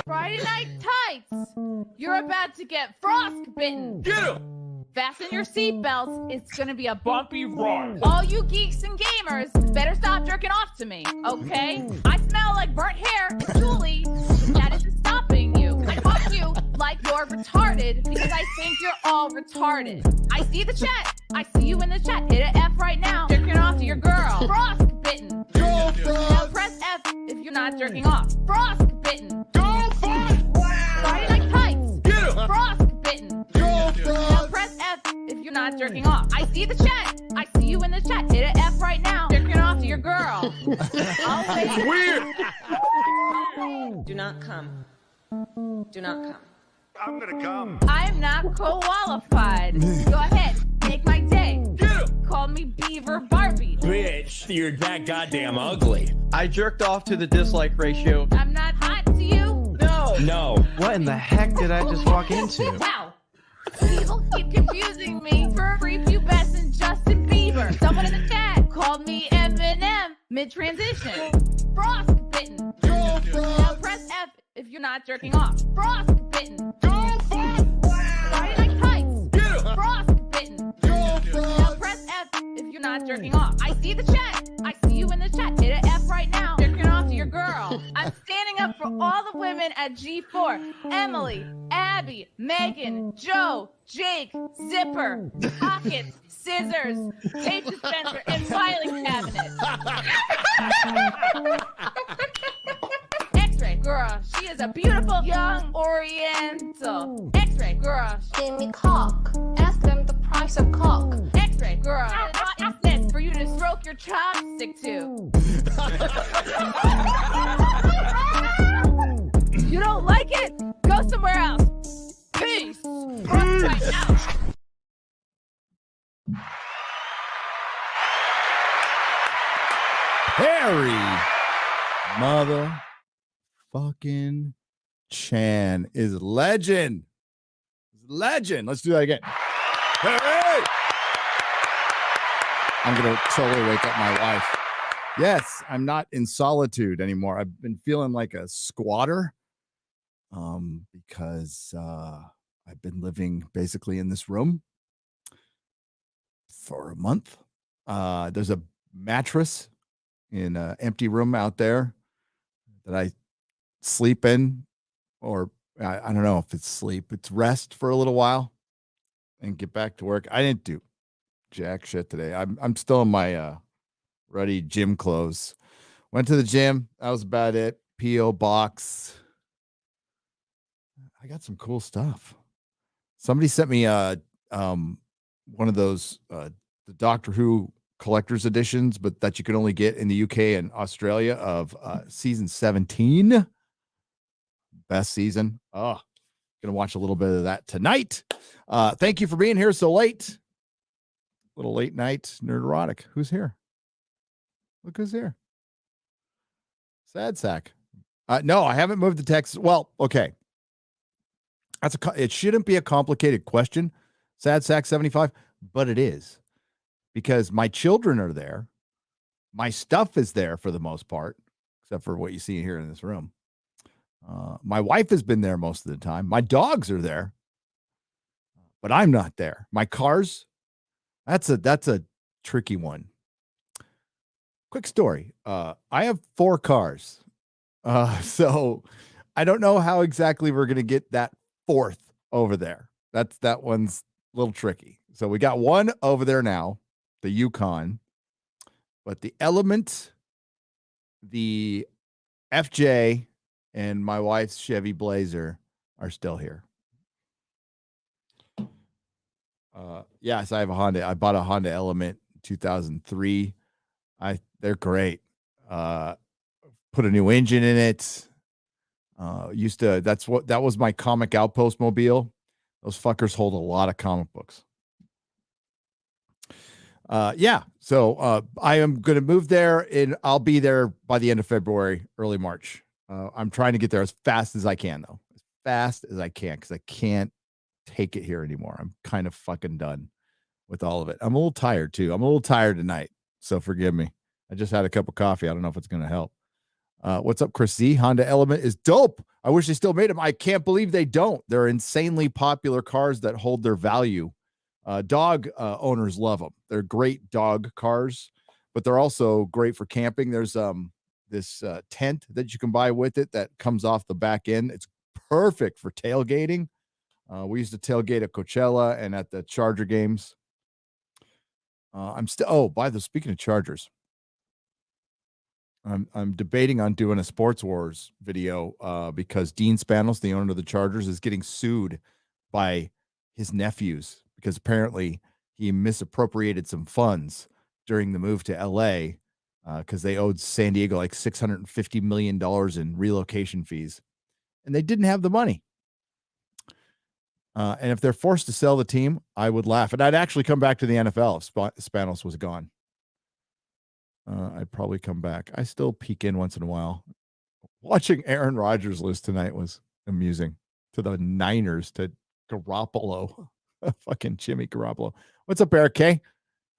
Friday night tights. You're about to get frostbitten. Get him! Fasten your seatbelts. It's gonna be a Bumpy ride. All you geeks and gamers better stop jerking off to me, okay? I smell like burnt hair and Julie. That isn't stopping you. I fuck you like you're retarded because I think you're all retarded. I see the chat. I see you in the chat. Hit an F right now. Jerking off to your girl. Frostbitten. Now press F if you're not jerking off. Frostbitten. Friday night tights. Get him! Frostbitten. Now press F if you're not jerking off. I see the chat. I see you in the chat. Hit an F right now. Jerking off to your girl. I'll wait. Weird! Do not come. Do not come. I'm gonna come. I'm not qualified. Go ahead. Make my day. Get him! Call me Beaver Barbie. Bitch, you're that goddamn ugly. I jerked off to the dislike ratio. I'm not hot to you. No. What in the heck did I just walk into? Wow. People keep confusing me for prepubescent Justin Bieber. Someone in the chat called me Eminem mid-transition. Frostbitten. Now press F if you're not jerking off. Frostbitten. Friday night tights. Get him! Frostbitten. Now press F if you're not jerking off. I see the chat. I see you in the chat. Hit an F right now. Jerking off to your girl. I'm standing up for all the women at G4. Emily, Abby, Megan, Joe, Jake, Zipper, Pockets, Scissors, Tape Dispenser, and Filing Cabinet. X-ray girl, she is a beautiful young Oriental. X-ray girl, Give me cock. Ask them the price of cock. X-ray girl, not exist for you to stroke your chopstick to. You don't like it? Go somewhere else. Peace. Right now. Harry motherfucking Chan is legend. Legend. Let's do that again. Harry! I'm going to totally wake up my wife. Yes, I'm not in solitude anymore. I've been feeling like a squatter because I've been living basically in this room for a month. There's a mattress in an empty room out there that I sleep in, or I don't know if it's sleep. It's rest for a little while and get back to work. I didn't do jack shit today. I'm still in my ruddy gym clothes. Went to the gym. That was about it. P.O. box. I got some cool stuff. Somebody sent me one of those the Doctor Who collector's editions, but that you can only get in the UK and Australia of season 17. Best season. Oh, gonna watch a little bit of that tonight. Thank you for being here so late. Little late night Nerdrotic. Who's here? Look who's here. Sad sack. No, I haven't moved to Texas. Well, okay. It shouldn't be a complicated question, Sad sack 75, but it is. Because my children are there. My stuff is there for the most part, except for what you see here in this room. My wife has been there most of the time. My dogs are there, but I'm not there. My cars, that's a tricky one. Quick story. I have 4 cars. So I don't know how exactly we're going to get that 4th over there. That one's a little tricky. So we got one over there now, the Yukon, but the Element, the FJ, and my wife's Chevy Blazer are still here. Yes, I have a Honda. I bought a Honda Element in 2003. They're great. Put a new engine in it. That was my comic outpost mobile. Those fuckers hold a lot of comic books. So I am going to move there, and I'll be there by the end of February, early March. I'm trying to get there as fast as I can, though. As fast as I can, because I can't take it here anymore. I'm kind of fucking done with all of it. I'm a little tired, too. I'm a little tired tonight, so forgive me. I just had a cup of coffee. I don't know if it's going to help. What's up, Chris Z? Honda Element is dope. I wish they still made them. I can't believe they don't. They're insanely popular cars that hold their value. Dog owners love them. They're great dog cars, but they're also great for camping. There's this tent that you can buy with it that comes off the back end. It's perfect for tailgating. We used to tailgate at Coachella and at the Charger games. Speaking of Chargers, I'm debating on doing a Sports Wars video because Dean Spanos, the owner of the Chargers, is getting sued by his nephews because apparently he misappropriated some funds during the move to LA because they owed San Diego like $650 million in relocation fees, and they didn't have the money. And if they're forced to sell the team, I would laugh. And I'd actually come back to the NFL if Spanos was gone. I'd probably come back. I still peek in once in a while. Watching Aaron Rodgers lose tonight was amusing. To the Niners, to Garoppolo. Fucking Jimmy Garoppolo. What's up, Eric K?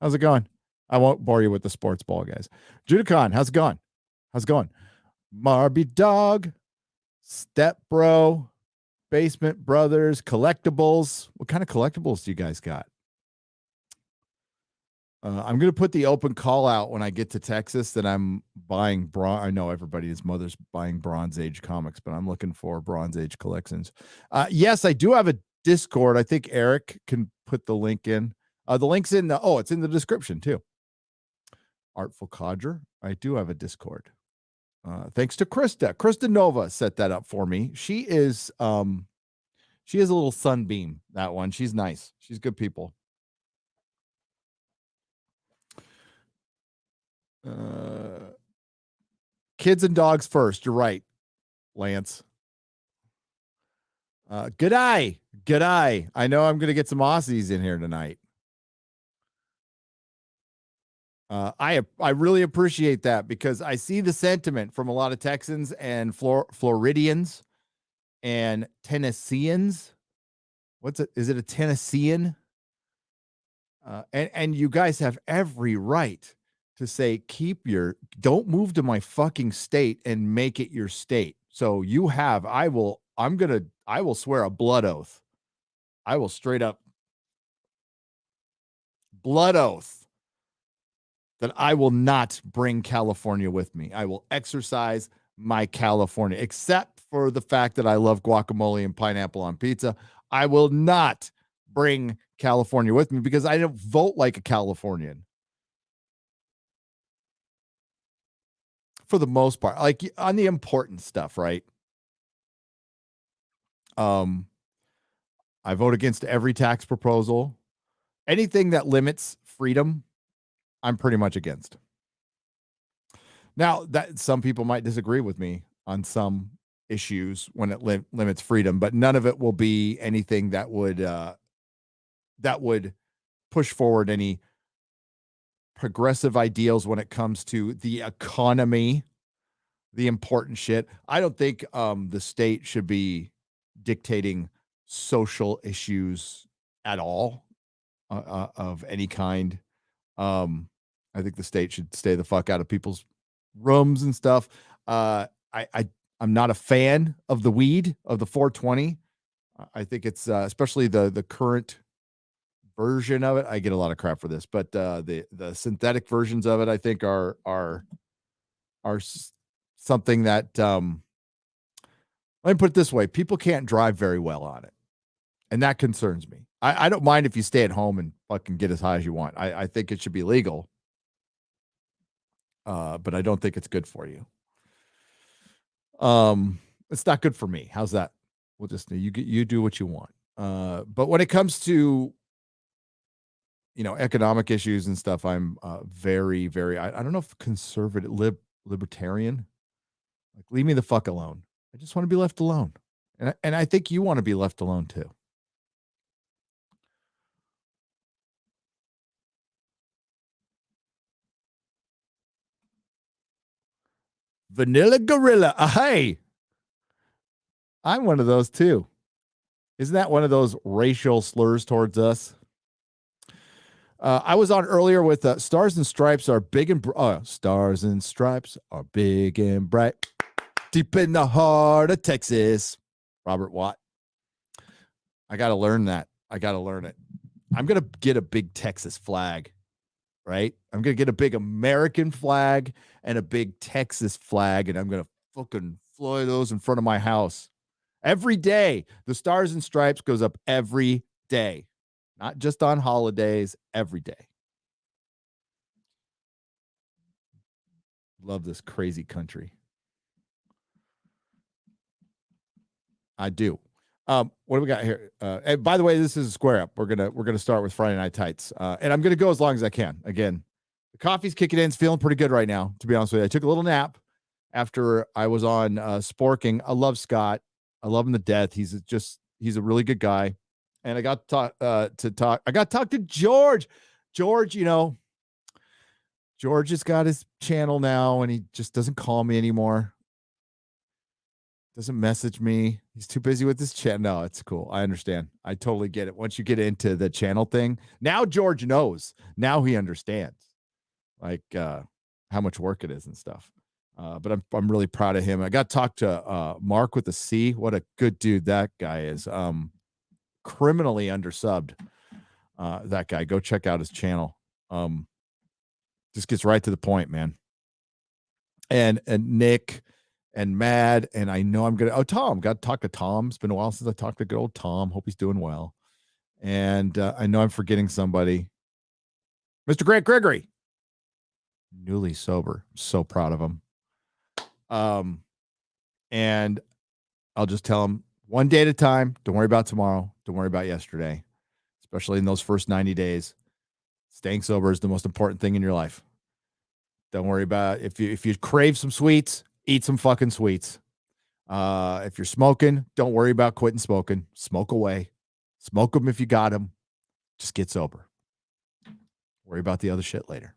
How's it going? I won't bore you with the sports ball, guys. Judicon, how's it going? How's it going? Marby Dog, Step Bro, Basement Brothers, collectibles. What kind of collectibles do you guys got? I'm going to put the open call out when I get to Texas that I'm buying I know everybody, his mother's buying Bronze Age comics, but I'm looking for Bronze Age collections. Yes, I do have a Discord. I think Eric can put the link in. The link's in it's in the description too. Artful Codger. I do have a Discord. Thanks to Krista. Krista Nova set that up for me. She is a little sunbeam, that one. She's nice. She's good people. Kids and dogs first. You're right, Lance. Good eye. Good eye. I know I'm going to get some Aussies in here tonight. I really appreciate that because I see the sentiment from a lot of Texans and Floridians and Tennesseans. Is it a Tennessean? And you guys have every right to say, don't move to my fucking state and make it your state. So I will swear a blood oath. I will straight up blood oath that I will not bring California with me. I will exercise my California, except for the fact that I love guacamole and pineapple on pizza. I will not bring California with me because I don't vote like a Californian. For the most part, like on the important stuff, right? I vote against every tax proposal. Anything that limits freedom, I'm pretty much against. Now, that some people might disagree with me on some issues when it limits freedom, but none of it will be anything that would push forward any progressive ideals when it comes to the economy, the important shit. I don't think the state should be dictating social issues at all of any kind. I think the state should stay the fuck out of people's rooms and stuff. I'm not a fan of the weed, of the 420. I think it's especially the current version of it. I get a lot of crap for this, but the synthetic versions of it, I think are something that let me put it this way: people can't drive very well on it, and that concerns me. I don't mind if you stay at home and fucking get as high as you want. I think it should be legal, but I don't think it's good for you. It's not good for me. How's that? We'll just you do what you want. But when it comes to economic issues and stuff, I'm very, very, I don't know if conservative, libertarian, like leave me the fuck alone. I just want to be left alone. And I think you want to be left alone too. Vanilla Gorilla. Hey, I'm one of those too. Isn't that one of those racial slurs towards us? I was on earlier with Stars and Stripes are big and Stars and Stripes are big and bright. deep in the heart of Texas. Robert Watt. I got to learn that. I got to learn it. I'm going to get a big Texas flag, right? I'm going to get a big American flag and a big Texas flag, and I'm going to fucking fly those in front of my house every day. The Stars and Stripes goes up every day, not just on holidays, every day. Love this crazy country. I do. What do we got here? And by the way, this is a square up. We're gonna start with Friday Night Tights, and I'm gonna go as long as I can. Again, the coffee's kicking in. It's feeling pretty good right now. To be honest with you, I took a little nap after I was on Sporking. I love Scott. I love him to death. He's a really good guy, and I got to talk. I got to talk to George. George, George has got his channel now, and he just doesn't call me anymore. Doesn't message me. He's too busy with his channel. No, it's cool. I understand. I totally get it. Once you get into the channel thing, now George knows. Now he understands, like how much work it is and stuff. But I'm really proud of him. I got to talk to Mark with a C. What a good dude that guy is. Criminally undersubbed. That guy. Go check out his channel. Just gets right to the point, man. And Nick. And Mad, and I know I'm gonna. Tom, got to talk to Tom. It's been a while since I talked to good old Tom. Hope he's doing well. And I know I'm forgetting somebody. Mr. Grant Gregory, newly sober. So proud of him. And I'll just tell him one day at a time. Don't worry about tomorrow. Don't worry about yesterday. Especially in those first 90 days, staying sober is the most important thing in your life. Don't worry about if you crave some sweets. Eat some fucking sweets. If you're smoking, don't worry about quitting smoking. Smoke away. Smoke them if you got them. Just get sober. Worry about the other shit later.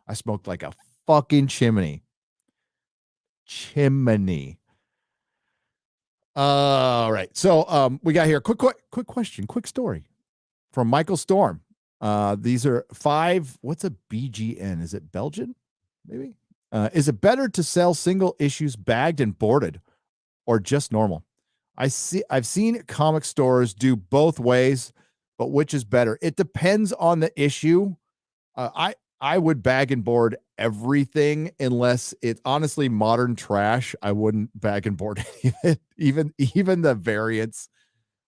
I smoked like a fucking chimney. All right. So we got here. Quick question. Quick story from Michael Storm. These are 5. What's a BGN? Is it Belgian? Maybe. Is it better to sell single issues bagged and boarded or just normal? I've seen comic stores do both ways, but which is better? It depends on the issue. I would bag and board everything unless it's honestly modern trash. I wouldn't bag and board even the variants,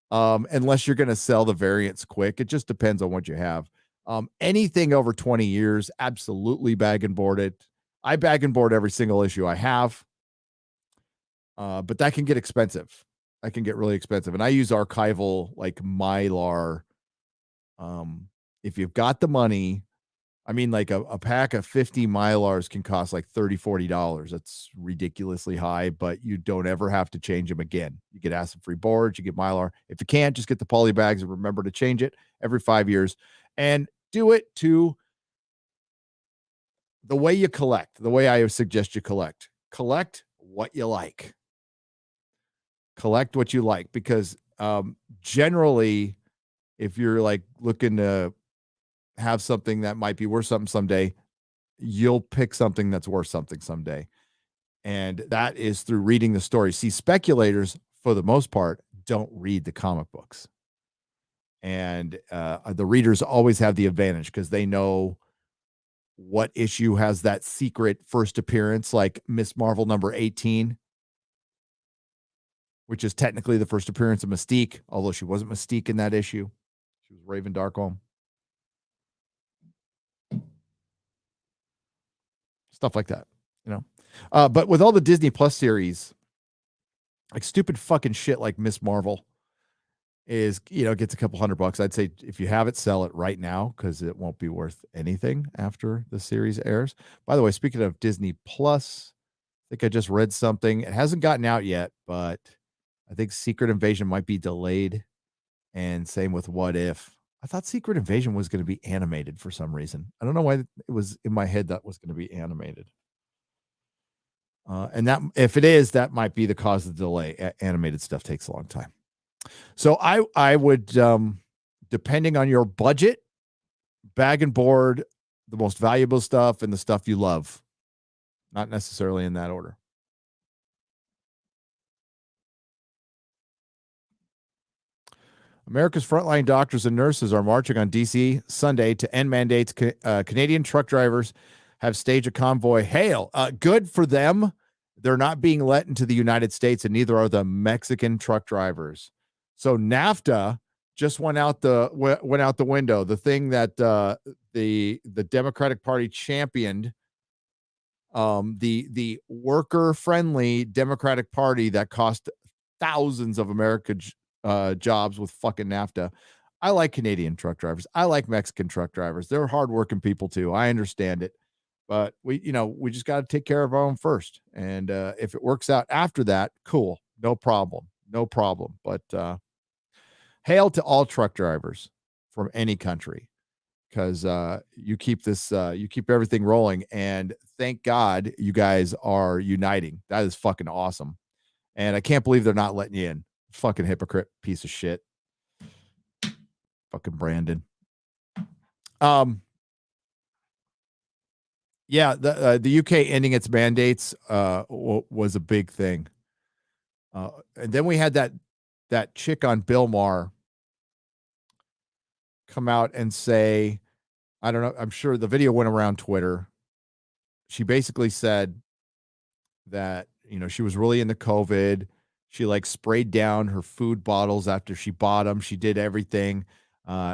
unless you're going to sell the variants quick. It just depends on what you have. Anything over 20 years, absolutely bag and board it. I bag and board every single issue I have, but that can get expensive. That can get really expensive. And I use archival like Mylar. If you've got the money, I mean, like a pack of 50 Mylars can cost like $30, $40. That's ridiculously high, but you don't ever have to change them again. You get acid-free boards, you get Mylar. If you can't, just get the poly bags and remember to change it every 5 years. And do it to the way you collect, the way I suggest you collect. Collect what you like. Collect what you like, because generally, if you're like looking to have something that might be worth something someday, you'll pick something that's worth something someday. And that is through reading the story. See, speculators, for the most part, don't read the comic books. And the readers always have the advantage because they know what issue has that secret first appearance, like Miss Marvel number 18, which is technically the first appearance of Mystique, although she wasn't Mystique in that issue. She was Raven Darkholm. Stuff like that, But with all the Disney Plus series, like stupid fucking shit like Miss Marvel is, gets a couple $100. I'd say if you have it, sell it right now because it won't be worth anything after the series airs. By the way, speaking of Disney Plus, I think I just read something. It hasn't gotten out yet, but I think Secret Invasion might be delayed. And same with What If. I thought Secret Invasion was going to be animated for some reason. I don't know why it was in my head that was going to be animated. And that, if it is, that might be the cause of the delay. Animated stuff takes a long time. So I would, depending on your budget, bag and board the most valuable stuff and the stuff you love. Not necessarily in that order. America's frontline doctors and nurses are marching on D.C. Sunday to end mandates. Canadian truck drivers have staged a convoy. Hail. Good for them. They're not being let into the United States, and neither are the Mexican truck drivers. So NAFTA just went out the window. The thing that the Democratic Party championed, the worker-friendly Democratic Party that cost thousands of American jobs with fucking NAFTA. I like Canadian truck drivers. I like Mexican truck drivers. They're hardworking people too. I understand it, but we just got to take care of our own first. And if it works out after that, cool, no problem. But hail to all truck drivers from any country, because you keep everything rolling. And thank God you guys are uniting. That is fucking awesome. And I can't believe they're not letting you in. Fucking hypocrite piece of shit. Fucking Brandon. Yeah, the UK ending its mandates was a big thing. And then we had that chick on Bill Maher come out and say, I don't know, I'm sure the video went around Twitter. She basically said that, she was really into COVID. She sprayed down her food bottles after she bought them. She did everything.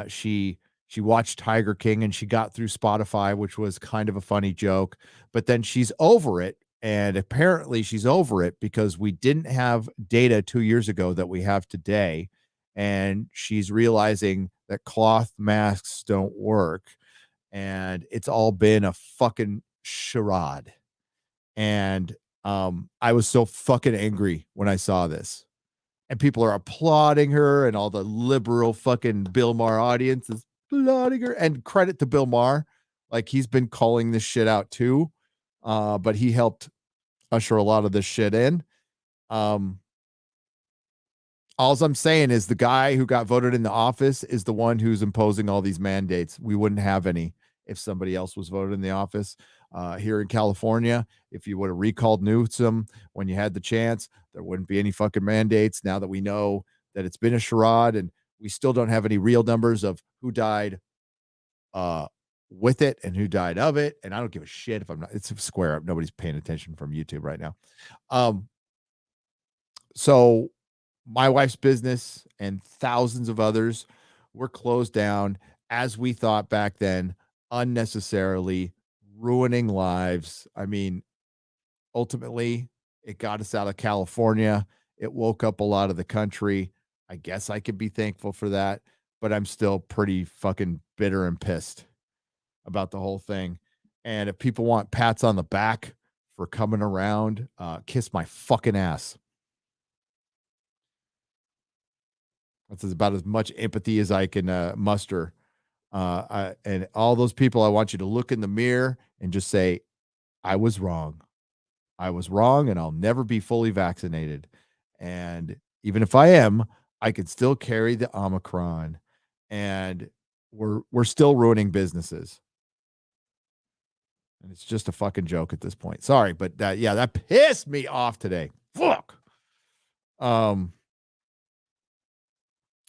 She watched Tiger King and she got through Spotify, which was kind of a funny joke, but then she's over it. And apparently she's over it because we didn't have data 2 years ago that we have today. And she's realizing that cloth masks don't work. And it's all been a fucking charade. And I was so fucking angry when I saw this. And people are applauding her, and all the liberal fucking Bill Maher audience is applauding her. And credit to Bill Maher. He's been calling this shit out too. But he helped usher a lot of this shit in. All I'm saying is the guy who got voted into office is the one who's imposing all these mandates. We wouldn't have any if somebody else was voted in the office. Here in California, if you would have recalled Newsom when you had the chance, there wouldn't be any fucking mandates. Now that we know that it's been a charade, and we still don't have any real numbers of who died with it and who died of it. And I don't give a shit if it's a square up. Nobody's paying attention from YouTube right now. So my wife's business and thousands of others were closed down, as we thought back then, unnecessarily, ruining lives. I mean, ultimately, it got us out of California. It woke up a lot of the country. I guess I could be thankful for that, but I'm still pretty fucking bitter and pissed about the whole thing. And if people want pats on the back for coming around, kiss my fucking ass. That's about as much empathy as I can muster. And all those people, I want you to look in the mirror and just say, I was wrong. I was wrong, and I'll never be fully vaccinated. And even if I am, I could still carry the Omicron. And we're still ruining businesses. And it's just a fucking joke at this point. Sorry, but that pissed me off today. Fuck. And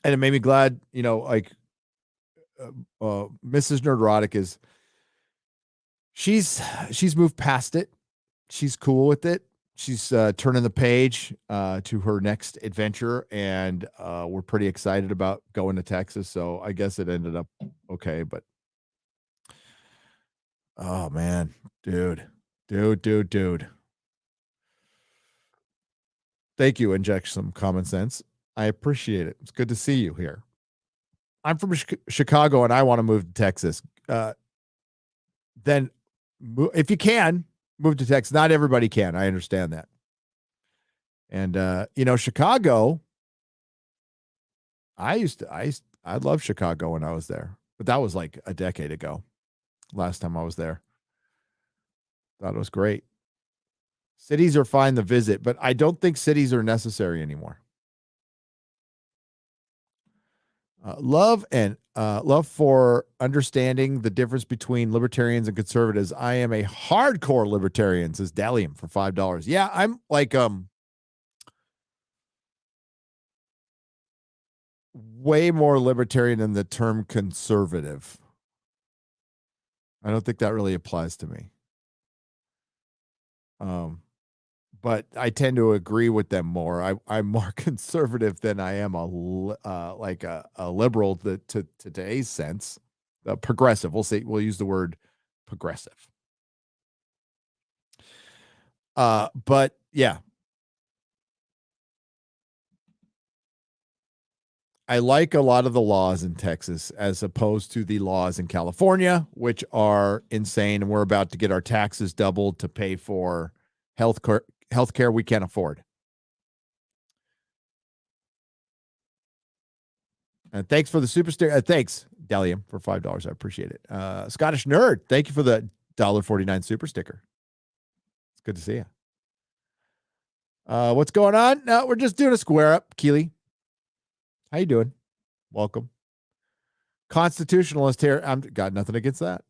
it made me glad, Mrs. Nerdrotic she's moved past it. She's cool with it. She's turning the page to her next adventure, and we're pretty excited about going to Texas. So I guess it ended up okay, but oh man, dude. Thank you, Inject Some Common Sense. I appreciate it. It's good to see you here. I'm from Chicago and I want to move to Texas. Then if you can move to Texas, not everybody can. I understand that. And, Chicago, I love Chicago when I was there, but that was like a decade ago. Last time I was there. Thought it was great. Cities are fine to visit, but I don't think cities are necessary anymore. Love for understanding the difference between libertarians and conservatives. I am a hardcore libertarian, says Dalium for $5. Yeah, I'm like way more libertarian than the term conservative. I don't think that really applies to me. But I tend to agree with them more. I'm more conservative than I am a liberal to today's sense. Progressive. We'll use the word progressive. But yeah. I like a lot of the laws in Texas as opposed to the laws in California, which are insane. And we're about to get our taxes doubled to pay for health care we can't afford. And thanks for the super sticker. Thanks, Delium, for $5. I appreciate it. Scottish Nerd, thank you for the $1.49 super sticker. It's good to see you. What's going on? No, we're just doing a square up. Keely, how you doing? Welcome. Constitutionalist here. I'm got nothing against that.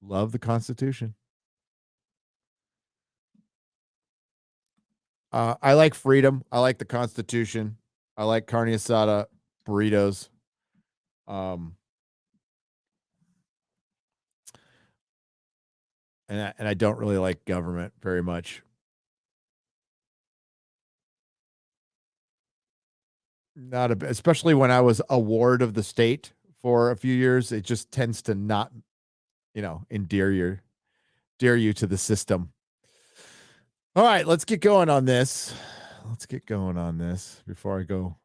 Love the Constitution. I like freedom. I like the Constitution. I like carne asada, burritos. And I don't really like government very much. Especially when I was a ward of the state for a few years, it just tends to not, endear you to the system. All right, let's get going on this. Before I go.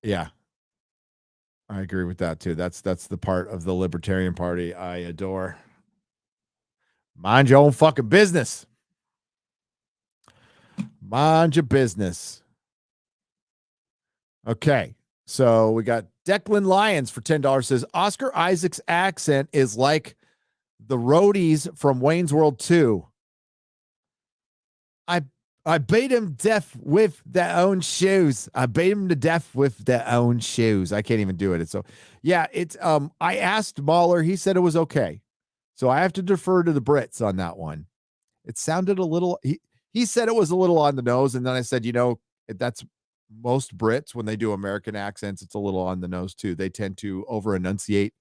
Yeah, I agree with that too. That's the part of the Libertarian Party I adore. Mind your own fucking business. Mind your business. Okay, so we got Declan Lyons for $10 says Oscar Isaac's accent is like the roadies from Wayne's World 2. I beat him deaf with their own shoes. I beat him to death with their own shoes. I can't even do it. It's so, yeah, it's, I asked Mahler, he said it was okay. So I have to defer to the Brits on that one. It sounded a little, he said it was a little on the nose. And then I said, that's most Brits when they do American accents, it's a little on the nose too. They tend to over enunciate.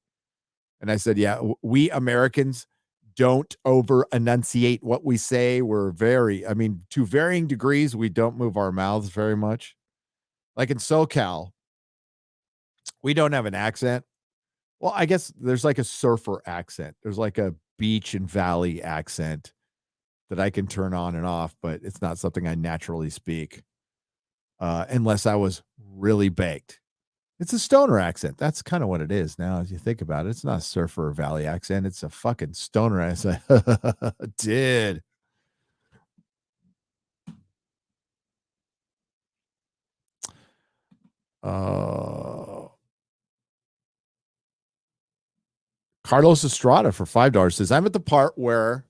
And I said, yeah, we Americans don't over enunciate what we say. We're to varying degrees, we don't move our mouths very much. Like in SoCal, we don't have an accent. Well, I guess there's like a surfer accent. There's like a beach and valley accent that I can turn on and off, but it's not something I naturally speak unless I was really baked. It's a stoner accent. That's kind of what it is now, as you think about it. It's not a surfer or valley accent. It's a fucking stoner accent. Dude. Carlos Estrada for $5 says, I'm at the part where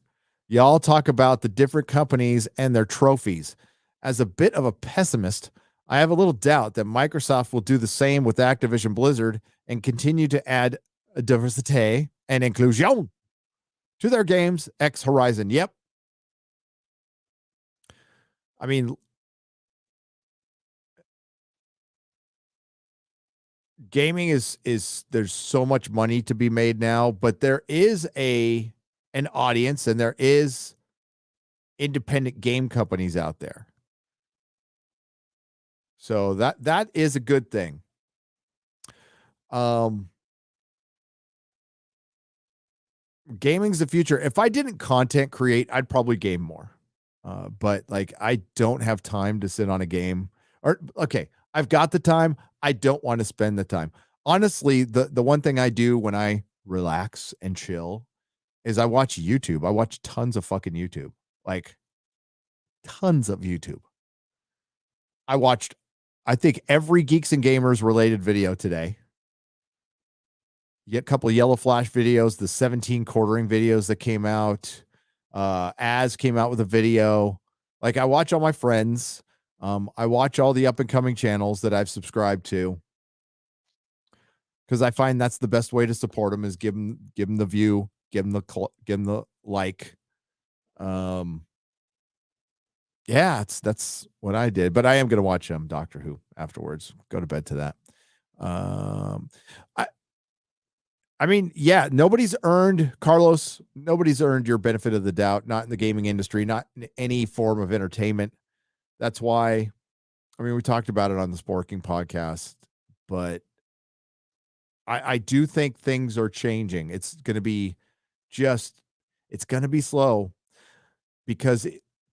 y'all talk about the different companies and their trophies. As a bit of a pessimist, I have a little doubt that Microsoft will do the same with Activision Blizzard and continue to add diversity and inclusion to their games. X Horizon. Yep. I mean, gaming is there's so much money to be made now, but there is an audience and there is independent game companies out there. So that is a good thing. Gaming's the future. If I didn't content create, I'd probably game more. But like I don't have time to sit on a game. Or okay, I've got the time. I don't want to spend the time. Honestly, the one thing I do when I relax and chill is I watch YouTube. I watch tons of fucking YouTube. Like tons of YouTube. I watched, I think, every Geeks and Gamers related video today. You get a couple of Yellow Flash videos, the 17 quartering videos that came out. Az came out with a video. Like I watch all my friends. I watch all the up and coming channels that I've subscribed to. Because I find that's the best way to support them is give them the view, give them the like. Yeah, that's what I did. But I am going to watch Doctor Who afterwards. Go to bed to that. Um, I I mean, yeah, nobody's earned Carlos. Nobody's earned your benefit of the doubt. Not in the gaming industry. Not in any form of entertainment. That's why. I mean, we talked about it on the Sporking podcast, but I do think things are changing. It's going to be it's going to be slow because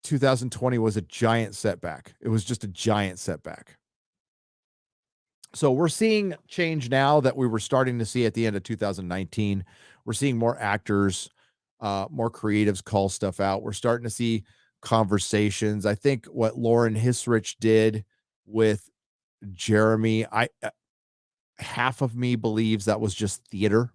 2020 was a giant setback. It was just a giant setback. So we're seeing change now that we were starting to see at the end of 2019. We're seeing more actors, more creatives call stuff out. We're starting to see conversations. I think what Lauren Hisrich did with Jeremy, half of me believes that was just theater.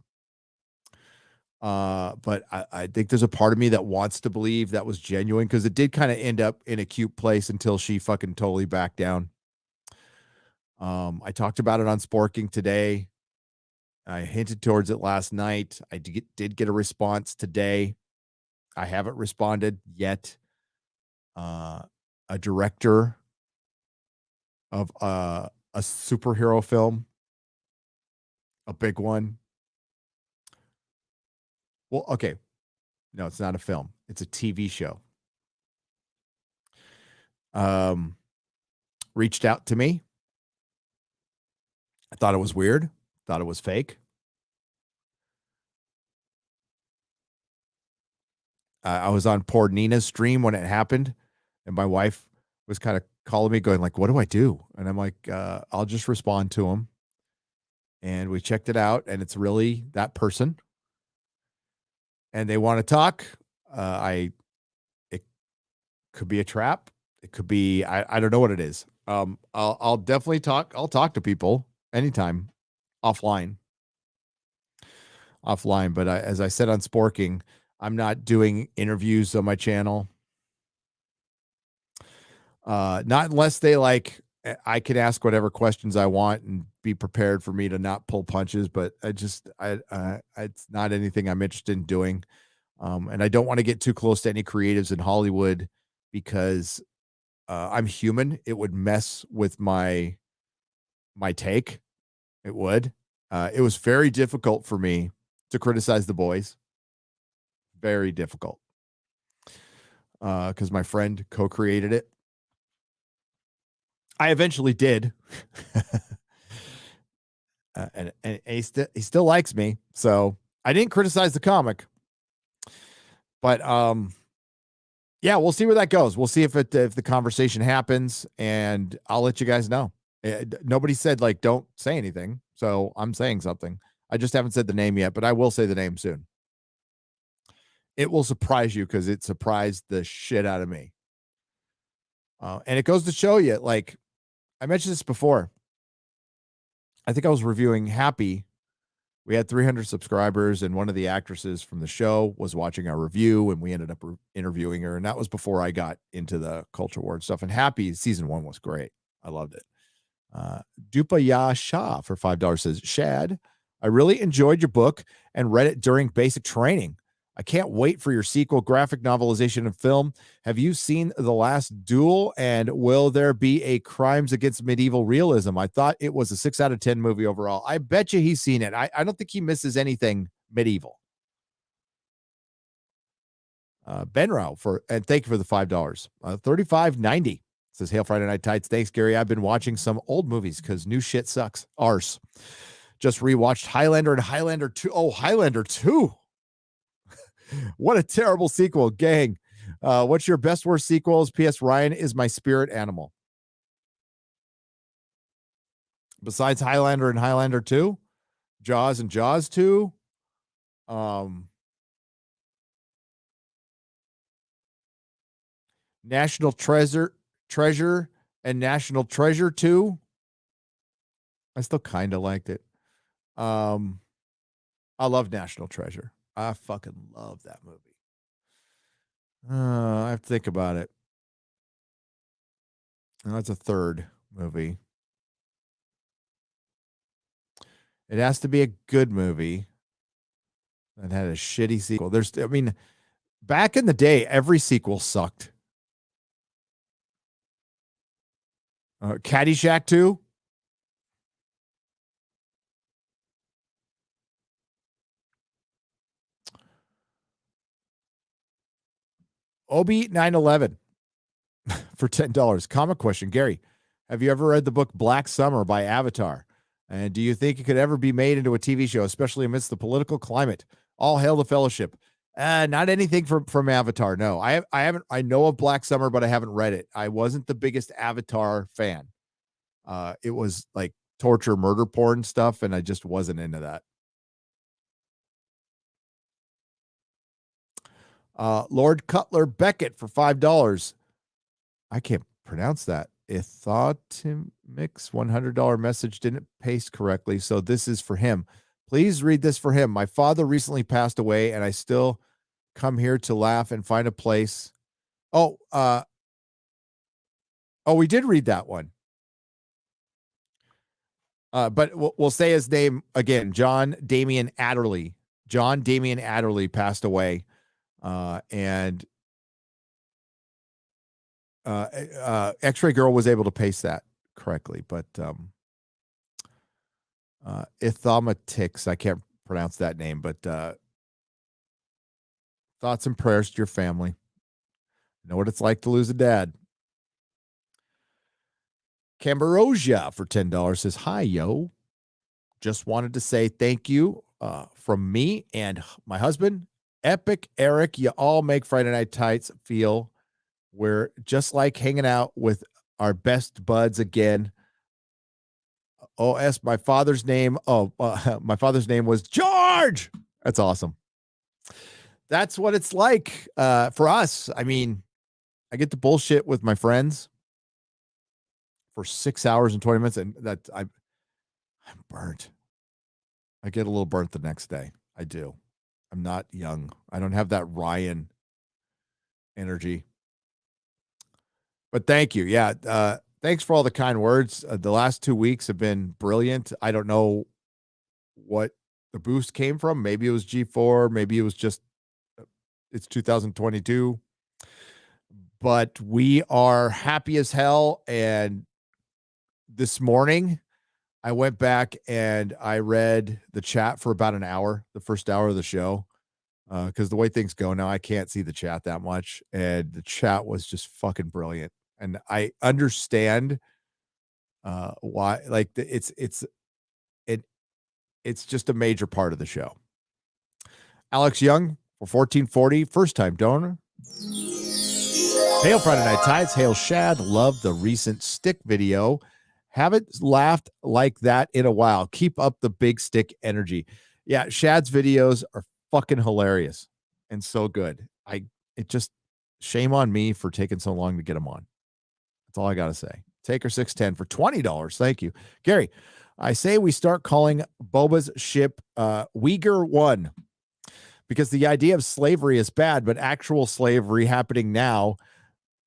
But I think there's a part of me that wants to believe that was genuine because it did kind of end up in a cute place until she fucking totally backed down. I talked about it on Sporking today. I hinted towards it last night. I did get a response today. I haven't responded yet. A director of a superhero film, a big one. Well, okay. No, it's not a film. It's a TV show. Reached out to me. I thought it was weird. Thought it was fake. I was on poor Nina's stream when it happened, and my wife was kind of calling me going like, what do I do? And I'm like, I'll just respond to him. And we checked it out, and it's really that person. And they want to talk. It could be a trap. It could be, I don't know what it is. I'll definitely talk. I'll talk to people anytime offline. But as I said on Sporking, I'm not doing interviews on my channel. Not unless they I can ask whatever questions I want and be prepared for me to not pull punches, but it's not anything I'm interested in doing. And I don't want to get too close to any creatives in Hollywood because I'm human. It would mess with my take. It would. It was very difficult for me to criticize The Boys. Very difficult. Because my friend co-created it. I eventually did. And he still likes me. So I didn't criticize the comic. But yeah, we'll see where that goes. We'll see if the conversation happens, and I'll let you guys know. Nobody said don't say anything, so I'm saying something. I just haven't said the name yet, but I will say the name soon. It will surprise you because it surprised the shit out of me. And it goes to show you, I mentioned this before. I think I was reviewing Happy. We had 300 subscribers, and one of the actresses from the show was watching our review, and we ended up interviewing her. And that was before I got into the culture war stuff. And Happy season 1 was great. I loved it. Dupaya Shah for $5 says, Shad, I really enjoyed your book and read it during basic training. I can't wait for your sequel, graphic novelization, and film. Have you seen The Last Duel? And will there be a Crimes Against Medieval Realism? I thought it was a 6 out of 10 movie overall. I bet you he's seen it. I don't think he misses anything medieval. Ben Rao and thank you for the $5. $35.90 says, Hail Friday Night Tights. Thanks, Gary. I've been watching some old movies because new shit sucks. Arse. Just rewatched Highlander and Highlander 2. Oh, Highlander 2. What a terrible sequel, gang. What's your best worst sequels? P.S. Ryan is my spirit animal. Besides Highlander and Highlander 2, Jaws and Jaws 2, National Treasure and National Treasure 2. I still kind of liked it. I love National Treasure. I fucking love that movie. I have to think about it. And that's a third movie. It has to be a good movie that had a shitty sequel. Back in the day, every sequel sucked. Caddyshack 2. Obi 911 for $10. Comic question. Gary, have you ever read the book Black Summer by Avatar? And do you think it could ever be made into a TV show, especially amidst the political climate? All hail the Fellowship. Not anything from Avatar. No, I haven't. I know of Black Summer, but I haven't read it. I wasn't the biggest Avatar fan. It was like torture, murder porn stuff, and I just wasn't into that. Lord Cutler Beckett for $5. I can't pronounce that. Mix $100 message didn't paste correctly, so this is for him. Please read this for him. My father recently passed away, and I still come here to laugh and find a place. Oh, we did read that one. But we'll say his name again. John Damian Adderley. John Damian Adderley passed away. And X-Ray Girl was able to paste that correctly, but Ithamatics, I can't pronounce that name, but thoughts and prayers to your family. Know what it's like to lose a dad. Cambodia for $10 says, hi, yo. Just wanted to say thank you from me and my husband, Epic Eric. You all make Friday Night Tights feel we're just like hanging out with our best buds again. My father's name. My father's name was George. That's awesome. That's what it's like for us. I mean, I get to bullshit with my friends for 6 hours and 20 minutes, and that I'm burnt. I get a little burnt the next day. I do. I'm not young. I don't have that Ryan energy. But thank you. Yeah. Thanks for all the kind words. The last 2 weeks have been brilliant. I don't know what the boost came from. Maybe it was G4. Maybe it was just, it's 2022. But we are happy as hell. And this morning, I went back and I read the chat for about an hour, the first hour of the show, because the way things go now, I can't see the chat that much. And the chat was just fucking brilliant. And I understand why, like, it's just a major part of the show. Alex Young for 1440, first time donor. Hail Friday Night Tides. Hail Shad. Love the recent stick video. Haven't laughed like that in a while. Keep up the big stick energy. Yeah, Shad's videos are fucking hilarious and so good. It just shame on me for taking so long to get them on. That's all I got to say. Taker 610 for $20. Thank you. Gary, I say we start calling Boba's ship Uyghur 1 because the idea of slavery is bad, but actual slavery happening now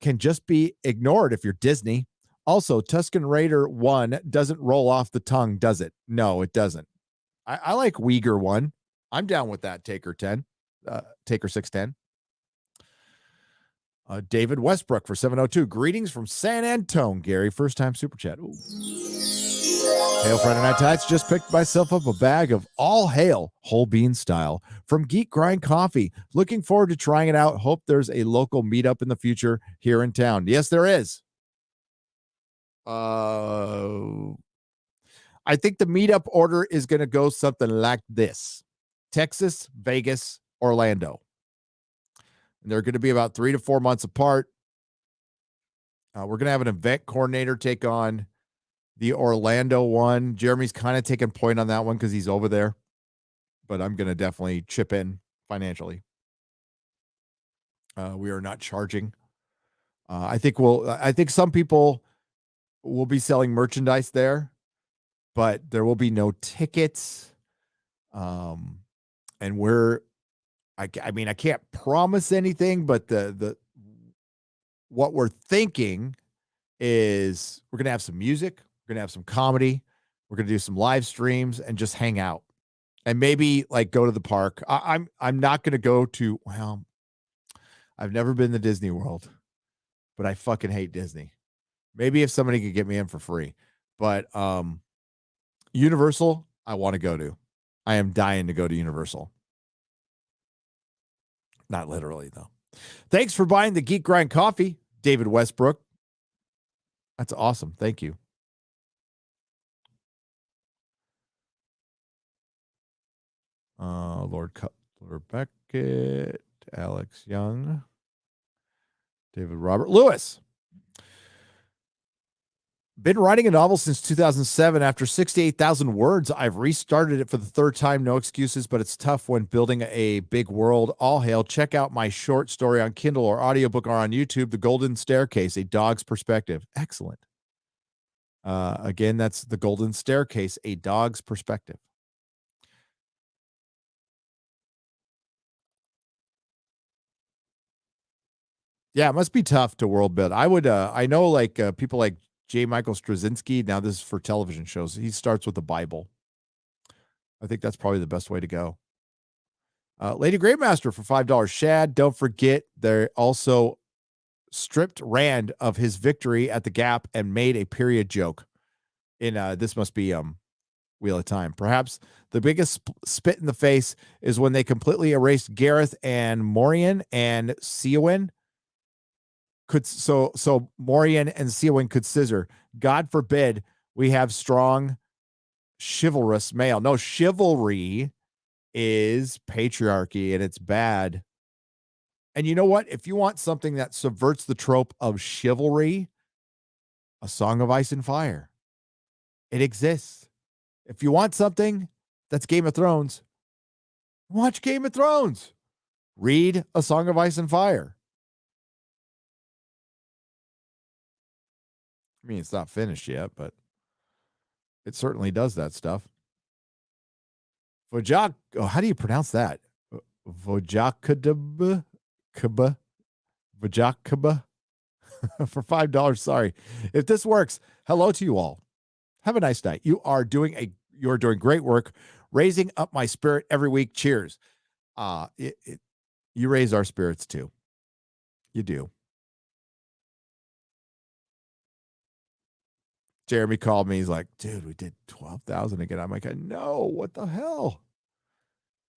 can just be ignored if you're Disney. Also, Tusken Raider 1 doesn't roll off the tongue, does it? No, it doesn't. I like Uyghur 1. I'm down with that, Taker 10. Taker 610. David Westbrook for 702. Greetings from San Antone, Gary. First time super chat. Ooh. Hail Friday Night Tights. Just picked myself up a bag of all hail, whole bean style, from Geek Grind Coffee. Looking forward to trying it out. Hope there's a local meetup in the future here in town. Yes, there is. I think the meetup order is going to go something like this: Texas, Vegas, Orlando. And they're going to be about 3 to 4 months apart. We're going to have an event coordinator take on the Orlando one. Jeremy's kind of taking point on that one because he's over there, but I'm going to definitely chip in financially. We are not charging. I think some people will be selling merchandise there, but there will be no tickets. And I mean, I can't promise anything, but what we're thinking is we're going to have some music. We're going to have some comedy. We're going to do some live streams and just hang out and maybe like go to the park. I'm not going to go to, well, I've never been to Disney World, but I fucking hate Disney. Maybe if somebody could get me in for free. But Universal, I want to go to. I am dying to go to Universal. Not literally, though. Thanks for buying the Geek Grind coffee, David Westbrook. That's awesome. Thank you. Lord Cutler Beckett, Alex Young, David Robert Lewis. Been writing a novel since 2007. After 68,000 words, I've restarted it for the third time. No excuses, but it's tough when building a big world. All hail. Check out my short story on Kindle or audiobook or on YouTube, The Golden Staircase, A Dog's Perspective. Excellent. Again, that's The Golden Staircase, A Dog's Perspective. Yeah, it must be tough to world build. I would, I know like people like J. Michael Straczynski. Now this is for television shows. He starts with the Bible. I think that's probably the best way to go. Lady Greatmaster for $5. Shad, don't forget they also stripped Rand of his victory at the Gap and made a period joke. In this must be Wheel of Time. Perhaps the biggest spit in the face is when they completely erased Gareth and Morian and Seowyn. So Morian and Seowyn could scissor. God forbid we have strong, chivalrous male. No, chivalry is patriarchy, and it's bad. And you know what? If you want something that subverts the trope of chivalry, A Song of Ice and Fire. It exists. If you want something that's Game of Thrones, watch Game of Thrones. Read A Song of Ice and Fire. I mean, it's not finished yet, but it certainly does that stuff. Vojak, how do you pronounce that? Vojakaba for $5. Sorry. If this works, hello to you all. Have a nice night. You're doing great work, raising up my spirit every week. Cheers. You raise our spirits too. You do. Jeremy called me. He's like, dude, we did 12,000 again. I'm like, no, what the hell?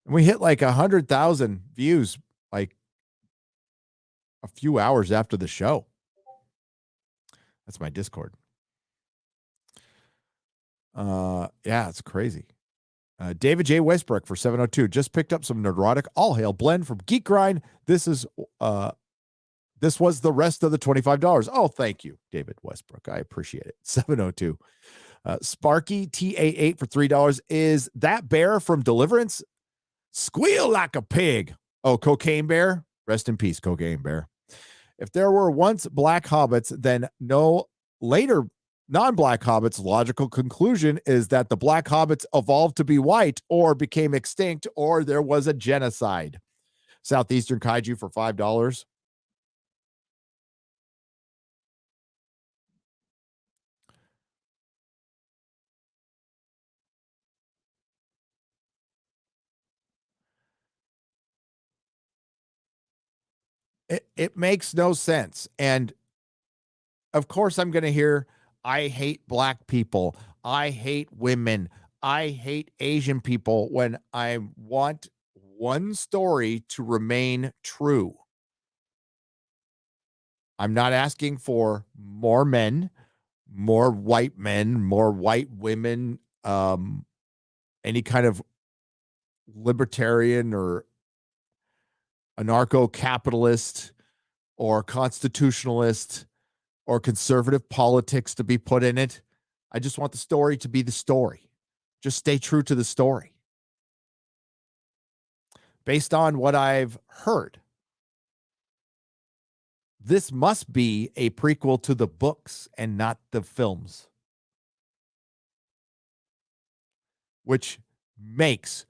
And we hit like 100,000 views like a few hours after the show. That's my Discord. Yeah, it's crazy. David J. Westbrook for 702 just picked up some Nerdrotic All Hail blend from Geek Grind. This was the rest of the $25. Oh, thank you, David Westbrook. I appreciate it. 702. Sparky TA8 for $3. Is that bear from Deliverance? Squeal like a pig. Oh, Cocaine Bear. Rest in peace, Cocaine Bear. If there were once black hobbits, then no later non-black hobbits, logical conclusion is that the black hobbits evolved to be white or became extinct or there was a genocide. Southeastern Kaiju for $5. It makes no sense. And of course, I'm going to hear, I hate black people. I hate women. I hate Asian people when I want one story to remain true. I'm not asking for more men, more white women, any kind of libertarian or anarcho-capitalist or constitutionalist or conservative politics to be put in it. I just want the story to be the story. Just stay true to the story. Based on what I've heard, this must be a prequel to the books and not the films, which makes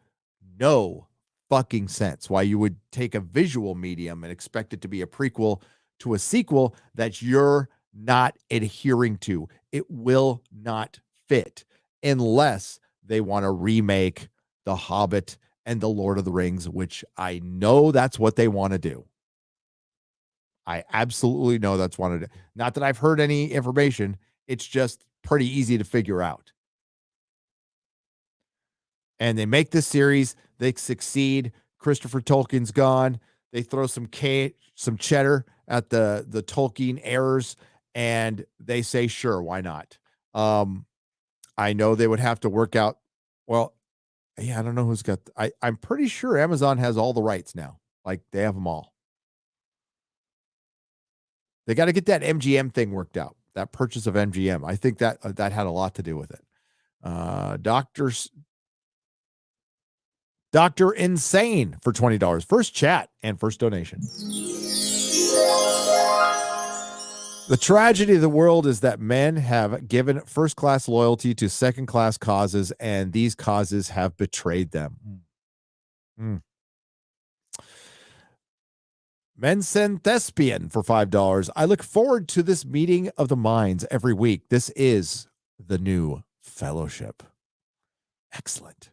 no fucking sense why you would take a visual medium and expect it to be a prequel to a sequel that you're not adhering to. It will not fit unless they want to remake The Hobbit and The Lord of the Rings, which I know that's what they want to do. I absolutely know that's one of it. Not that I've heard any information. It's just pretty easy to figure out. And they make this series. They succeed. Christopher Tolkien's gone. They throw some cheddar at the Tolkien errors, and they say, sure, why not? I know they would have to work out. Well, yeah, I don't know who's got. I'm pretty sure Amazon has all the rights now. Like they have them all. They got to get that MGM thing worked out. That purchase of MGM. I think that had a lot to do with it. Dr. Insane for $20. First chat and first donation. The tragedy of the world is that men have given first-class loyalty to second-class causes, and these causes have betrayed them. Men send Thespian for $5. I look forward to this meeting of the minds every week. This is the new fellowship. Excellent.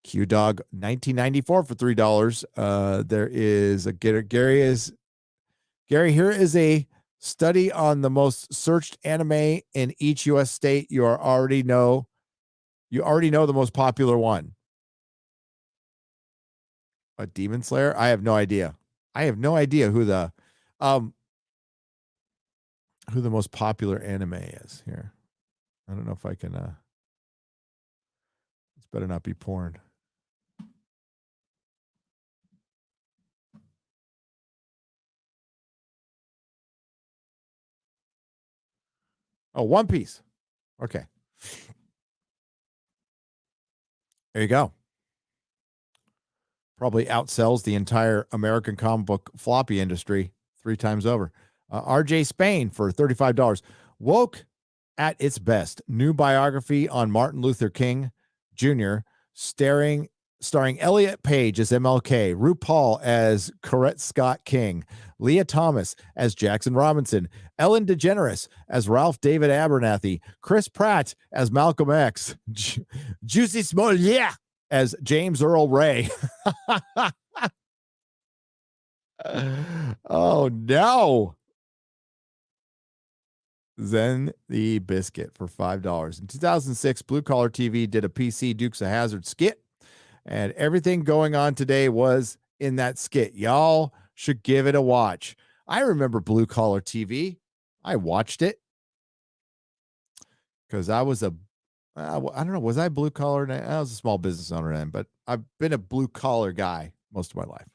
Q-Dog 1994 for $3. There is a Gary, here is a study on the most searched anime in each U.S. state. You already know the most popular one. A Demon Slayer? I have no idea. Who the most popular anime is here. I don't know if I can it's better not be porn. Oh, One Piece. Okay. There you go. Probably outsells the entire American comic book floppy industry 3 times over. RJ Spain for $35. Woke at its best. New biography on Martin Luther King Jr. starring Elliot Page as MLK, RuPaul as Corette Scott King, Leah Thomas as Jackson Robinson, Ellen DeGeneres as Ralph David Abernathy, Chris Pratt as Malcolm X, Juicy Smollett as James Earl Ray. Oh, no. Zen the Biscuit for $5. In 2006, Blue Collar TV did a PC Dukes of Hazzard skit, and everything going on today was in that skit. Y'all should give it a watch. I remember Blue Collar TV. I watched it because I was I don't know, was I blue collar? I was a small business owner then, but I've been a blue collar guy most of my life.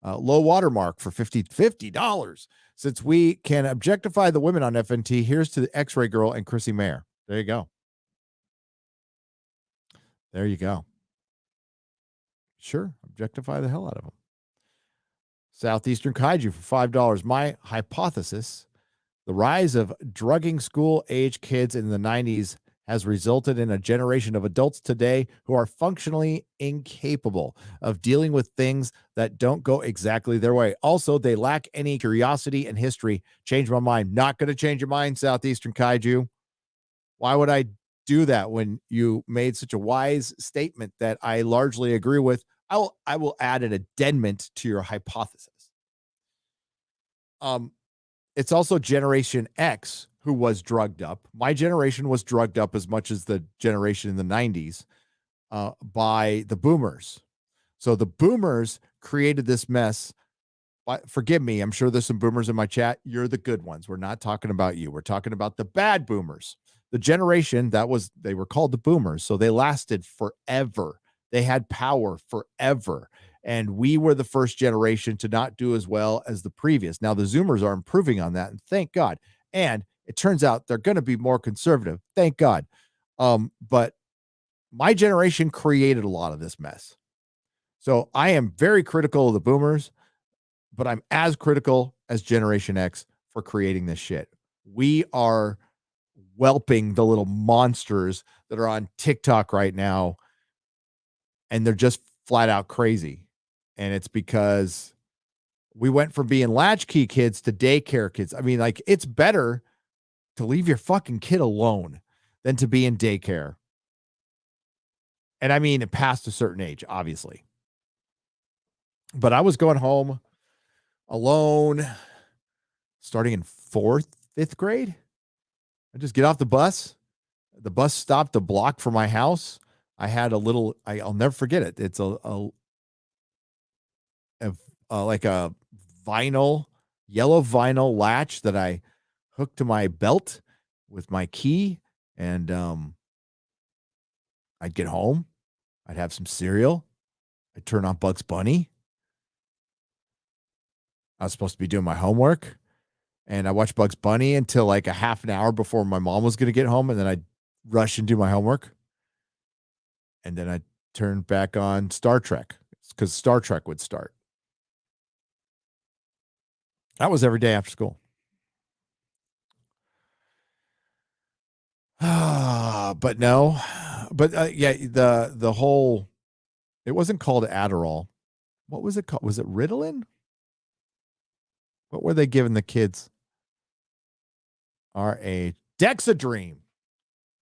Low watermark for $50. Since we can objectify the women on FNT, here's to the X-Ray Girl and Chrissy Mayer. There you go. There you go. Sure, objectify the hell out of them. Southeastern Kaiju for $5. My hypothesis, the rise of drugging school-age kids in the 90s has resulted in a generation of adults today who are functionally incapable of dealing with things that don't go exactly their way. Also, they lack any curiosity and history. Change my mind. Not going to change your mind, Southeastern Kaiju. Why would I do that when you made such a wise statement that I largely agree with? I will add an addendum to your hypothesis. It's also Generation X who was drugged up. My generation was drugged up as much as the generation in the 90s by the boomers. So the boomers created this mess. Forgive me, I'm sure there's some boomers in my chat. You're the good ones. We're not talking about you. We're talking about the bad boomers. The generation they were called the boomers. So they lasted forever. They had power forever. And we were the first generation to not do as well as the previous. Now the Zoomers are improving on that, and thank God. And it turns out they're going to be more conservative. Thank God. But my generation created a lot of this mess. So I am very critical of the boomers, but I'm as critical as Generation X for creating this shit. We are whelping the little monsters that are on TikTok right now, and they're just flat out crazy. And it's because we went from being latchkey kids to daycare kids. I mean, like, it's better to leave your fucking kid alone than to be in daycare. And I mean, past a certain age, obviously. But I was going home alone starting in fifth grade. I just get off the bus. The bus stopped a block from my house. I had a little, I'll never forget it. It's like a yellow vinyl latch that I hooked to my belt with my key. And I'd get home. I'd have some cereal. I'd turn on Bugs Bunny. I was supposed to be doing my homework. And I watched Bugs Bunny until like a half an hour before my mom was going to get home. And then I'd rush and do my homework. And then I'd turn back on Star Trek because Star Trek would start. That was every day after school. But no. But yeah, the whole, it wasn't called Adderall. What was it called? Was it Ritalin? What were they giving the kids? Dexedrine.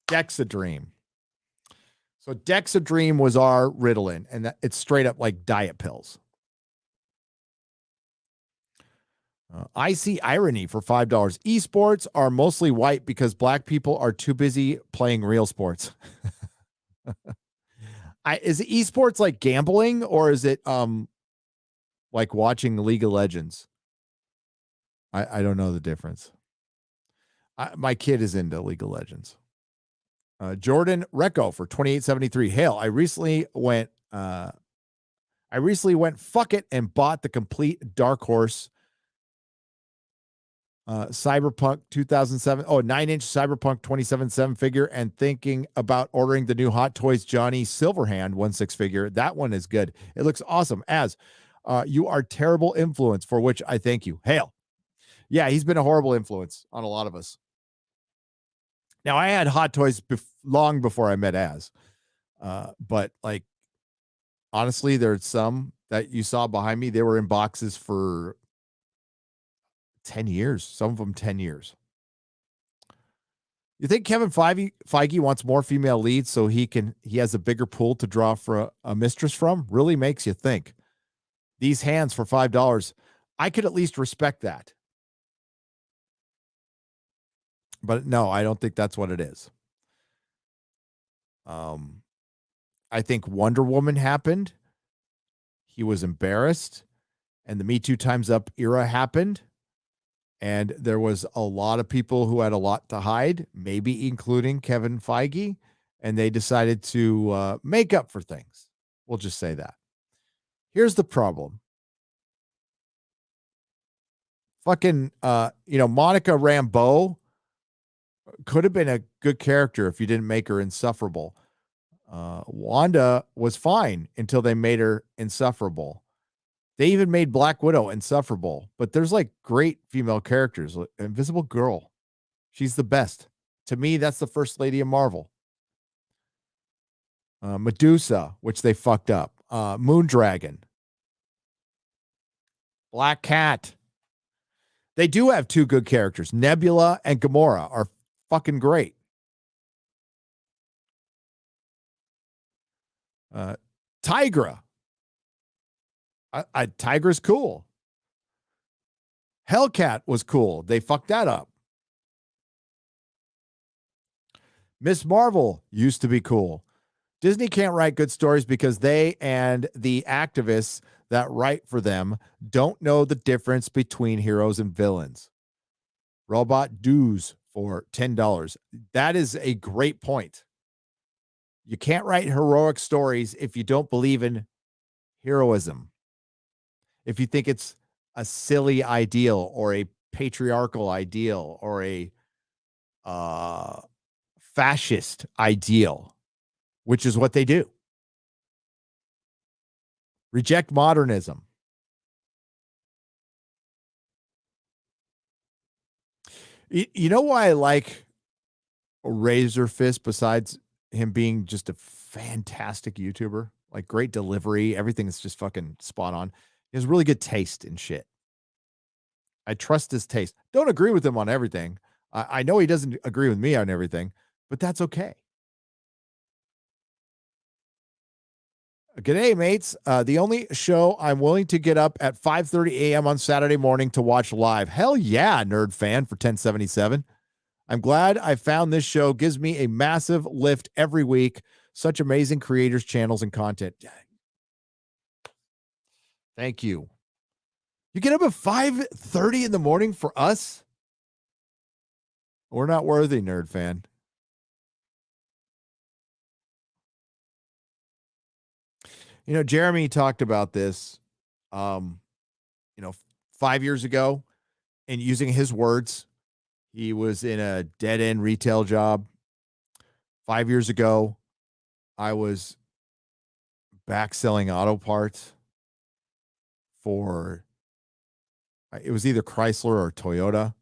Dexedrine. So Dexedrine was our Ritalin, and it's straight up like diet pills. I see irony for $5. Esports are mostly white because black people are too busy playing real sports. Is it esports like gambling, or is it like watching League of Legends? I don't know the difference. My kid is into League of Legends. Jordan Recco for $28.73. Hail, I recently went fuck it and bought the complete Dark Horse Cyberpunk 2007 9-inch Cyberpunk 27.7 figure, and thinking about ordering the new Hot Toys Johnny Silverhand 1/6 figure. That one is good. It looks awesome. As you are terrible influence, for which I thank you. Hail. Yeah, he's been a horrible influence on a lot of us. Now, I had Hot Toys long before I met Az. But like, honestly, there's some that you saw behind me. They were in boxes for 10 years. Some of them 10 years. You think Kevin Feige wants more female leads so he has a bigger pool to draw for a mistress from? Really makes you think. These hands for $5. I could at least respect that. But no, I don't think that's what it is. I think Wonder Woman happened. He was embarrassed. And the Me Too Time's Up era happened. And there was a lot of people who had a lot to hide, maybe including Kevin Feige. And they decided to make up for things. We'll just say that. Here's the problem. Fucking, Monica Rambeau could have been a good character if you didn't make her insufferable. Wanda was fine until they made her insufferable. They even made Black Widow insufferable, but there's like great female characters. Invisible Girl, she's the best. To me, that's the first lady of Marvel. Medusa, which they fucked up. Moondragon. Black Cat. They do have two good characters. Nebula and Gamora are fucking great. Tigra. Tigra's cool. Hellcat was cool. They fucked that up. Miss Marvel used to be cool. Disney can't write good stories because they and the activists that write for them don't know the difference between heroes and villains. Robot Dues for $10. That is a great point. You can't write heroic stories if you don't believe in heroism. If you think it's a silly ideal or a patriarchal ideal or a fascist ideal, which is what they do. Reject modernism. You know why I like Razor Fist besides him being just a fantastic YouTuber? Like great delivery. Everything is just fucking spot on. He has really good taste in shit. I trust his taste. Don't agree with him on everything. I know he doesn't agree with me on everything, but that's okay. G'day, mates. The only show I'm willing to get up at 5:30 a.m. on Saturday morning to watch live. Hell yeah, nerd fan for 1077. I'm glad I found this show. Gives me a massive lift every week. Such amazing creators, channels, and content. Thank you. You get up at 5:30 in the morning for us? We're not worthy, nerd fan. You know, Jeremy talked about this, 5 years ago, and using his words, he was in a dead end retail job. 5 years ago, I was back selling auto parts for, it was either Chrysler or Toyota,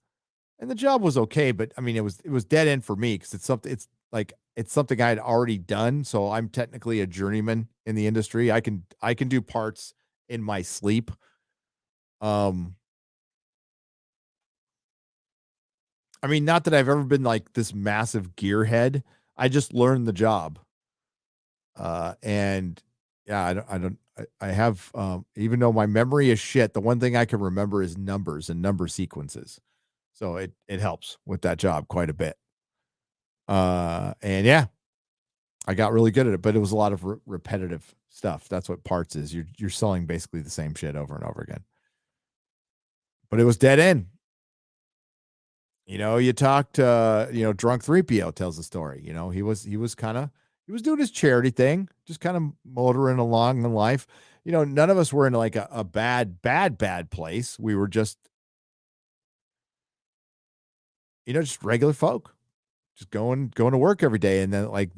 and the job was okay, but I mean, it was dead end for me because it's something I had already done. So I'm technically a journeyman in the industry. I can do parts in my sleep. I mean, not that I've ever been like this massive gearhead. I just learned the job. And yeah, I have, even though my memory is shit, the one thing I can remember is numbers and number sequences. So it helps with that job quite a bit. And yeah, I got really good at it, but it was a lot of repetitive stuff. That's what parts is. You're selling basically the same shit over and over again. But it was dead end. You talked, Drunk 3PO tells the story. He was doing his charity thing, just kind of motoring along in life. None of us were in like a bad place. We were just, just regular folk, just going to work every day. And then like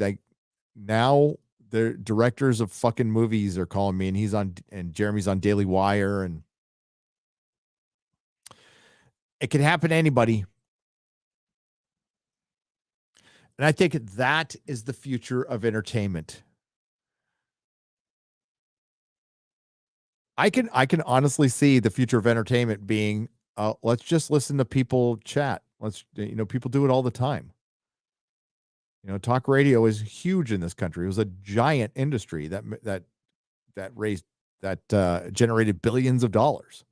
now the directors of fucking movies are calling me, and Jeremy's on Daily Wire, and it can happen to anybody. And I think that is the future of entertainment. I can honestly see the future of entertainment being, let's just listen to people chat. People do it all the time. Talk radio is huge in this country. It was a giant industry that generated billions of dollars.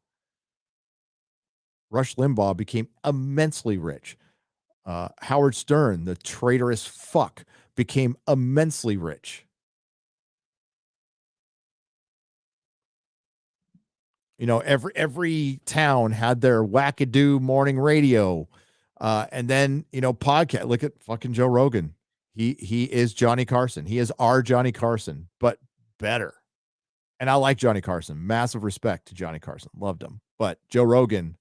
Rush Limbaugh became immensely rich. Howard Stern, the traitorous fuck, became immensely rich. Every town had their wackadoo morning radio. And then, podcast. Look at fucking Joe Rogan. He is Johnny Carson. He is our Johnny Carson, but better. And I like Johnny Carson. Massive respect to Johnny Carson. Loved him. But Joe Rogan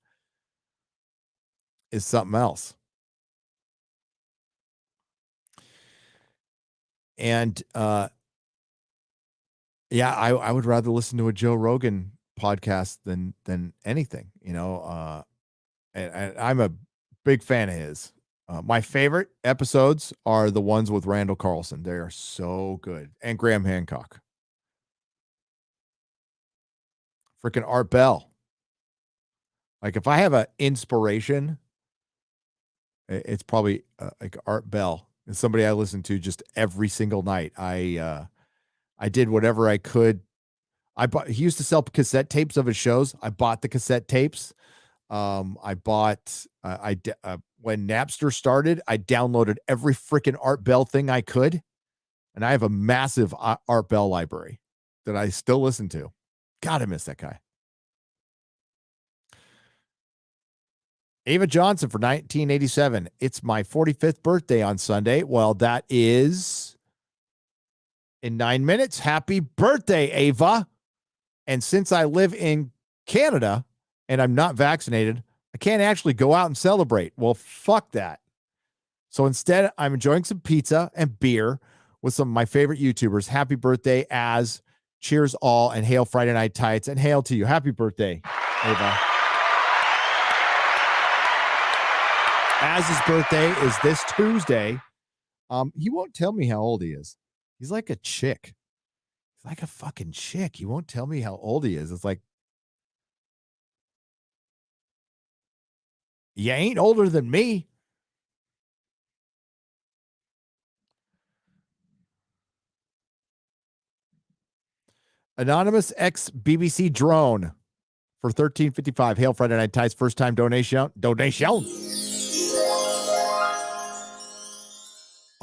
is something else. And I would rather listen to a Joe Rogan podcast than anything, and I'm a big fan of his. My favorite episodes are the ones with Randall Carlson. They are so good. And Graham Hancock. Freaking Art Bell. Like if I have an inspiration, it's probably like Art Bell. It's somebody I listen to just every single night. I did whatever I could. He used to sell cassette tapes of his shows. I bought the cassette tapes. When Napster started, I downloaded every freaking Art Bell thing I could. And I have a massive Art Bell library that I still listen to. God, I miss that guy. Ava Johnson for 1987. It's my 45th birthday on Sunday. Well, that is in 9 minutes. Happy birthday, Ava. And since I live in Canada and I'm not vaccinated, I can't actually go out and celebrate. Well, fuck that. So instead, I'm enjoying some pizza and beer with some of my favorite YouTubers. Happy birthday, Az. Cheers all, and hail Friday Night Tights, and hail to you. Happy birthday, Ava. Az's birthday is this Tuesday. He won't tell me how old he is. He's like a chick. He's like a fucking chick. He won't tell me how old he is. It's like, you ain't older than me. Anonymous ex BBC drone for $13.55. Hail Friday Night Ties first time donation.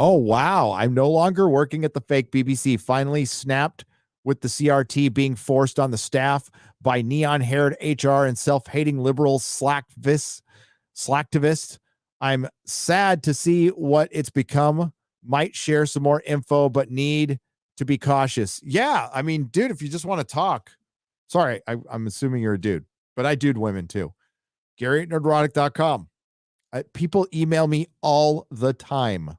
Oh wow! I'm no longer working at the fake BBC. Finally snapped with the CRT being forced on the staff by neon-haired HR and self-hating liberal slacktivists. I'm sad to see what it's become. Might share some more info, but need to be cautious. Yeah, I mean, dude, if you just want to talk. Sorry, I'm assuming you're a dude, but I dude women too. Gary at nerdrotic.com. People email me all the time.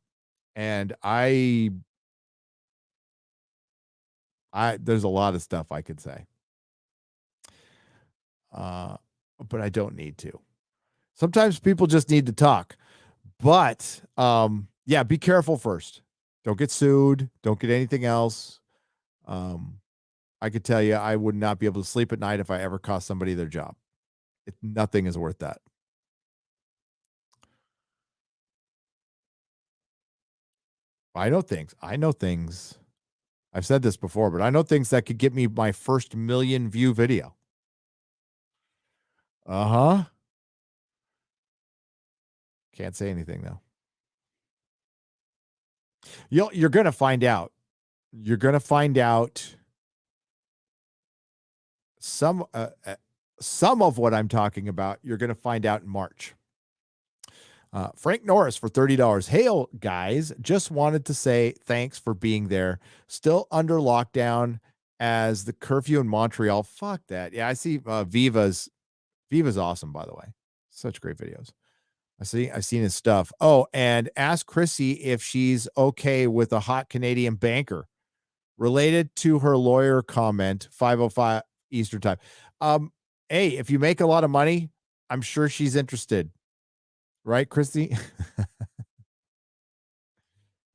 And I there's a lot of stuff I could say. But I don't need to. Sometimes people just need to talk. But yeah, be careful first. Don't get sued. Don't get anything else. I could tell you I would not be able to sleep at night if I ever cost somebody their job. Nothing is worth that. I know things. I've said this before, but I know things that could get me my first 1 million view video. Uh-huh. Can't say anything though. You're going to find out. You're going to find out some of what I'm talking about. You're going to find out in March. Frank Norris for $30. Hail, guys. Just wanted to say thanks for being there. Still under lockdown as the curfew in Montreal. Fuck that. Yeah, I see Viva's awesome, by the way. Such great videos. I've seen his stuff. Oh, and ask Chrissy if she's okay with a hot Canadian banker. Related to her lawyer comment, 5:05 Eastern time. Hey, if you make a lot of money, I'm sure she's interested. Right, Christy?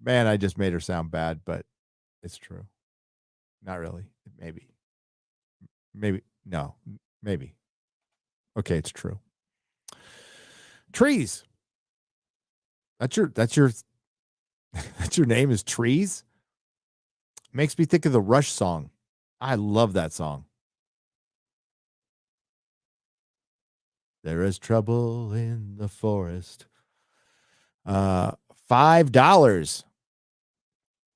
Man, I just made her sound bad, but it's true. Not really. Maybe. No. Maybe. Okay, it's true. Trees. That's your name is Trees? Makes me think of the Rush song. I love that song. There is trouble in the forest. $5.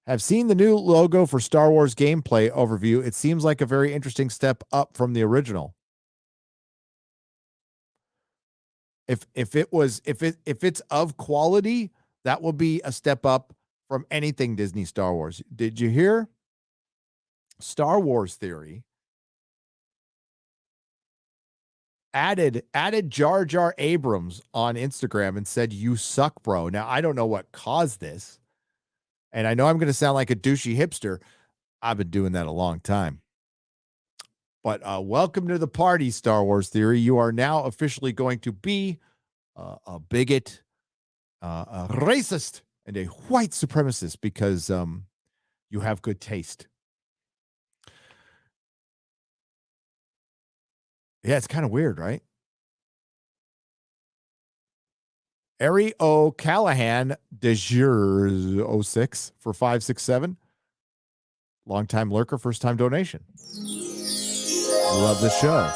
Have seen the new logo for Star Wars gameplay overview. It seems like a very interesting step up from the original. If it's of quality, that will be a step up from anything Disney Star Wars. Did you hear? Star Wars Theory added Jar Jar Abrams on Instagram and said, "You suck, bro." Now, I don't know what caused this. And I know I'm going to sound like a douchey hipster. I've been doing that a long time. But welcome to the party, Star Wars Theory. You are now officially going to be a bigot, a racist, and a white supremacist because you have good taste. Yeah, it's kind of weird, right? Ari O'Callahan de Jure 06 for 567. Longtime lurker, first time donation. Love the show.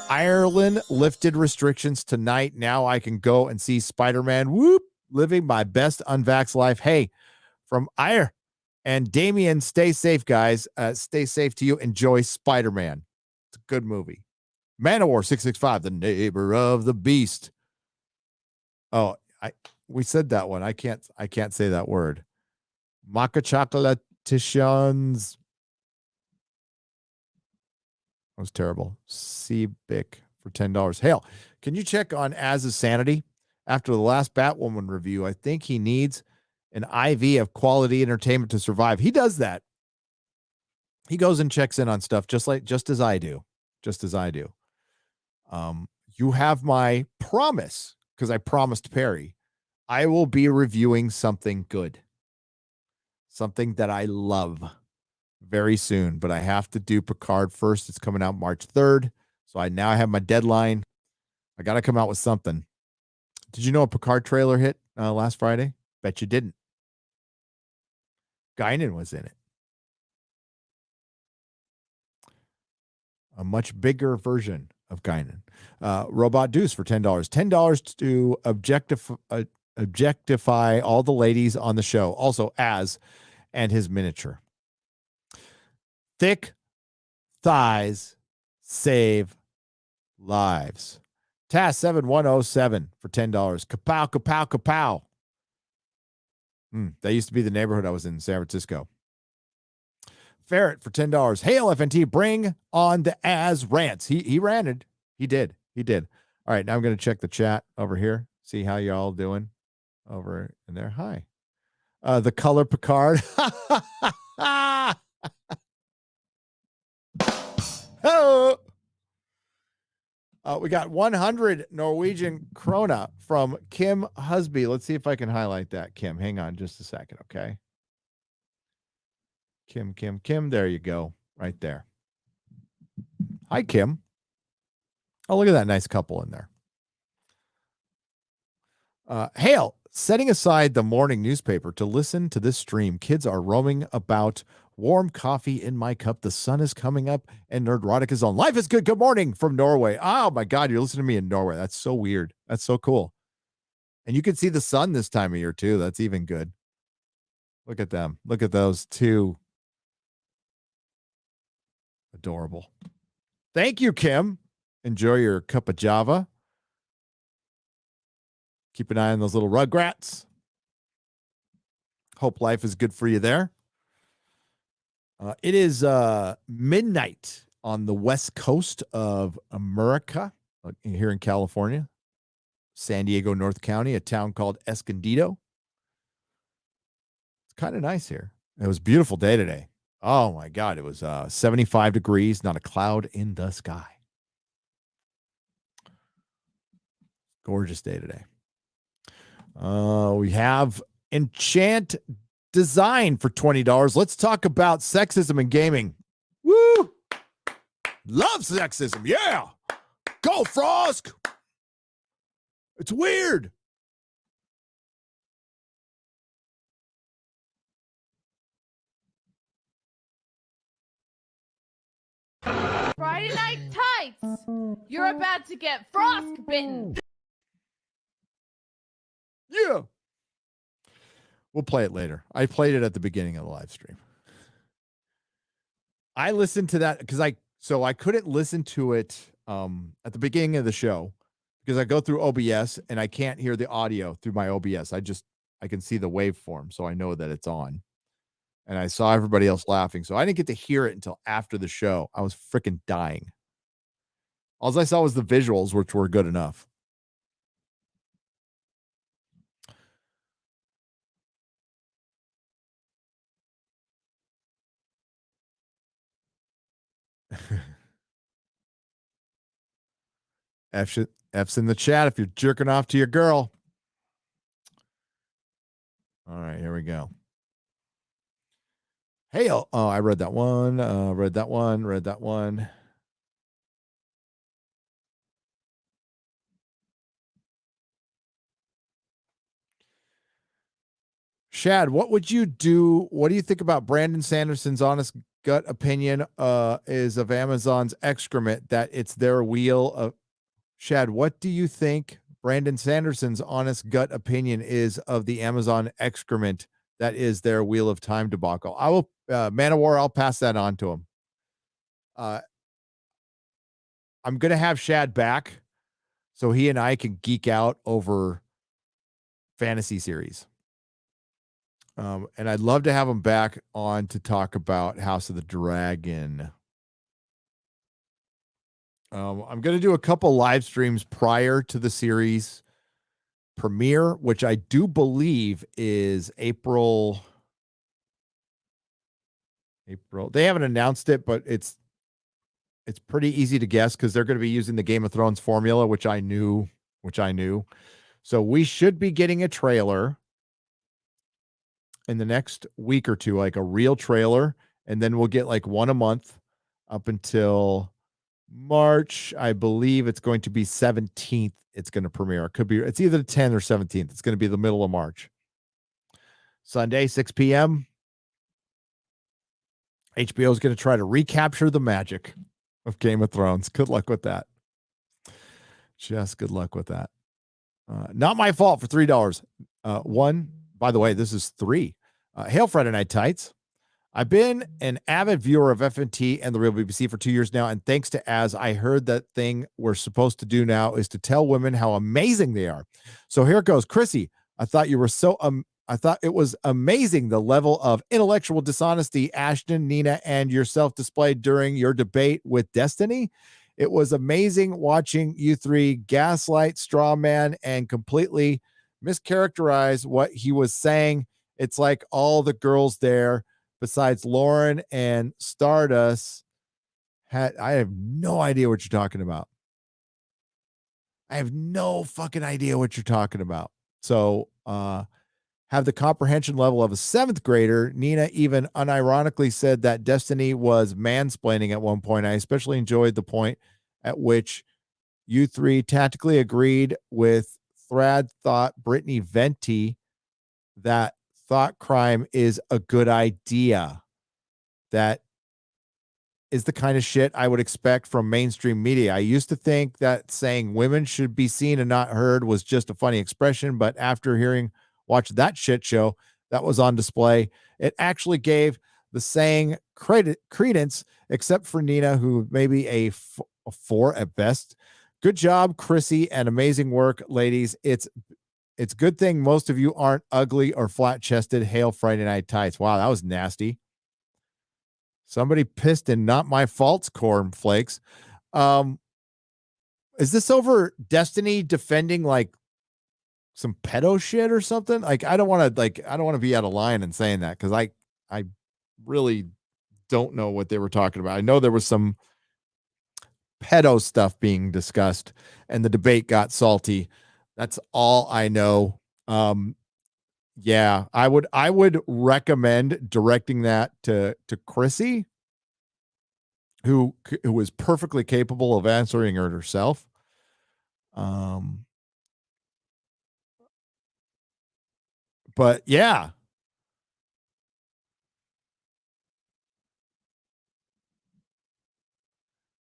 Ireland lifted restrictions tonight. Now I can go and see Spider-Man. Whoop! Living my best unvaxxed life. Hey, from Ire and Damien, stay safe, guys. Stay safe to you. Enjoy Spider-Man. It's a good movie. Manowar 665, the neighbor of the beast. Oh, we said that one. I can't say that word. Maca chocolatitions. That was terrible. Seabic for $10. Hail, can you check on Az's sanity? After the last Batwoman review, I think he needs an IV of quality entertainment to survive. He does that. He goes and checks in on stuff just as I do. You have my promise, because I promised Perry, I will be reviewing something good, something that I love very soon, but I have to do Picard first. It's coming out March 3rd. So I now have my deadline. I got to come out with something. Did you know a Picard trailer hit last Friday? Bet you didn't. Guinan was in it. a much bigger version of Guinan. Robot Deuce for $10. $10 to objectify all the ladies on the show. Also, Az and his miniature. Thick thighs save lives. Task 7107 for $10. Kapow, kapow, kapow. That used to be the neighborhood I was in San Francisco. Ferret for $10. Hail FNT, bring on the Az rants. He ranted. He did. All right, now I'm going to check the chat over here. See how y'all doing over in there. Hi. The color Picard. Oh. We got 100 Norwegian krona from Kim Husby. Let's see if I can highlight that, Kim. Hang on just a second, okay? Kim. There you go. Right there. Hi, Kim. Oh, look at that nice couple in there. Hail, setting aside the morning newspaper to listen to this stream. Kids are roaming about. Warm coffee in my cup. The sun is coming up and Nerdrotic is on. Life is good. Good morning from Norway. Oh my God, you're listening to me in Norway. That's so weird. That's so cool. And you can see the sun this time of year too. That's even good. Look at them. Look at those two. Adorable. Thank you, Kim. Enjoy your cup of Java. Keep an eye on those little rugrats. Hope life is good for you there. It is midnight on the west coast of America, here in California, San Diego, North County, a town called Escondido. It's kind of nice here. It was a beautiful day today. Oh, my God. It was 75 degrees, not a cloud in the sky. Gorgeous day today. We have Enchant Design for $20. Let's talk about sexism in gaming. Woo! Love sexism. Yeah. Go, Frosk. It's weird. Friday night tights. You're about to get frostbitten. Yeah. We'll play it later. I played it at the beginning of the live stream. I listened to that because I couldn't listen to it at the beginning of the show because I go through OBS and I can't hear the audio through my OBS. I can see the waveform, so I know that it's on. And I saw everybody else laughing, so I didn't get to hear it until after the show. I was freaking dying. All I saw was the visuals, which were good enough. F's in the chat if you're jerking off to your girl. All right, here we go. Hey, oh, I read that one. Read that one. Shad, what would you do? What do you think about Brandon Sanderson's honest gut opinion is of Amazon's excrement that it's their wheel of... Shad, what do you think Brandon Sanderson's honest gut opinion is of the Amazon excrement that is their Wheel of Time debacle? I will, Man of War, I'll pass that on to him. I'm going to have Shad back so he and I can geek out over fantasy series. And I'd love to have him back on to talk about House of the Dragon. I'm going to do a couple live streams prior to the series premiere, which I do believe is April. They haven't announced it, but it's pretty easy to guess because they're going to be using the Game of Thrones formula, which I knew. So we should be getting a trailer in the next week or two, like a real trailer, and then we'll get like one a month up until March. I believe it's going to be 17th. It's going to premiere. It's either the 10th or 17th. It's going to be the middle of March. Sunday, 6 p.m. HBO is going to try to recapture the magic. of Game of Thrones. Good luck with that. Just good luck with that. Not my fault for $3. One, by the way, this is 3. Hail Friday Night Tights. I've been an avid viewer of FNT and the Real BBC for 2 years now, and thanks to Az, I heard that thing we're supposed to do now is to tell women how amazing they are. So here it goes. Chrissy, I thought it was amazing the level of intellectual dishonesty Ashton, Nina, and yourself displayed during your debate with Destiny. It was amazing watching you 3 gaslight, straw man, and completely mischaracterize what he was saying. It's like all the girls there, besides Lauren and Stardust, I have no idea what you're talking about. I have no fucking idea what you're talking about. So, have the comprehension level of a 7th grader. Nina even unironically said that Destiny was mansplaining at one point. I especially enjoyed the point at which you 3 tactically agreed with Thrad thought Brittany Venti that thought crime is a good idea. That is the kind of shit I would expect from mainstream media. I used to think that saying women should be seen and not heard was just a funny expression, but after watch that shit show that was on display, it actually gave the saying credence, except for Nina, who may be a 4 at best. Good job, Chrissy, and amazing work, ladies. It's a good thing most of you aren't ugly or flat-chested. Hail Friday Night Tights. Wow, that was nasty. Somebody pissed in not my faults, cornflakes. Is this over Destiny defending like some pedo shit or something? Like, I don't want to be out of line and saying that, because I really don't know what they were talking about. I know there was some pedo stuff being discussed and the debate got salty. That's all I know. Yeah, I would recommend directing that to Chrissy, who is perfectly capable of answering it herself. But yeah.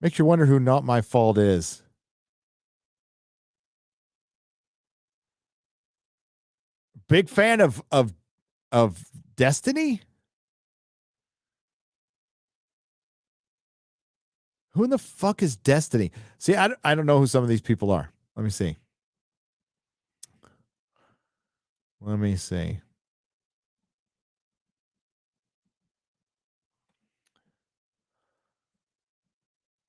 Makes you wonder who Not My Fault is. Big fan of Destiny? Who in the fuck is Destiny? See, I don't know who some of these people are. Let me see.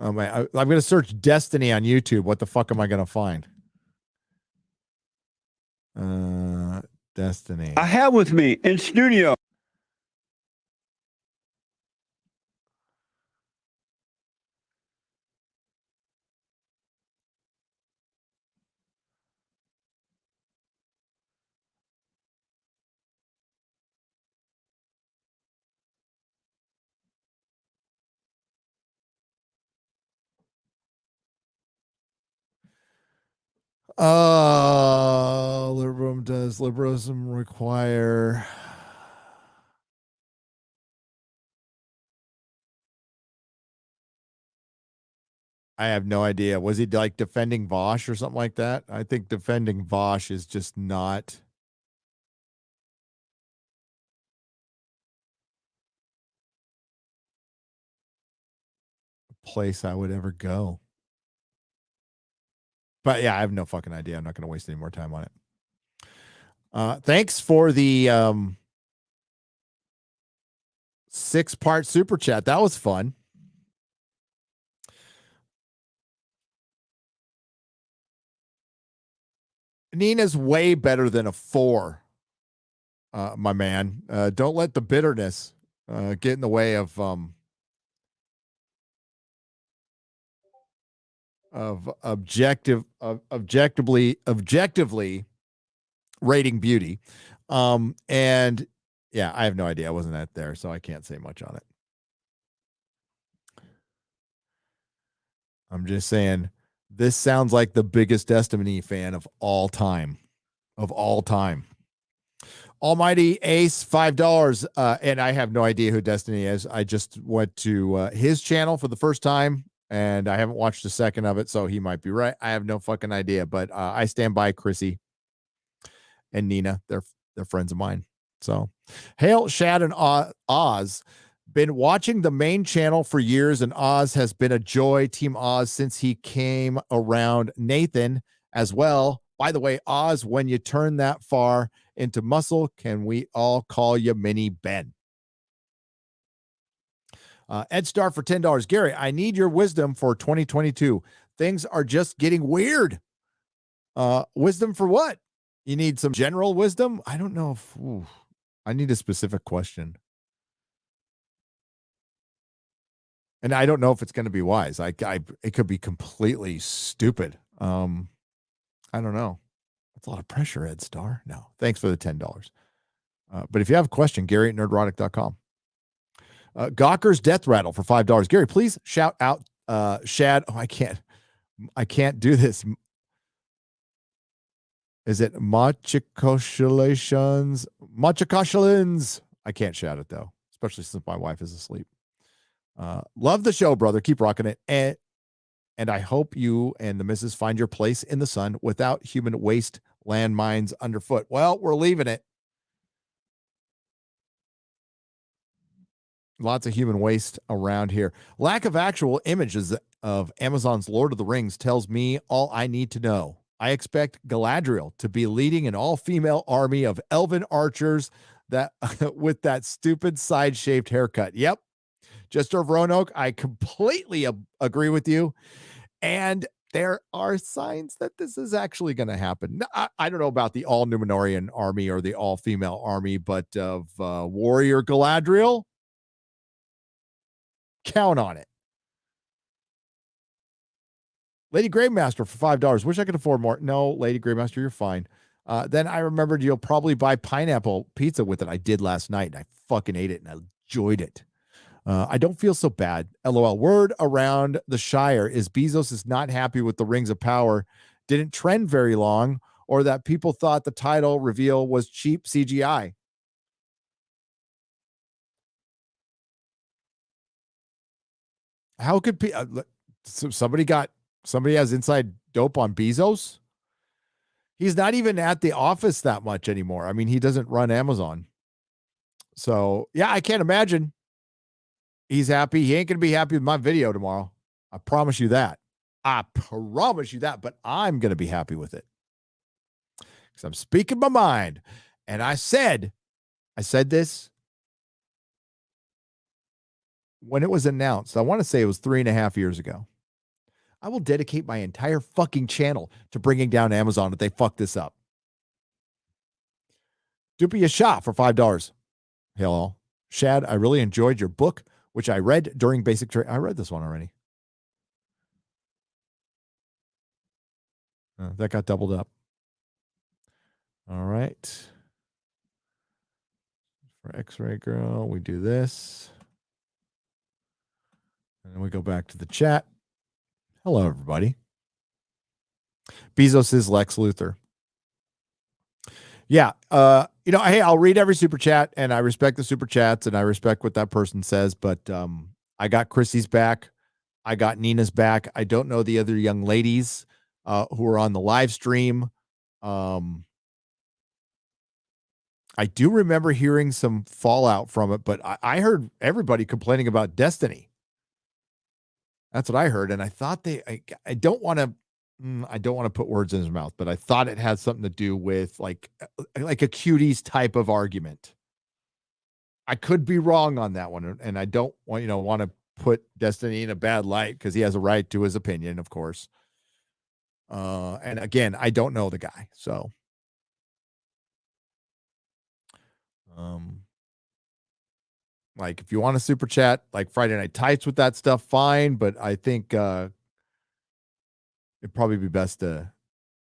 Oh my! I'm going to search Destiny on YouTube. What the fuck am I going to find? Destiny. I have with me in studio. Does liberalism require? I have no idea. Was he like defending Vosh or something like that? I think defending Vosh is just not a place I would ever go. But yeah, I have no fucking idea. I'm not going to waste any more time on it. Thanks for the 6-part super chat. That was fun. Nina's way better than a 4, my man. Don't let the bitterness get in the way of objectively rating beauty. And yeah, I have no idea. I wasn't at there, so I can't say much on it. I'm just saying this sounds like the biggest Destiny fan of all time. Almighty Ace, $5. And I have no idea who Destiny is. I just went to his channel for the first time and I haven't watched a second of it, so he might be right. I have no fucking idea, but I stand by Chrissy and Nina. They're friends of mine. So, hail Shad and Oz. Been watching the main channel for years, and Oz has been a joy. Team Oz since he came around. Nathan as well. By the way, Oz, when you turn that far into muscle, can we all call you Mini Ben? Ed Star for $10. Gary, I need your wisdom for 2022. Things are just getting weird. Wisdom for what? You need some general wisdom? I don't know if I need a specific question. And I don't know if it's going to be wise. It could be completely stupid. I don't know. That's a lot of pressure, Ed Star. No, thanks for the $10. But if you have a question, Gary at nerdrotic.com. Gawker's Death Rattle for $5. Gary, please shout out Shad. Oh, I can't do this. Is it Machikoshalations? Machikoshalins. I can't shout it though, especially since my wife is asleep. Love the show, brother. Keep rocking it. And I hope you and the missus find your place in the sun without human waste landmines underfoot. Well, we're leaving it. Lots of human waste around here. Lack of actual images of Amazon's Lord of the Rings tells me all I need to know. I expect Galadriel to be leading an all-female army of elven archers that with that stupid side-shaved haircut. Yep. Jester of Roanoke, I completely agree with you. And there are signs that this is actually going to happen. I don't know about the all-Numenorian army or the all-female army, but of warrior Galadriel, count on it. Lady Greymaster for $5. Wish I could afford more. No, Lady Greymaster, you're fine. Then I remembered you'll probably buy pineapple pizza with it. I did last night, and I fucking ate it, and I enjoyed it. I don't feel so bad. LOL. Word around the Shire is Bezos is not happy with the Rings of Power. Didn't trend very long, or that people thought the title reveal was cheap CGI. How could somebody has inside dope on Bezos? He's not even at the office that much anymore. I mean, he doesn't run Amazon. So yeah, I can't imagine he's happy. He ain't going to be happy with my video tomorrow. I promise you that. But I'm going to be happy with it because I'm speaking my mind. And I said this when it was announced. I want to say it was 3.5 years ago. I will dedicate my entire fucking channel to bringing down Amazon if they fuck this up. Doopy a shot for $5. Hello. Shad, I really enjoyed your book, which I read during basic training. I read this one already. That got doubled up. All right. For X-Ray Girl, we do this. And then we go back to the chat. Hello, everybody. Bezos is Lex Luthor. Yeah. Hey, I'll read every super chat, and I respect the super chats, and I respect what that person says, but I got Chrissy's back. I got Nina's back. I don't know the other young ladies who are on the live stream. I do remember hearing some fallout from it, but I heard everybody complaining about Destiny. That's what I heard, and I thought I don't want to put words in his mouth, but I thought it had something to do with like a cuties type of argument. I could be wrong on that one, and I don't want to put Destiny in a bad light because he has a right to his opinion, of course. And again, I don't know the guy, so like if you want to super chat like Friday Night Tights with that stuff, fine, but I think it'd probably be best to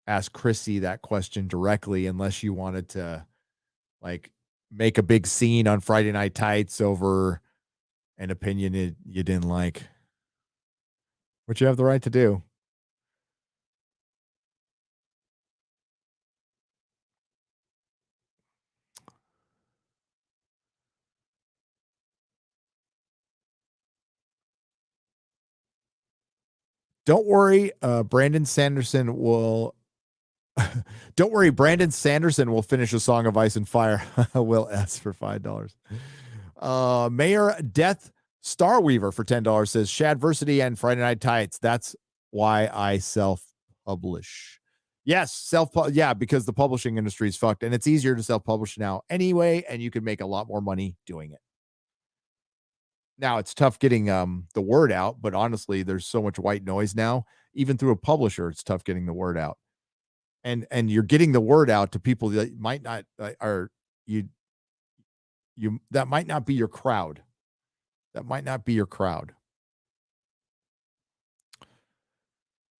ask Chrissy that question directly, unless you wanted to like make a big scene on Friday Night Tights over an opinion you didn't like, which you have the right to do. Don't worry, Brandon Sanderson will. Don't worry, Brandon Sanderson will finish a Song of Ice and Fire. Will S for $5. Mayor Death Starweaver for $10 says Shadversity and Friday Night Tights. That's why I self-publish. Yes, yeah, because the publishing industry is fucked, and it's easier to self-publish now anyway, and you can make a lot more money doing it. Now it's tough getting the word out, but honestly, there's so much white noise now. Even through a publisher, it's tough getting the word out. And you're getting the word out to people that might not that might not be your crowd. That might not be your crowd.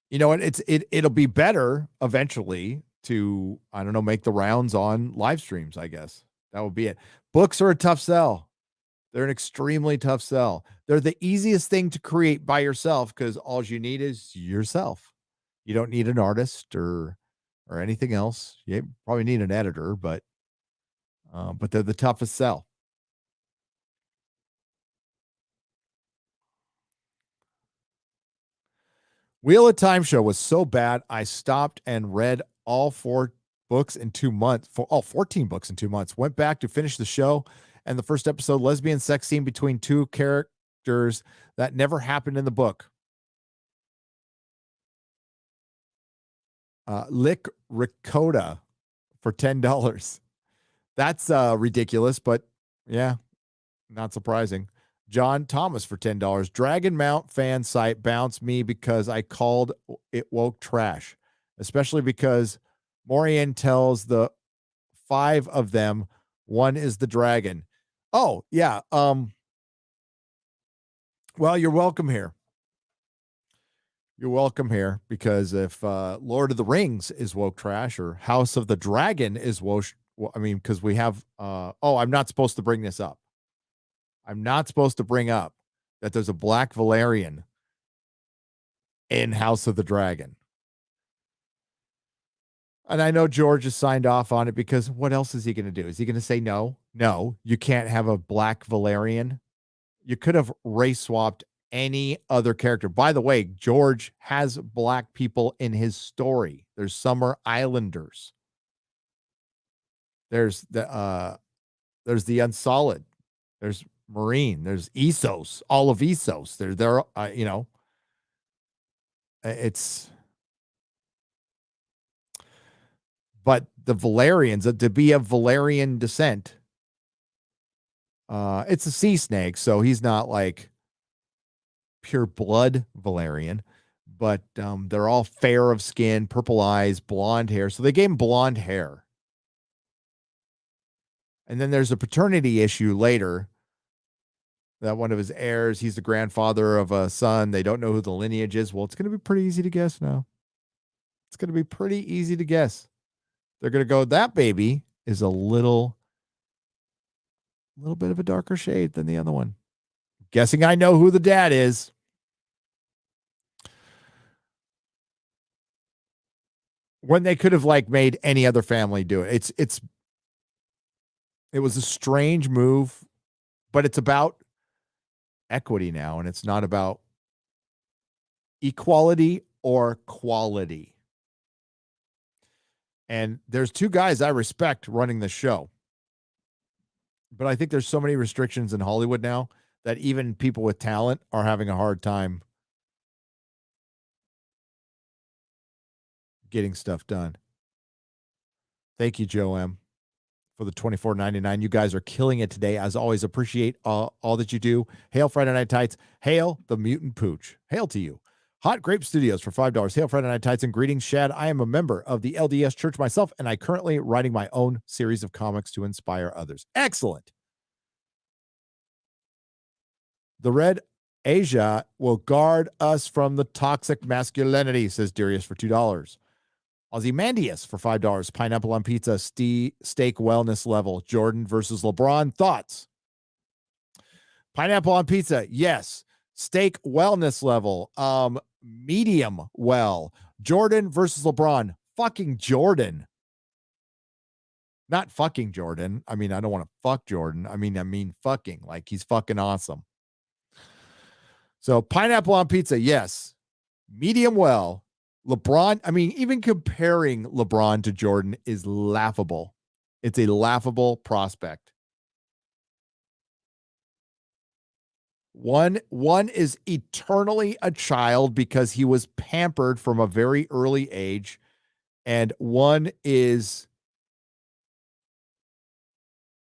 You know what? It'll be better eventually to, I don't know, make the rounds on live streams, I guess. That would be it. Books are a tough sell. They're an extremely tough sell. They're the easiest thing to create by yourself because all you need is yourself. You don't need an artist or anything else. You probably need an editor, but they're the toughest sell. Wheel of Time show was so bad, I stopped and read all 4 books in 2 months. 14 books in 2 months. Went back to finish the show, and the first episode, lesbian sex scene between 2 characters that never happened in the book. Lick Ricotta for $10. That's ridiculous, but yeah, not surprising. John Thomas for $10. Dragon Mount fan site bounced me because I called it woke trash, especially because Morian tells the 5 of them one is the dragon. Oh, yeah. Well, you're welcome here. You're welcome here, because if Lord of the Rings is woke trash or House of the Dragon is woke, because we have I'm not supposed to bring this up. I'm not supposed to bring up that there's a Black Valerian in House of the Dragon. And I know George has signed off on it, because what else is he going to do? Is he going to say no? No, you can't have a Black Valerian. You could have race swapped any other character. By the way, George has black people in his story. There's Summer Islanders. There's the Unsolid. There's Marine. There's Essos. All of Essos. They're it's. But the Valerians, to be of Valerian descent, it's a sea snake, so he's not like pure blood Valerian, but they're all fair of skin, purple eyes, blonde hair. So they gave him blonde hair. And then there's a paternity issue later that one of his heirs, he's the grandfather of a son. They don't know who the lineage is. Well, it's going to be pretty easy to guess now. It's going to be pretty easy to guess. They're going to go, that baby is a little bit of a darker shade than the other one. Guessing I know who the dad is. When they could have made any other family do it. It was a strange move, but it's about equity now, and it's not about equality or quality. And there's 2 guys I respect running the show. But I think there's so many restrictions in Hollywood now that even people with talent are having a hard time getting stuff done. Thank you, Joe M, for the $24.99. You guys are killing it today. As always, appreciate all that you do. Hail Friday Night Tights. Hail the Mutant Pooch. Hail to you. Hot Grape Studios for $5. Hail Friday Night Tights and greetings, Shad. I am a member of the LDS Church myself, and I currently writing my own series of comics to inspire others. Excellent. The Red Asia will guard us from the toxic masculinity, says Darius for $2. Ozymandias for $5. Pineapple on pizza, steak wellness level. Jordan versus LeBron. Thoughts? Pineapple on pizza, yes. Steak wellness level, medium well. Jordan versus LeBron. Fucking Jordan. Not fucking Jordan. I mean, I don't want to fuck Jordan. I mean fucking. Like, he's fucking awesome. So pineapple on pizza, yes. medium well. LeBron, I mean, even comparing LeBron to Jordan is laughable. It's a laughable prospect. One is eternally a child because he was pampered from a very early age, and one's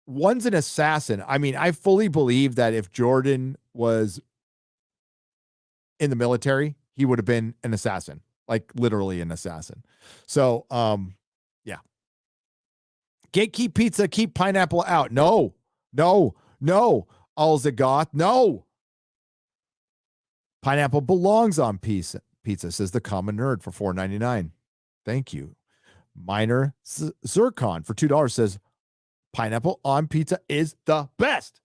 an assassin. I mean, I fully believe that if Jordan was in the military, he would have been an assassin, like literally an assassin. So, yeah. Gatekeep pizza, keep pineapple out. No. Alzagoth, no. Pineapple belongs on pizza, says the common nerd for $4.99. Thank you. Minor Zircon for $2 says pineapple on pizza is the best.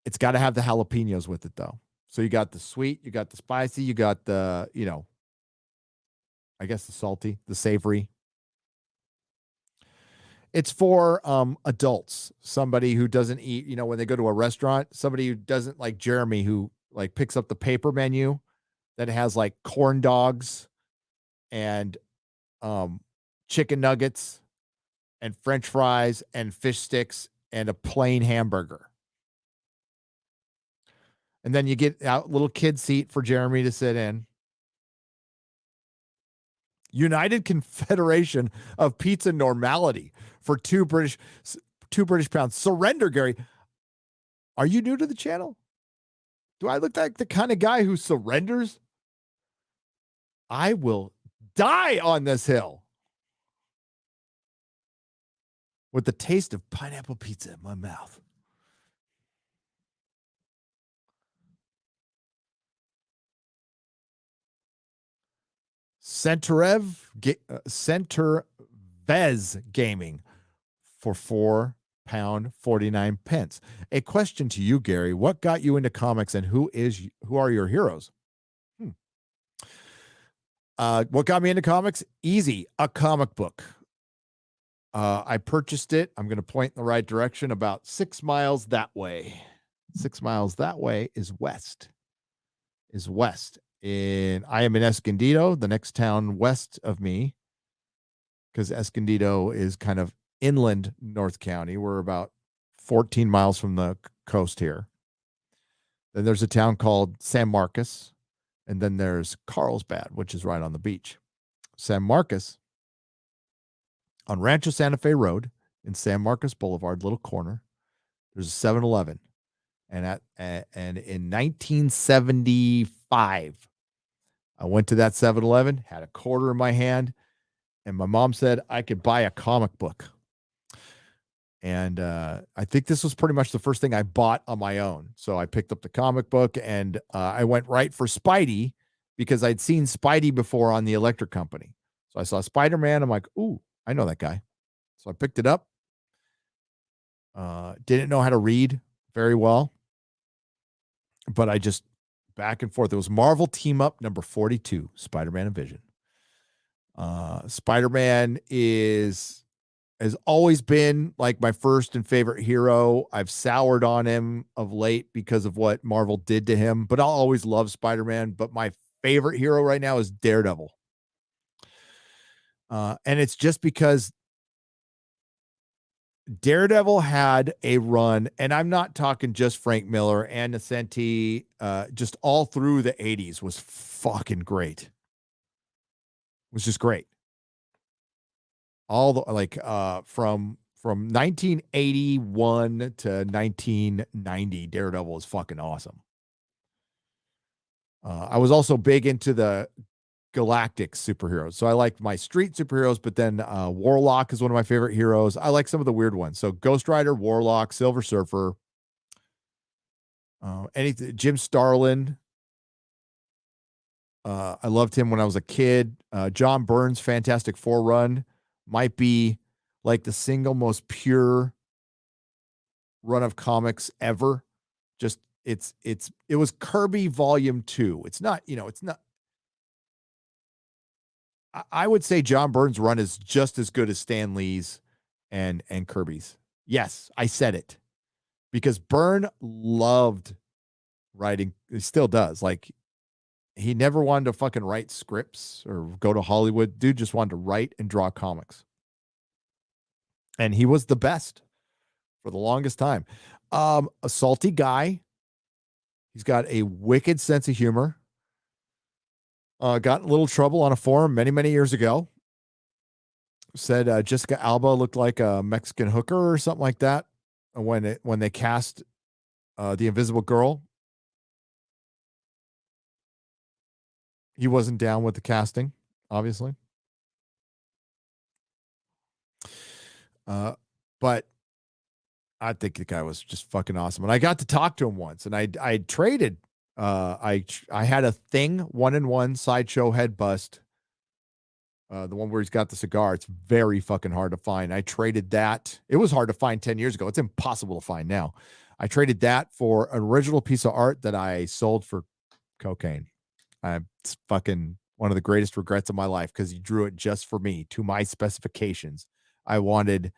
It's got to have the jalapenos with it, though. So you got the sweet, you got the spicy, you got the, I guess the salty, the savory. It's for adults, somebody who doesn't eat, when they go to a restaurant, somebody who doesn't like Jeremy, who like picks up the paper menu that has like corn dogs and chicken nuggets and French fries and fish sticks and a plain hamburger. And then you get out little kid seat for Jeremy to sit in. United Confederation of Pizza Normality for two British pounds. Surrender, Gary. Are you new to the channel? Do I look like the kind of guy who surrenders? I will die on this hill with the taste of pineapple pizza in my mouth. Centervez Gaming for £4.49. A question to you, Gary. What got you into comics and who are your heroes? What got me into comics? Easy. A comic book. I purchased it. I'm going to point in the right direction about 6 miles that way. 6 miles that way is west. I am in Escondido, the next town west of me, because Escondido is kind of inland North County. We're about 14 miles from the coast here. Then there's a town called San Marcos, and then there's Carlsbad, which is right on the beach. San Marcos, on Rancho Santa Fe Road in San Marcos Boulevard, little corner, there's a 7-Eleven. And in 1975, I went to that 7-Eleven, had a quarter in my hand, and my mom said I could buy a comic book. And I think this was pretty much the first thing I bought on my own. So I picked up the comic book, and I went right for Spidey because I'd seen Spidey before on the Electric Company. So I saw Spider-Man. I'm like, ooh, I know that guy. So I picked it up. Didn't know how to read very well, but I just back and forth. It was Marvel Team Up number 42, Spider-Man and Vision. Spider-Man has always been like my first and favorite hero. I've soured on him of late because of what Marvel did to him, but I'll always love Spider-Man. But my favorite hero right now is Daredevil. And it's just because Daredevil had a run, and I'm not talking just Frank Miller and Nocenti, just all through the 80s was fucking great. It was just great. All the from 1981 to 1990, Daredevil was fucking awesome. I was also big into the galactic superheroes. So I like my street superheroes, but then Warlock is one of my favorite heroes. I like some of the weird ones. So Ghost Rider, Warlock, Silver Surfer, Jim Starlin. I loved him when I was a kid. John Byrne's Fantastic Four run might be like the single most pure run of comics ever. Just it was Kirby Volume 2. It's not. I would say John Byrne's run is just as good as Stan Lee's and Kirby's. Yes, I said it. because Byrne loved writing. He still does. Like, he never wanted to fucking write scripts or go to Hollywood. Dude just wanted to write and draw comics. And he was the best for the longest time. A salty guy. He's got a wicked sense of humor. Got in a little trouble on a forum many, many years ago. Said Jessica Alba looked like a Mexican hooker or something like that when they cast the Invisible Girl. He wasn't down with the casting, obviously. But I think the guy was just fucking awesome. And I got to talk to him once, and I traded. I had a Thing 1-in-1 sideshow head bust. The one where he's got the cigar. It's very fucking hard to find. I traded that. It was hard to find 10 years ago. It's impossible to find now. I traded that for an original piece of art that I sold for cocaine. It's fucking one of the greatest regrets of my life because he drew it just for me to my specifications. I wanted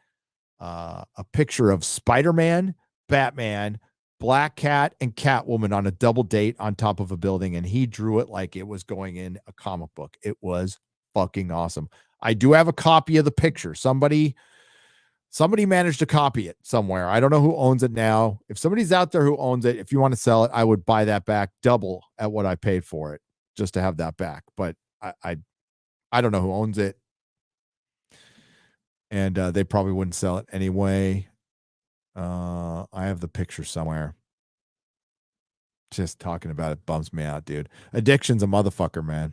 a picture of Spider-Man, Batman, Black Cat, and Catwoman on a double date on top of a building, and he drew it like it was going in a comic book. It was fucking awesome. I do have a copy of the picture. Somebody managed to copy it somewhere. I don't know who owns it now. If somebody's out there who owns it, if you want to sell it, I would buy that back double at what I paid for it just to have that back. But I don't know who owns it. And they probably wouldn't sell it anyway. I have the picture somewhere. Just talking about it bums me out, dude. Addiction's a motherfucker, man.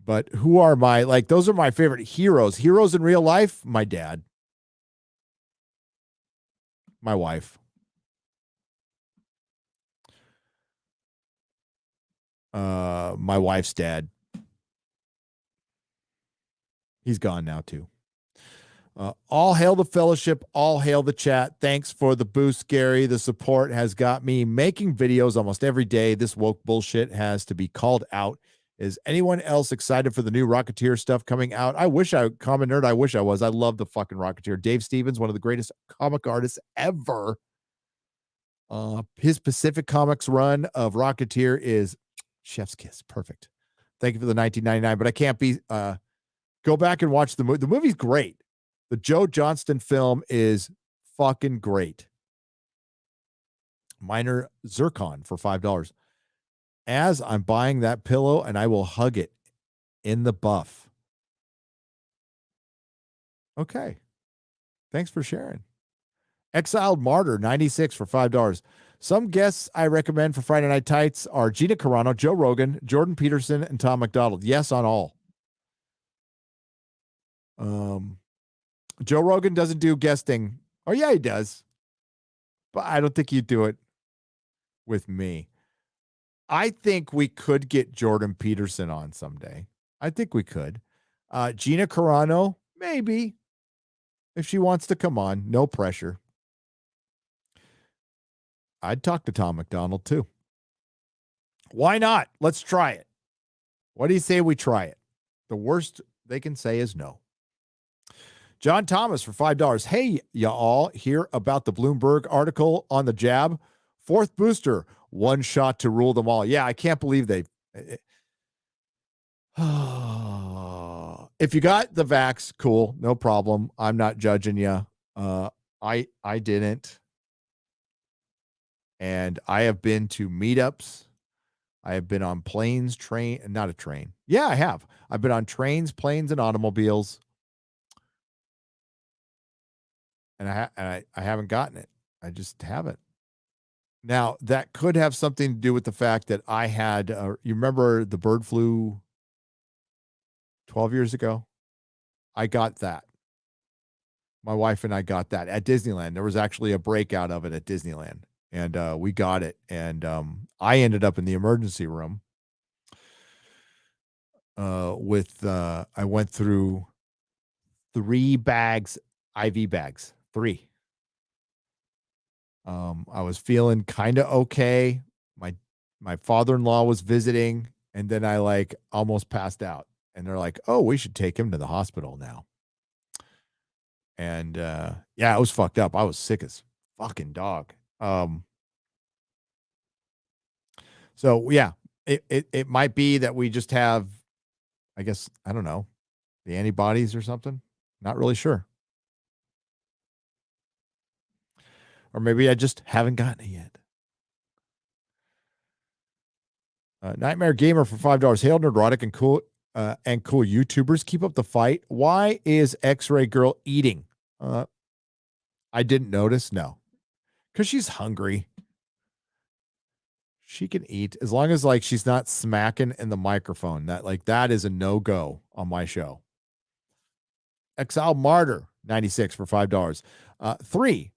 But who are those are my favorite heroes. Heroes in real life, my dad. My wife. My wife's dad. He's gone now too. All hail the fellowship. All hail the chat. Thanks for the boost, Gary. The support has got me making videos almost every day. This woke bullshit has to be called out. Is anyone else excited for the new Rocketeer stuff coming out? Common Nerd, I wish I was. I love the fucking Rocketeer. Dave Stevens, one of the greatest comic artists ever. His Pacific Comics run of Rocketeer is chef's kiss. Perfect. Thank you for the $19.99, but I can't be... Go back and watch the movie. The movie's great. The Joe Johnston film is fucking great. Minor Zircon for $5. As I'm buying that pillow, and I will hug it in the buff. Okay. Thanks for sharing. Exiled Martyr, 96 for $5. Some guests I recommend for Friday Night Tights are Gina Carano, Joe Rogan, Jordan Peterson, and Tom McDonald. Yes on all. Joe Rogan doesn't do guesting. Oh, yeah, he does. But I don't think he'd do it with me. I think we could get Jordan Peterson on someday. I think we could. Gina Carano, maybe. If she wants to come on, no pressure. I'd talk to Tom McDonald too. Why not? Let's try it. What do you say we try it? The worst they can say is no. John Thomas for $5. Hey, y'all, hear about the Bloomberg article on the jab? Fourth booster, one shot to rule them all. Yeah, I can't believe they... If you got the vax, cool, no problem. I'm not judging you. I didn't. And I have been to meetups. I have been on planes, not a train. Yeah, I have. I've been on trains, planes, and automobiles. And I haven't gotten it. I just haven't. Now, that could have something to do with the fact that I had, you remember the bird flu 12 years ago? I got that. My wife and I got that at Disneyland. There was actually a breakout of it at Disneyland. And we got it. And I ended up in the emergency room I went through 3 bags, IV bags, 3. I was feeling kind of okay. My father-in-law was visiting, and then I almost passed out. And they're like, oh, we should take him to the hospital now. And yeah, it was fucked up. I was sick as fucking dog. So yeah, it might be that we just have, I guess, I don't know, the antibodies or something. Not really sure. Or maybe I just haven't gotten it yet. Nightmare Gamer for $5. Hail Nerdrotic and cool YouTubers. Keep up the fight. Why is X-Ray Girl eating? I didn't notice. No, because she's hungry. She can eat as long as like she's not smacking in the microphone. That is a no-go on my show. Exile Martyr 96 for $5. 3.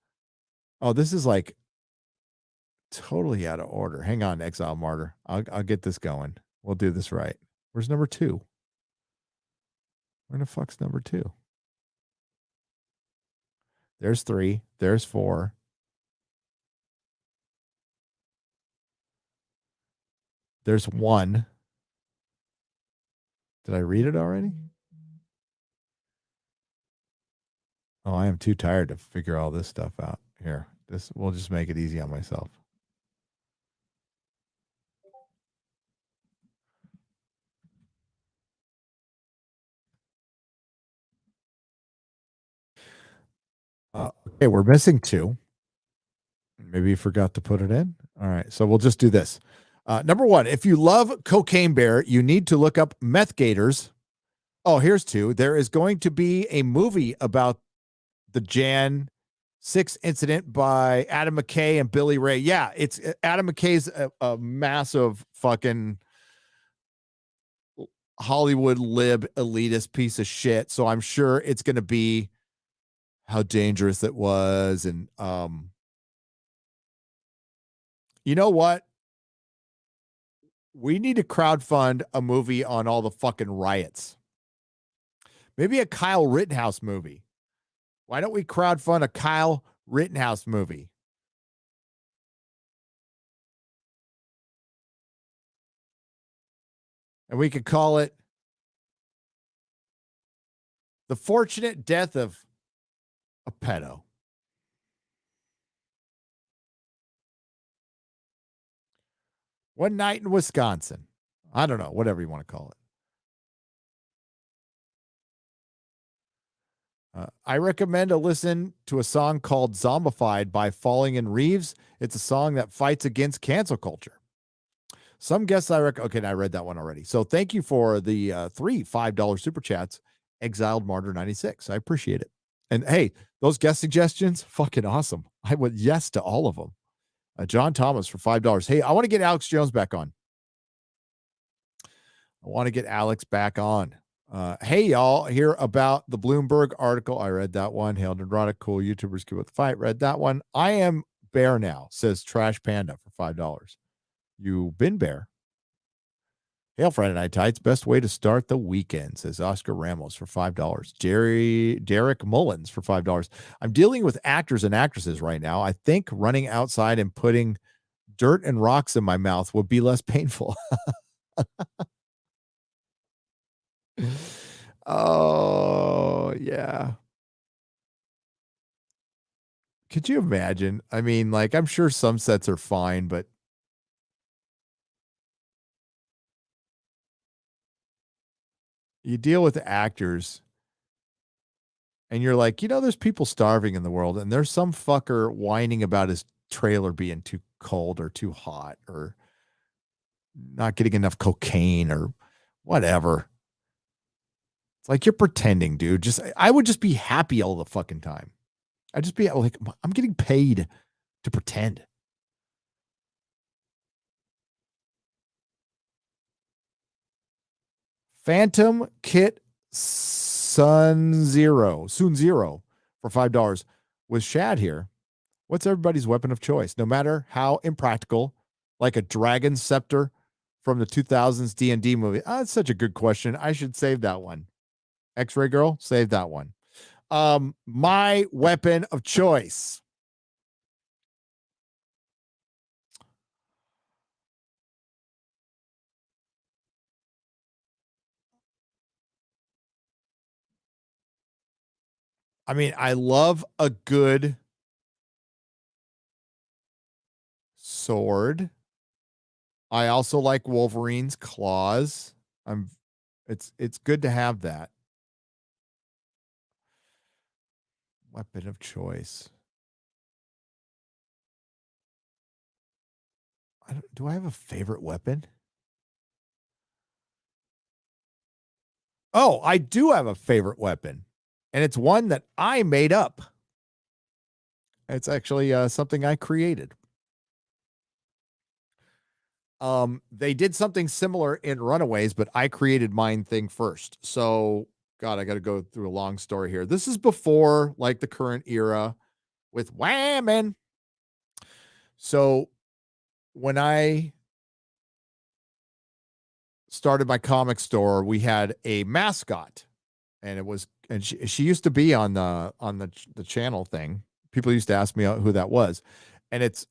Oh, this is like totally out of order. Hang on, Exile Martyr. I'll get this going. We'll do this right. Where's number 2? Where the fuck's number 2? There's 3. There's 4. There's 1. Did I read it already? Oh, I am too tired to figure all this stuff out. Here, we'll just make it easy on myself. Okay, we're missing 2. Maybe you forgot to put it in. All right, so we'll just do this. Number 1, if you love Cocaine Bear, you need to look up Meth Gators. Oh, here's 2. There is going to be a movie about the Jan 6 incident by Adam McKay and Billy Ray. Yeah, it's Adam McKay's a massive fucking Hollywood lib elitist piece of shit. So I'm sure it's going to be how dangerous it was. And you know what? We need to crowdfund a movie on all the fucking riots. Maybe a Kyle Rittenhouse movie. Why don't we crowdfund a Kyle Rittenhouse movie? And we could call it The Fortunate Death of a Pedo. One Night in Wisconsin. I don't know, whatever you want to call it. I recommend a listen to a song called Zombified by Falling in Reeves. It's a song that fights against cancel culture. Some guests okay, I read that one already. So thank you for the 3 $5 super chats. Exiled Martyr 96. I appreciate it. And hey, those guest suggestions, fucking awesome. I would yes to all of them. John Thomas for $5. Hey, I want to get Alex Jones back on. I want to get Alex back on. Hey, y'all, hear about the Bloomberg article. I read that one. Hail Nerdrotic, cool YouTubers keep with the fight. Read that one. I am Bear now, says Trash Panda for $5. You been Bear? Hail Friday Night Tights. Best way to start the weekend, says Oscar Ramos for $5. Derek Mullins for $5. I'm dealing with actors and actresses right now. I think running outside and putting dirt and rocks in my mouth would be less painful. Oh, yeah. Could you imagine? I mean, like, I'm sure some sets are fine, but you deal with actors and you're like, there's people starving in the world, and there's some fucker whining about his trailer being too cold or too hot or not getting enough cocaine or whatever. It's like, you're pretending, dude. I would just be happy all the fucking time. I'd just be like, I'm getting paid to pretend. Phantom Kit Sun Zero for $5 with Shad here. What's everybody's weapon of choice? No matter how impractical, like a dragon scepter from the 2000s D&D movie. That's such a good question. I should save that one. X-Ray Girl, save that one. My weapon of choice. I mean, I love a good sword. I also like Wolverine's claws. It's good to have that. Weapon of choice. Do I have a favorite weapon? Oh, I do have a favorite weapon, and it's one that I made up. It's actually something I created. They did something similar in Runaways, but I created mine thing first. So, God, I got to go through a long story here. This is before like the current era with women. So, when I started my comic store, we had a mascot, and she used to be on the channel thing. People used to ask me who that was, and it's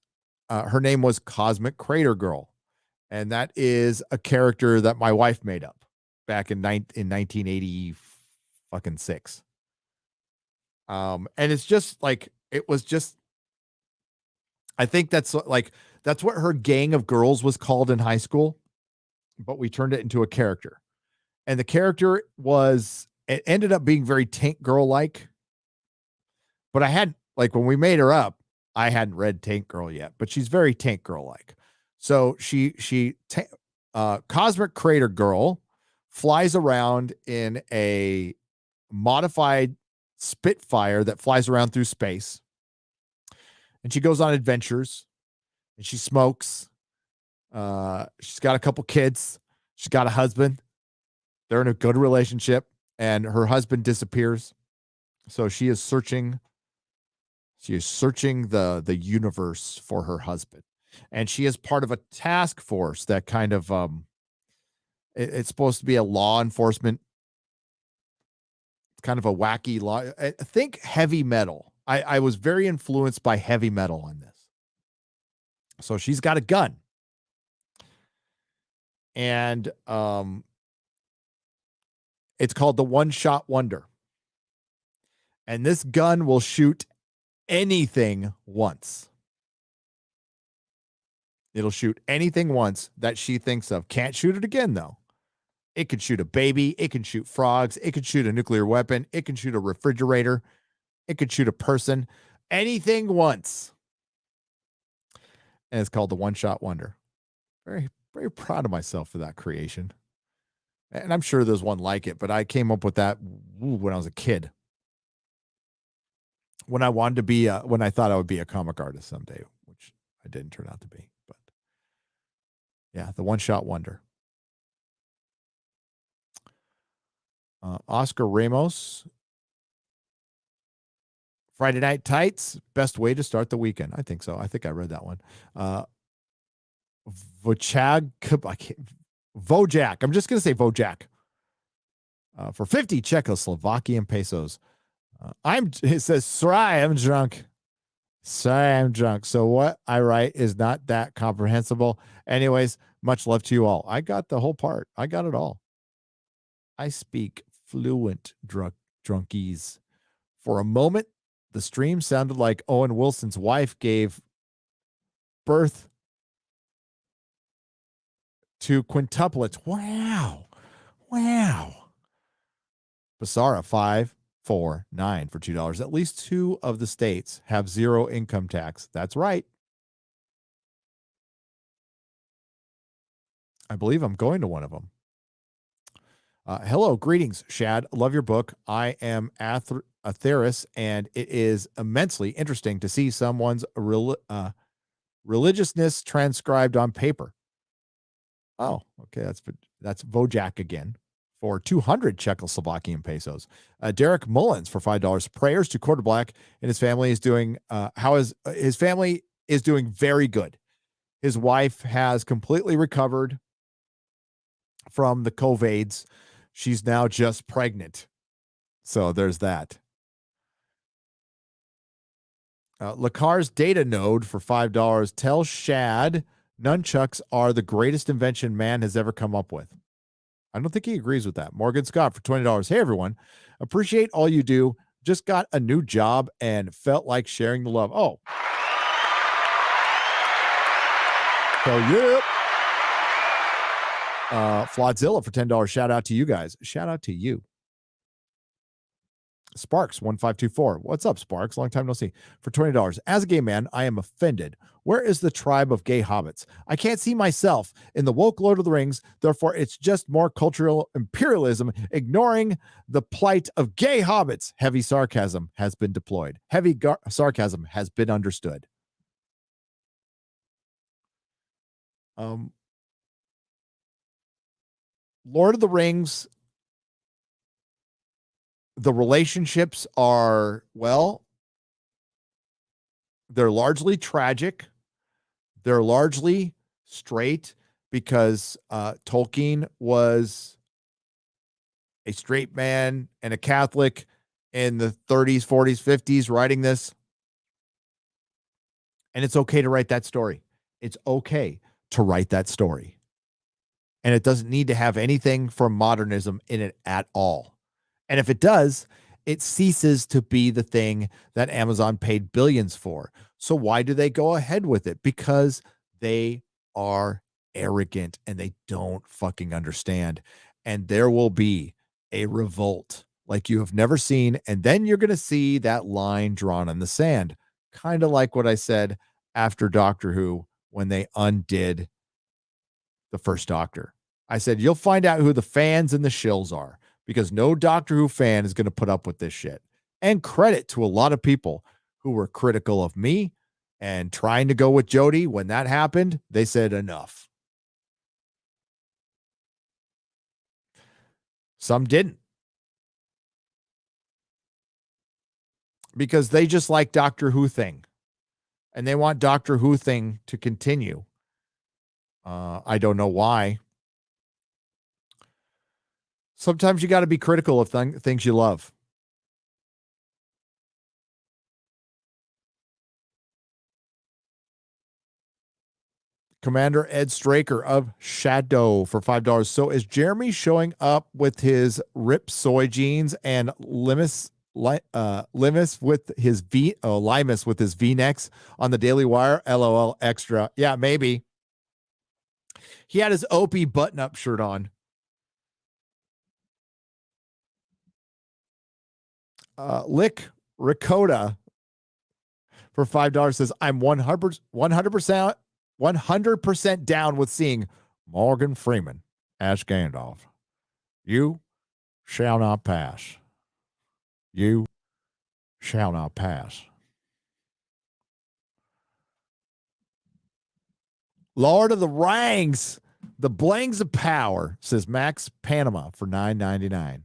her name was Cosmic Crater Girl. And that is a character that my wife made up back in 1986. And it's just like, it was just, I think that's what her gang of girls was called in high school, but we turned it into a character. And the character it ended up being very Tank Girl like. But I had, like, when we made her up, I hadn't read Tank Girl yet, but she's very Tank Girl like. So Cosmic Crater Girl flies around in a modified Spitfire that flies around through space. And she goes on adventures, and she smokes. She's got a couple kids. She's got a husband. They're in a good relationship, and her husband disappears. So she is searching the universe for her husband. And she is part of a task force that kind of it's supposed to be a law enforcement, kind of a wacky law. I think heavy metal. I was very influenced by heavy metal on this. So she's got a gun. And it's called the One Shot Wonder. And this gun will shoot anything once. It'll shoot anything once that she thinks of. Can't shoot it again, though. It could shoot a baby. It can shoot frogs. It could shoot a nuclear weapon. It can shoot a refrigerator. It could shoot a person. Anything once. And it's called the One Shot Wonder. Very, very proud of myself for that creation. And I'm sure there's one like it, but I came up with that when I was a kid. When I wanted to be, when I thought I would be a comic artist someday, which I didn't turn out to be. But yeah, the One Shot Wonder. Oscar Ramos. Friday Night Tights, best way to start the weekend. I think so. I think I read that one. Vojak. I'm just going to say Vojak. For 50 Czechoslovakian pesos. It says, sorry, I'm drunk. Sorry, I'm drunk. So what I write is not that comprehensible. Anyways, much love to you all. I got the whole part. I got it all. I speak fluent drunkies. For a moment, the stream sounded like Owen Wilson's wife gave birth to quintuplets. Wow. Basara 549 for $2. At least 2 of the states have 0 income tax. That's right. I believe I'm going to one of them. Hello, greetings, Shad. Love your book. I am Atheris, and it is immensely interesting to see someone's religiousness transcribed on paper. Oh, okay. That's Vojak again for 200 Czechoslovakian pesos. Derek Mullins for $5. Prayers to Quarter Black and his family is doing. His family is doing very good. His wife has completely recovered from the COVIDs. She's now just pregnant. So there's that. Lacar's data node for $5. Tell Shad nunchucks are the greatest invention man has ever come up with. I don't think he agrees with that. Morgan Scott for $20. Hey, everyone. Appreciate all you do. just got a new job and felt like sharing the love. Oh. So, yep. Flodzilla for $10. Shout out to you guys. Shout out to you. Sparks 1524. What's up, Sparks? Long time no see. For $20. As a gay man, I am offended. Where is the tribe of gay hobbits? I can't see myself in the woke Lord of the Rings. Therefore, it's just more cultural imperialism, ignoring the plight of gay hobbits. Heavy sarcasm has been deployed. Heavy sarcasm has been understood. Lord of the Rings, the relationships are, well, they're largely tragic. They're largely straight because Tolkien was a straight man and a Catholic in the 30s, 40s, 50s writing this. And it's okay to write that story. It's okay to write that story. And it doesn't need to have anything from modernism in it at all. And if it does, it ceases to be the thing that Amazon paid billions for. So why do they go ahead with it? Because they are arrogant and they don't fucking understand. And there will be a revolt like you have never seen. And then you're going to see that line drawn in the sand, kind of like what I said after Doctor Who when they undid the first Doctor. I said, you'll find out who the fans and the shills are, because no Doctor Who fan is going to put up with this shit. And credit to a lot of people who were critical of me and trying to go with Jodie. When that happened, they said enough. Some didn't. Because they just like Doctor Who thing. And they want Doctor Who thing to continue. I don't know why. Sometimes you got to be critical of things you love. Commander Ed Straker of Shadow for $5. So is Jeremy showing up with his ripped soy jeans and Limus with his Limus with his V-necks on the Daily Wire? LOL extra. Yeah, maybe. He had his Opie button-up shirt on. Lick Ricotta for $5 says, I'm 100% down with seeing Morgan Freeman as Gandalf. You shall not pass. You shall not pass. Lord of the Rings, the Blangs of Power, says Max Panama for $9.99.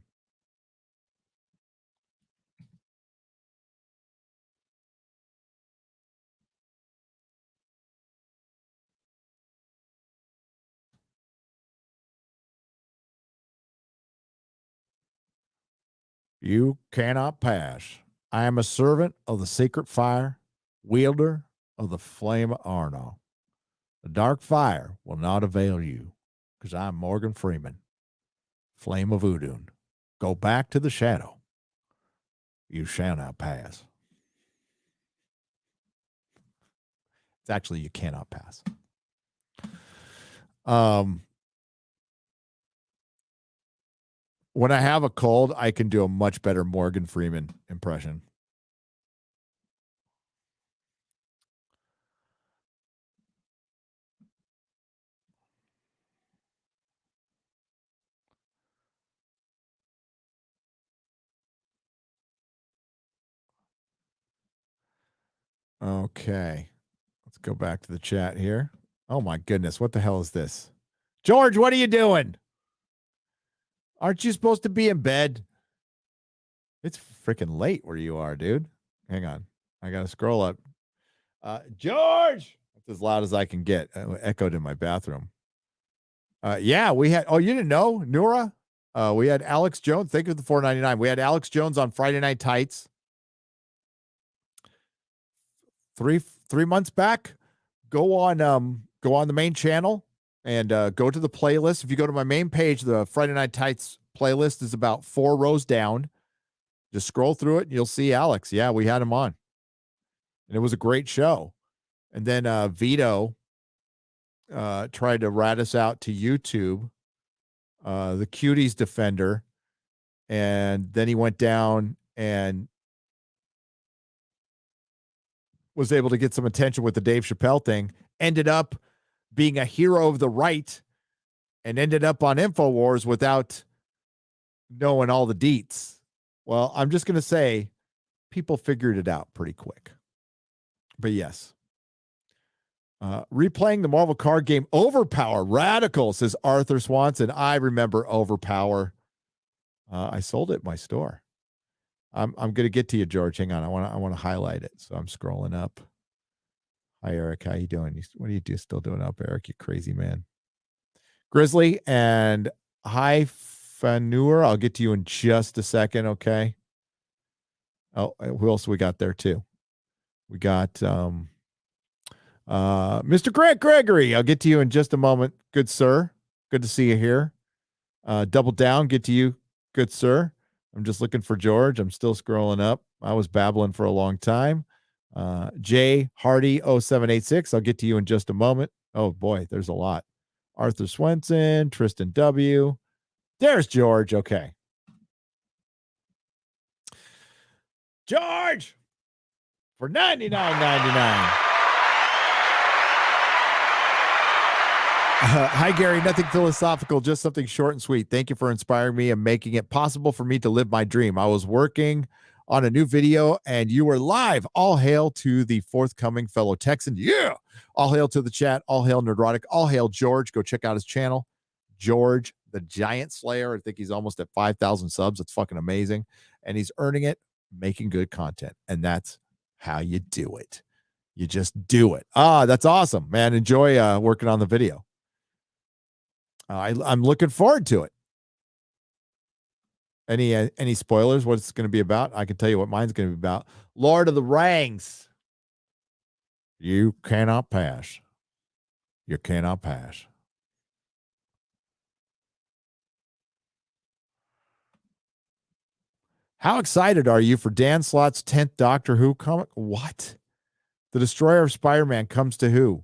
You cannot pass. I am a servant of the sacred fire, wielder of the flame of Arno. The dark fire will not avail you, because I'm Morgan Freeman, flame of Udun. Go back to the shadow. You shall not pass. It's actually, you cannot pass. When I have a cold, I can do a much better Morgan Freeman impression. Okay. Let's go back to the chat here. Oh my goodness. What the hell is this? George, what are you doing? Aren't you supposed to be in bed? It's freaking late where you are, dude. Hang on. I got to scroll up. George! That's as loud as I can get. Echoed in my bathroom. Yeah, we had, oh, you didn't know, Nura? We had Alex Jones. Thank you for the $4.99. We had Alex Jones on Friday Night Tights. Three months back. Go on the main channel and go to the playlist. If you go to my main page, the Friday Night Tights playlist is about 4 rows down. Just scroll through it and you'll see Alex. Yeah, we had him on. And it was a great show. And then Vito tried to rat us out to YouTube, the Cuties Defender. And then he went down and was able to get some attention with the Dave Chappelle thing. Ended up being a hero of the right and ended up on InfoWars without knowing all the deets. Well, I'm just going to say people figured it out pretty quick. But yes. Replaying the Marvel card game Overpower. Radical, says Arthur Swanson. I remember Overpower. I sold it at my store. I'm going to get to you, George. Hang on. I want to highlight it. So I'm scrolling up. Hi, Eric. How you doing? What are you still doing up, Eric? You crazy man. Grizzly and Hi Fanur. I'll get to you in just a second. Okay. Oh, who else we got there too? We got Mr. Greg Gregory. I'll get to you in just a moment. Good sir. Good to see you here. Double Down. Get to you. Good sir. I'm just looking for George. I'm still scrolling up. I was babbling for a long time. Jay Hardy 0786. I'll get to you in just a moment. Oh boy, there's a lot. Arthur Swenson, Tristan W. There's George. Okay. George for $99.99. Hi, Gary. Nothing philosophical, just something short and sweet. Thank you for inspiring me and making it possible for me to live my dream. I was working on a new video and you were live. All hail to the forthcoming fellow Texan. Yeah. All hail to the chat. All hail Nerdrotic. All hail George. Go check out his channel. George, the Giant Slayer. I think he's almost at 5,000 subs. It's fucking amazing. And he's earning it, making good content. And that's how you do it. You just do it. That's awesome, man. Enjoy working on the video. I'm looking forward to it. Any spoilers? What it's going to be about? I can tell you what mine's going to be about. Lord of the Rings. You cannot pass. You cannot pass. How excited are you for Dan Slott's 10th Doctor Who comic? What? The Destroyer of Spider-Man comes to who?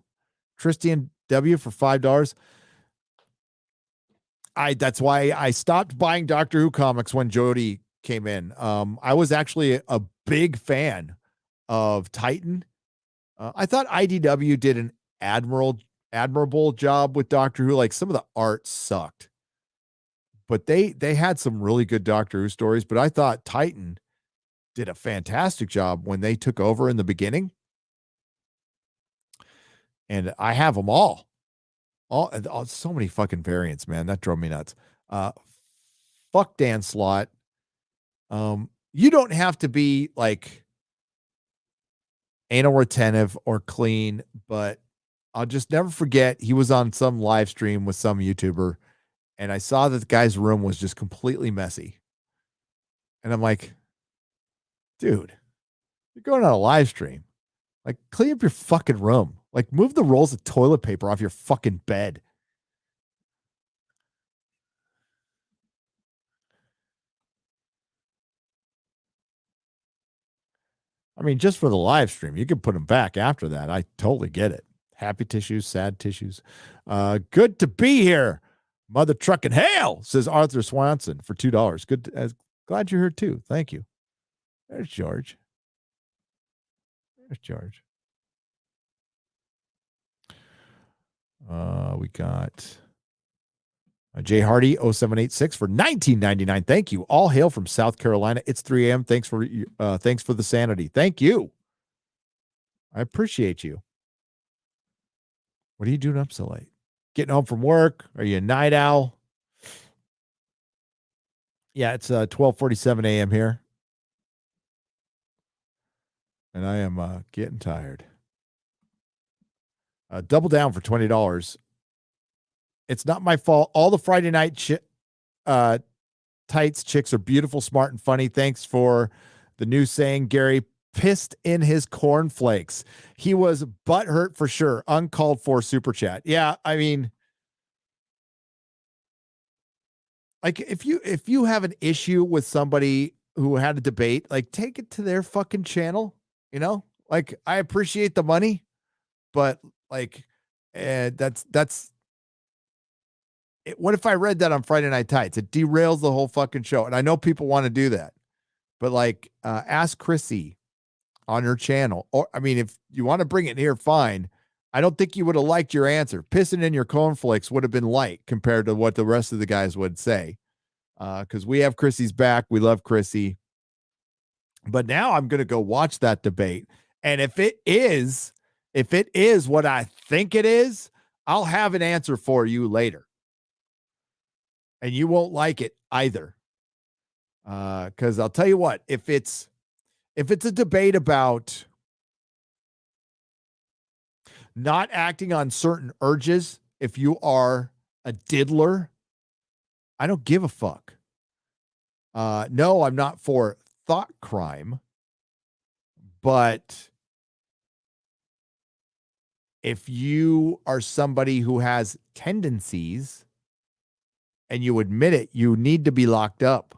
Tristan W. for $5. That's why I stopped buying Doctor Who comics when Jodie came in. I was actually a big fan of Titan. I thought IDW did an admirable job with Doctor Who. Like some of the art sucked, but they had some really good Doctor Who stories. But I thought Titan did a fantastic job when they took over in the beginning. And I have them all. So many fucking variants, man. That drove me nuts. Fuck Dan Slott. You don't have to be like anal retentive or clean, but I'll just never forget he was on some live stream with some YouTuber and I saw that the guy's room was just completely messy. And I'm like, dude, you're going on a live stream. Like, clean up your fucking room. Like, move the rolls of toilet paper off your fucking bed. I mean, just for the live stream, you can put them back after that. I totally get it. Happy tissues, sad tissues. Good to be here. Mother trucking hail, says Arthur Swanson for $2. Good. Glad you're here too. Thank you. There's George. There's George. We got Jay Hardy 0786 for $19.99. Thank you. All hail from South Carolina. It's 3 a.m. Thanks for the sanity. Thank you. I appreciate you. What are you doing up so late? Getting home from work? Are you a night owl? Yeah, it's 12:47 a.m. here. And I am getting tired. Double down for $20. It's not my fault. All the Friday night tights chicks are beautiful, smart, and funny. Thanks for the new saying. Gary pissed in his cornflakes. He was butthurt for sure. Uncalled for super chat. Yeah, I mean, like if you have an issue with somebody who had a debate, like take it to their fucking channel, you know? Like I appreciate the money, but like that's what if I read that on Friday Night Tights? It derails the whole fucking show. And I know people want to do that. But like ask Chrissy on her channel. Or I mean, if you want to bring it here, fine. I don't think you would have liked your answer. Pissing in your cornflakes would have been light compared to what the rest of the guys would say. Because we have Chrissy's back. We love Chrissy. But now I'm going to go watch that debate. And if it is what I think it is, I'll have an answer for you later. And you won't like it either. Because I'll tell you what, if it's a debate about not acting on certain urges, if you are a diddler, I don't give a fuck. No, I'm not for thought crime, but if you are somebody who has tendencies and you admit it, you need to be locked up.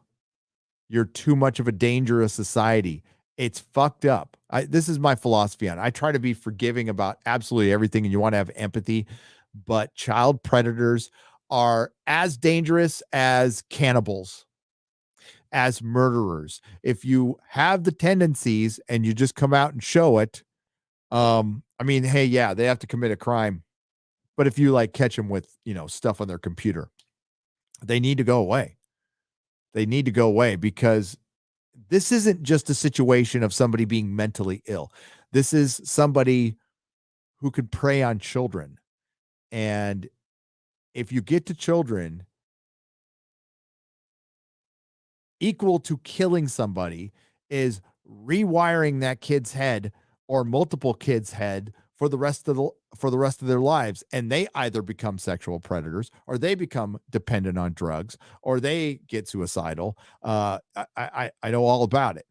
You're too much of a dangerous society. It's fucked up. This is my philosophy on it. I try to be forgiving about absolutely everything, and you want to have empathy, but child predators are as dangerous as cannibals, as murderers. If you have the tendencies and you just come out and show it, I mean, hey, yeah, they have to commit a crime. But if you like catch them with, stuff on their computer, they need to go away. They need to go away because this isn't just a situation of somebody being mentally ill. This is somebody who could prey on children. And if you get to children, equal to killing somebody is rewiring that kid's head or multiple kids' head for the rest of their lives, and they either become sexual predators or they become dependent on drugs or they get suicidal. I know all about it,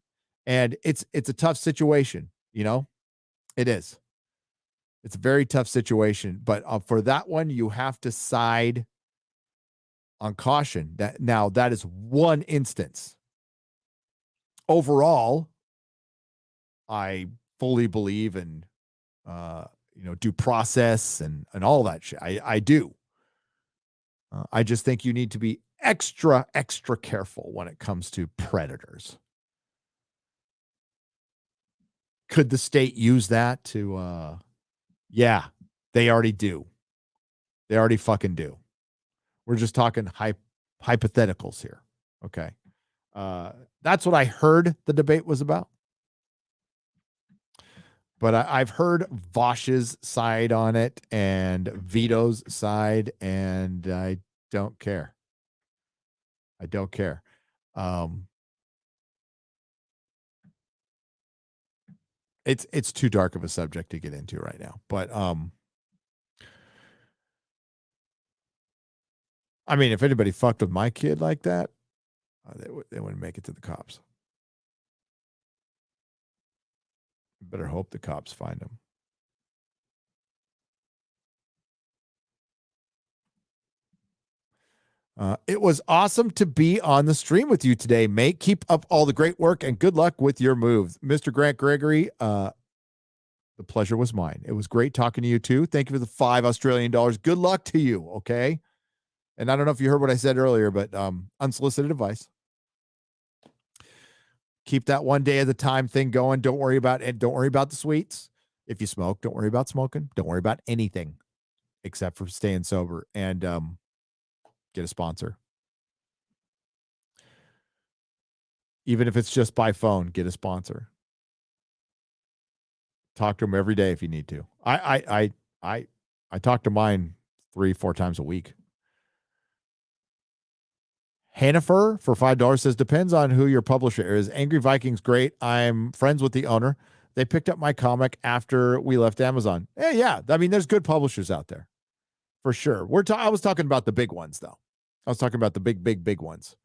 and it's a tough situation. It is. It's a very tough situation, but for that one, you have to side on caution. That is one instance. Overall, I fully believe in due process and all that shit. I do. I just think you need to be extra careful when it comes to predators. Could the state use that to, yeah, they already do. They already fucking do. We're just talking hypotheticals here. Okay. That's what I heard the debate was about. But I've heard Vosh's side on it and Vito's side, and I don't care. I don't care. It's too dark of a subject to get into right now. But I mean, if anybody fucked with my kid like that, they wouldn't make it to the cops. Better hope the cops find him. It was awesome to be on the stream with you today, mate. Keep up all the great work and good luck with your moves. Mr. Grant Gregory, the pleasure was mine. It was great talking to you too. Thank you for the $5 Australian. Good luck to you, okay? And I don't know if you heard what I said earlier, but unsolicited advice. Keep that one day at a time thing going. Don't worry about it. Don't worry about the sweets. If you smoke, don't worry about smoking. Don't worry about anything except for staying sober, and get a sponsor. Even if it's just by phone, get a sponsor. Talk to them every day if you need to. I talk to mine 3-4 times a week. Hanifer for $5 says, depends on who your publisher is. Angry Vikings, great. I'm friends with the owner. They picked up my comic after we left Amazon. Yeah. I mean, there's good publishers out there for sure. I was talking about the big ones, though. I was talking about the big ones.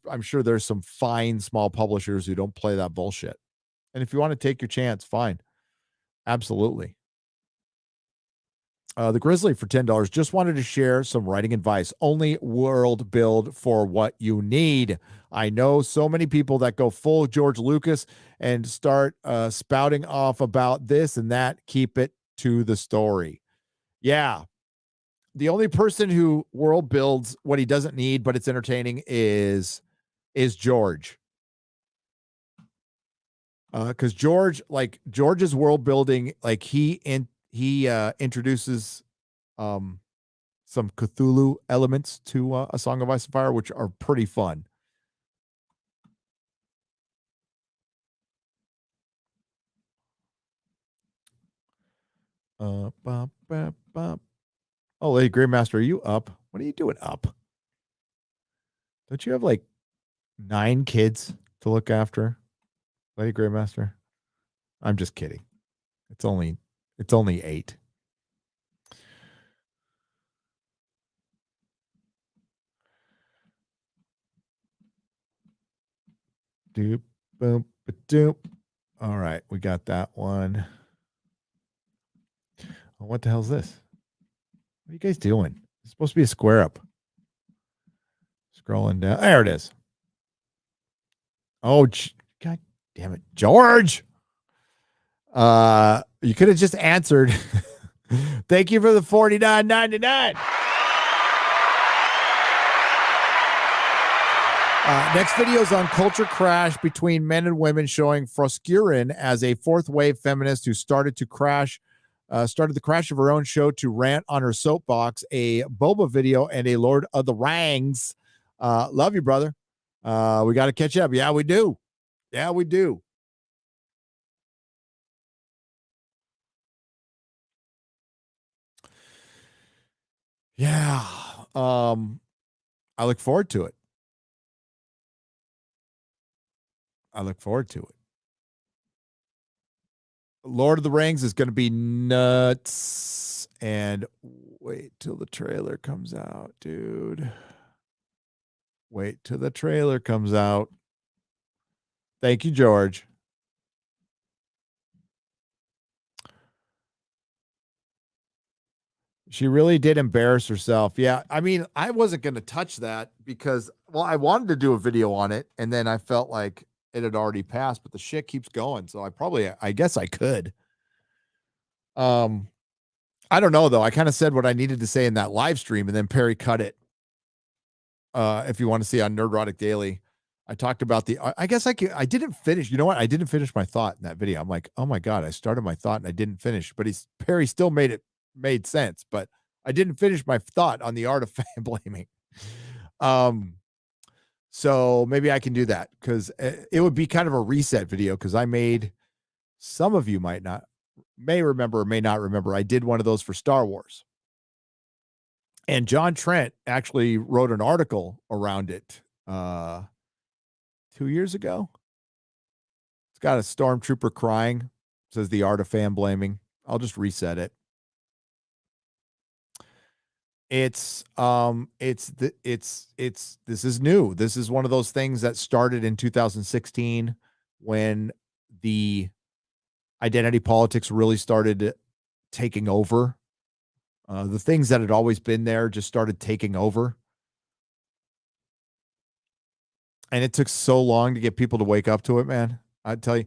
I'm sure there's some fine small publishers who don't play that bullshit. And if you want to take your chance, fine. Absolutely. The Grizzly for $10 just wanted to share some writing advice. Only world build for what you need. I know so many people that go full George Lucas and start spouting off about this and that. Keep it to the story. Yeah. The only person who world builds what he doesn't need, but it's entertaining is George. Because George's world building, like he introduces some Cthulhu elements to A Song of Ice and Fire, which are pretty fun. Bop, bop, bop. Oh, Lady Greymaster, are you up? What are you doing up? Don't you have like 9 kids to look after, Lady Greymaster? I'm just kidding. It's only 8. Doop, boom, doop. All right, we got that one. Oh, what the hell is this? What are you guys doing? It's supposed to be a square up. Scrolling down. There it is. Oh, God damn it. George. You could have just answered. Thank you for the $49.99. Next video is on culture crash between men and women, showing Froskurin as a fourth wave feminist who started the crash of her own show to rant on her soapbox, a Boba video, and a Lord of the Rings. Love you, brother. We got to catch up. Yeah, we do. Yeah, we do. Yeah. I look forward to it. Lord of the Rings is going to be nuts. And wait till the trailer comes out, dude. Wait till the trailer comes out. Thank you, George. She really did embarrass herself. Yeah. I mean, I wasn't going to touch that because, well, I wanted to do a video on it. And then I felt like it had already passed, but the shit keeps going. So I guess I could. I don't know though. I kind of said what I needed to say in that live stream and then Perry cut it. If you want to see on Nerdrotic Daily, I talked about I didn't finish. You know what? I didn't finish my thought in that video. I'm like, oh my God, I started my thought and I didn't finish, but Perry still made sense, but I didn't finish my thought on the art of fan blaming. So maybe I can do that because it would be kind of a reset video because some of you may remember or may not remember, I did one of those for Star Wars. And John Trent actually wrote an article around it 2 years ago. It's got a stormtrooper crying, says the art of fan blaming. I'll just reset it. This is new. This is one of those things that started in 2016 when the identity politics really started taking over. The things that had always been there just started taking over. And it took so long to get people to wake up to it, man. I tell you,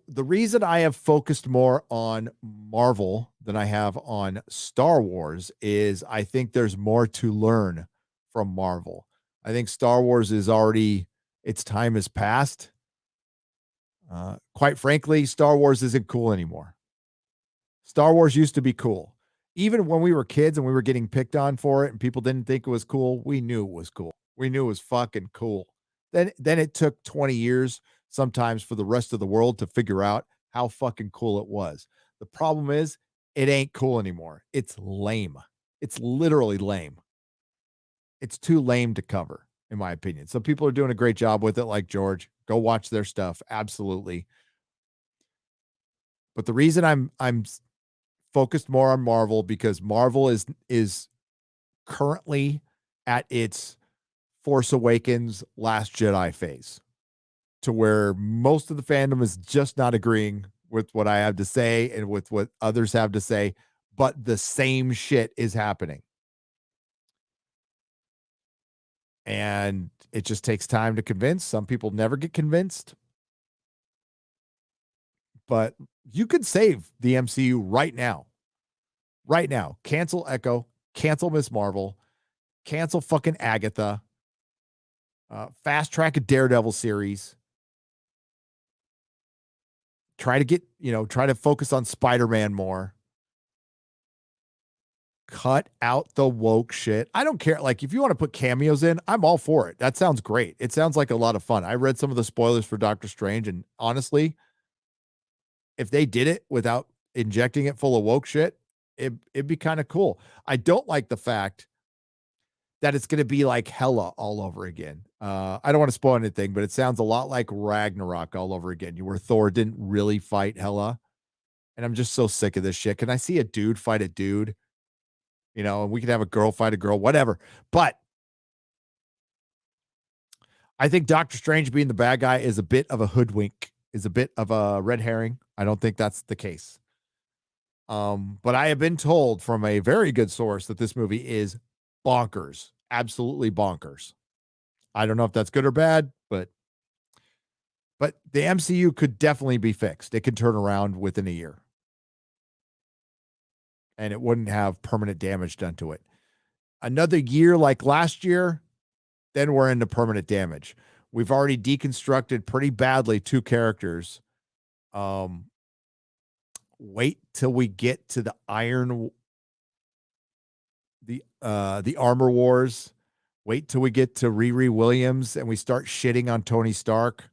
the reason I have focused more on Marvel than I have on Star Wars is I think there's more to learn from Marvel. I think Star Wars is already, its time has passed. Quite frankly, Star Wars isn't cool anymore. Star Wars used to be cool. Even when we were kids and we were getting picked on for it and people didn't think it was cool, we knew it was cool. We knew it was fucking cool. Then it took 20 years sometimes for the rest of the world to figure out how fucking cool it was. The problem is it ain't cool anymore. It's lame. It's literally lame. It's too lame to cover, in my opinion. Some people are doing a great job with it, like George. Go watch their stuff. Absolutely. But the reason I'm focused more on Marvel because Marvel is currently at its Force Awakens Last Jedi phase, to where most of the fandom is just not agreeing with what I have to say and with what others have to say. but the same shit is happening. And it just takes time to convince. Some people never get convinced. But you could save the MCU right now. Right now. Cancel Echo. Cancel Miss Marvel. Cancel fucking Agatha. Fast track a Daredevil series. Try to focus on Spider-Man more. Cut out the woke shit. I don't care. Like, if you want to put cameos in, I'm all for it. That sounds great. It sounds like a lot of fun. I read some of the spoilers for Doctor Strange, and honestly, if they did it without injecting it full of woke shit, it'd be kind of cool. I don't like the fact that it's going to be like Hela all over again. I don't want to spoil anything, but it sounds a lot like Ragnarok all over again. Where Thor didn't really fight Hela. And I'm just so sick of this shit. Can I see a dude fight a dude? And we could have a girl fight a girl, whatever. But I think Doctor Strange being the bad guy is a bit of a hoodwink, is a bit of a red herring. I don't think that's the case. But I have been told from a very good source that this movie is bonkers, absolutely bonkers. I don't know if that's good or bad, but the MCU could definitely be fixed. It could turn around within a year. And it wouldn't have permanent damage done to it. Another year like last year, then we're into permanent damage. We've already deconstructed pretty badly 2 characters. Wait till we get to the Armor Wars. Wait till we get to Riri Williams and we start shitting on Tony Stark.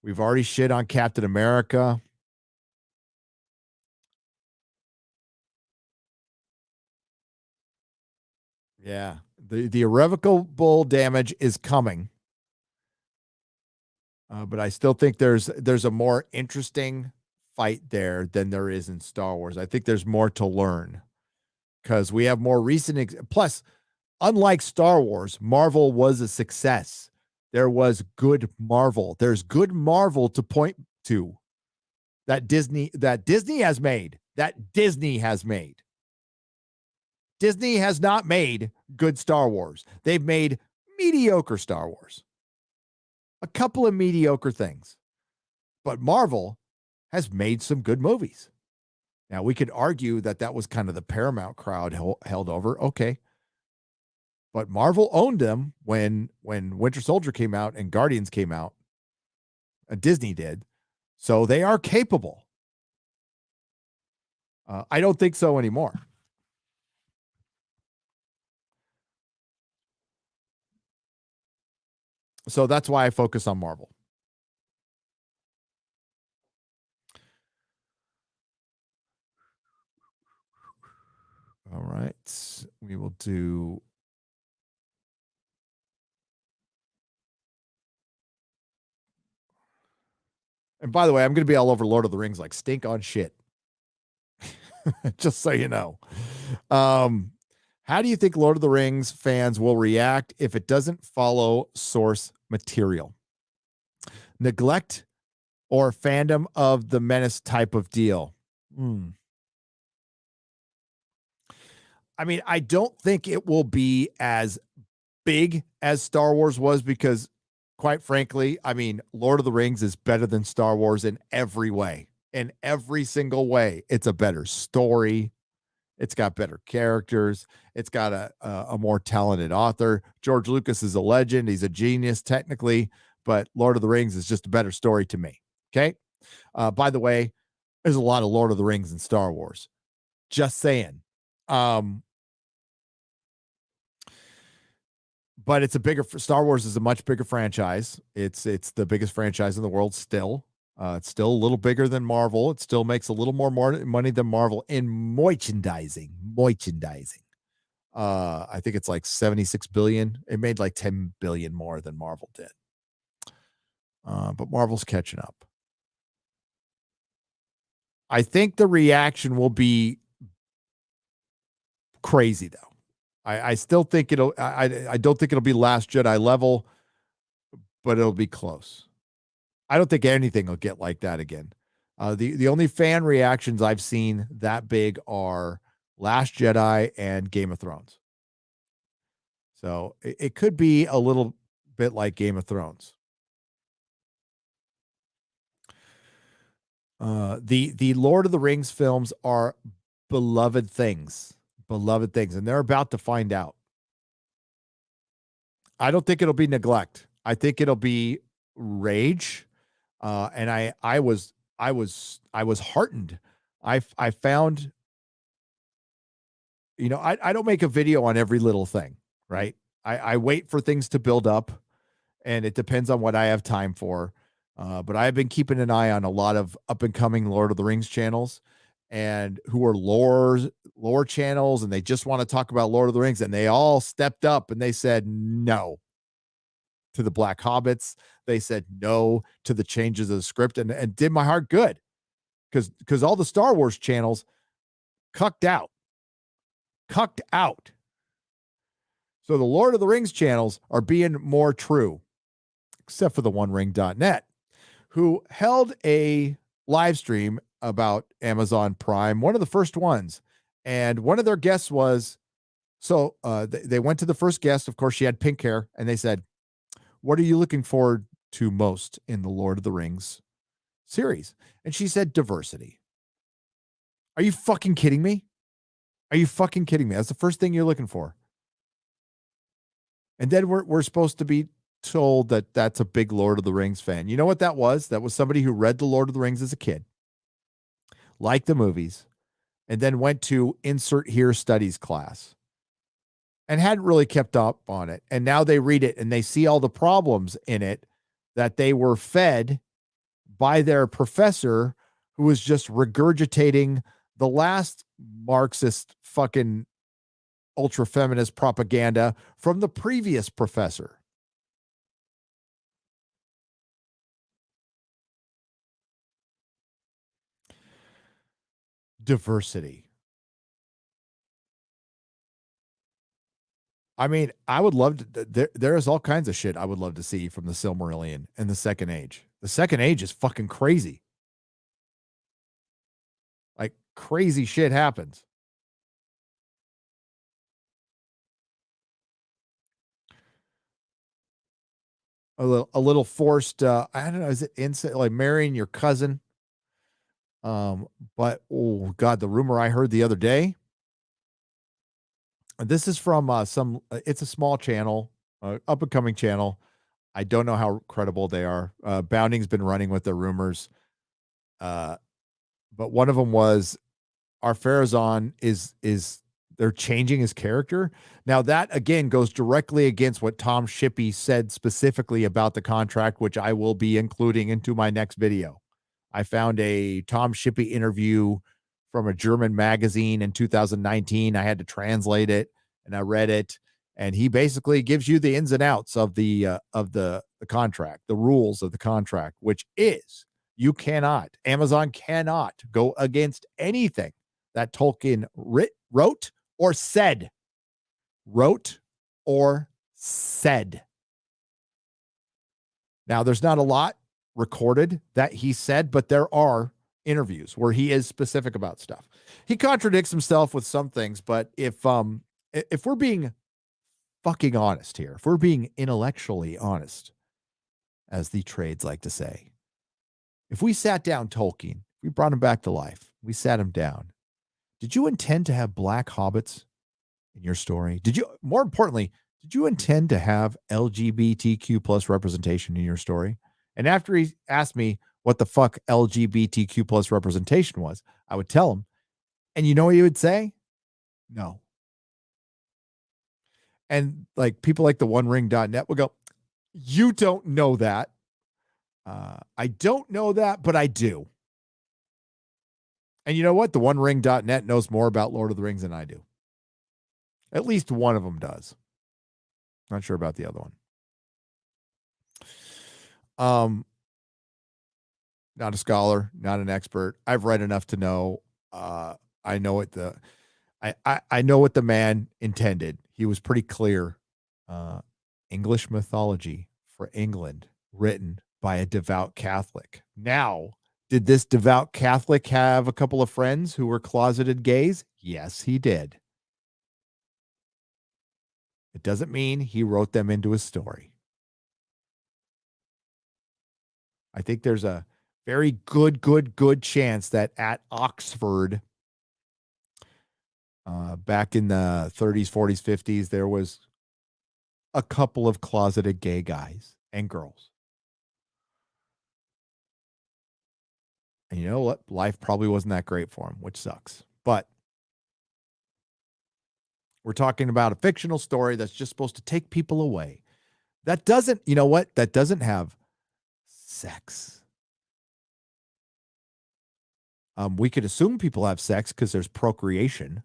We've already shit on Captain America. Yeah, the irrevocable damage is coming. But I still think there's a more interesting fight there than there is in Star Wars. I think there's more to learn because we have more recent. Plus, unlike Star Wars, Marvel was a success. There was good Marvel. There's good Marvel to point to that Disney has made. Disney has not made good Star Wars. They've made mediocre Star Wars. A couple of mediocre things. But Marvel has made some good movies. Now, we could argue that was kind of the Paramount crowd held over. Okay. But Marvel owned them when Winter Soldier came out and Guardians came out. Disney did. So they are capable. I don't think so anymore. So that's why I focus on Marvel. All right. We will do. And by the way, I'm going to be all over Lord of the Rings like stink on shit. Just so you know. How do you think Lord of the Rings fans will react if it doesn't follow source material? Neglect or fandom of the menace type of deal? I mean, I don't think it will be as big as Star Wars was because, quite frankly, I mean, Lord of the Rings is better than Star Wars in every way. In every single way. It's a better story. It's got better characters. It's got a more talented author. George Lucas is a legend. He's a genius technically, but Lord of the Rings is just a better story to me. Okay. By the way, there's a lot of Lord of the Rings in Star Wars. Just saying. But it's Star Wars is a much bigger franchise. It's the biggest franchise in the world still. It's still a little bigger than Marvel. It still makes a little more money than Marvel in merchandising. I think it's like 76 billion. It made like 10 billion more than Marvel did. But Marvel's catching up. I think the reaction will be crazy though. I still think I don't think it'll be Last Jedi level, but it'll be close. I don't think anything will get like that again. The only fan reactions I've seen that big are Last Jedi and Game of Thrones. So it could be a little bit like Game of Thrones. The Lord of the Rings films are beloved things, and they're about to find out. I don't think it'll be neglect. I think it'll be rage. And I was heartened. I found, I don't make a video on every little thing, right? I wait for things to build up, and it depends on what I have time for. But I've been keeping an eye on a lot of up and coming Lord of the Rings channels, and who are lore channels, and they just want to talk about Lord of the Rings, and they all stepped up and they said no to the Black Hobbits. They said no to the changes of the script, and did my heart good, because all the Star Wars channels cucked out. So the Lord of the Rings channels are being more true, except for the OneRing.net, who held a live stream about Amazon Prime, one of the first ones. And one of their guests was, they went to the first guest. Of course, she had pink hair, and they said, "What are you looking forward to most in the Lord of the Rings series?" And she said, "Diversity." Are you fucking kidding me? That's the first thing you're looking for. And then we're supposed to be told that that's a big Lord of the Rings fan. You know what that was? That was somebody who read the Lord of the Rings as a kid, liked the movies, and then went to insert here studies class and hadn't really kept up on it. And now they read it and they see all the problems in it that they were fed by their professor, who was just regurgitating the last Marxist fucking ultra feminist propaganda from the previous professor. Diversity. I mean, I would love to. There's all kinds of shit I would love to see from the Silmarillion and the Second Age. The Second Age is fucking crazy. Like, crazy shit happens. A little forced. I don't know. Is it insane? Like marrying your cousin? But oh god, the rumor I heard the other day. This is from it's a small channel, up and coming channel. I don't know how credible they are. Bounding's been running with their rumors. But one of them was Ar-Pharazôn is they're changing his character. Now that again goes directly against what Tom Shippey said specifically about the contract, which I will be including into my next video. I found a Tom Shippey interview from a German magazine in 2019. I had to translate it, and I read it, and he basically gives you the ins and outs of the contract, the rules of the contract, which is Amazon cannot go against anything that Tolkien wrote or said. Now, there's not a lot recorded that he said, but there are interviews where he is specific about stuff. He contradicts himself with some things, but if we're being fucking honest here, if we're being intellectually honest, as the trades like to say, if we sat down Tolkien, we brought him back to life, we sat him down, did you intend to have black hobbits in your story? More importantly, did you intend to have LGBTQ plus representation in your story? And after he asked me what the fuck LGBTQ plus representation was, I would tell him, and you know what he would say? No. And like people like the OneRing.net will go, you don't know that. I don't know that, but I do. And you know what? The OneRing.net knows more about Lord of the Rings than I do. At least one of them does. Not sure about the other one. Not a scholar, not an expert. I've read enough to know. I know what I know what the man intended. He was pretty clear. English mythology for England, written by a devout Catholic. Now Did this devout Catholic have a couple of friends who were closeted gays? Yes, he did. It doesn't mean he wrote them into a story. I think there's a very good chance that at Oxford, back in the 30s, 40s, 50s, there was a couple of closeted gay guys and girls. And you know what? Life probably wasn't that great for him, which sucks. But we're talking about a fictional story that's just supposed to take people away. That doesn't, you know what? That doesn't have sex. We could assume people have sex because there's procreation,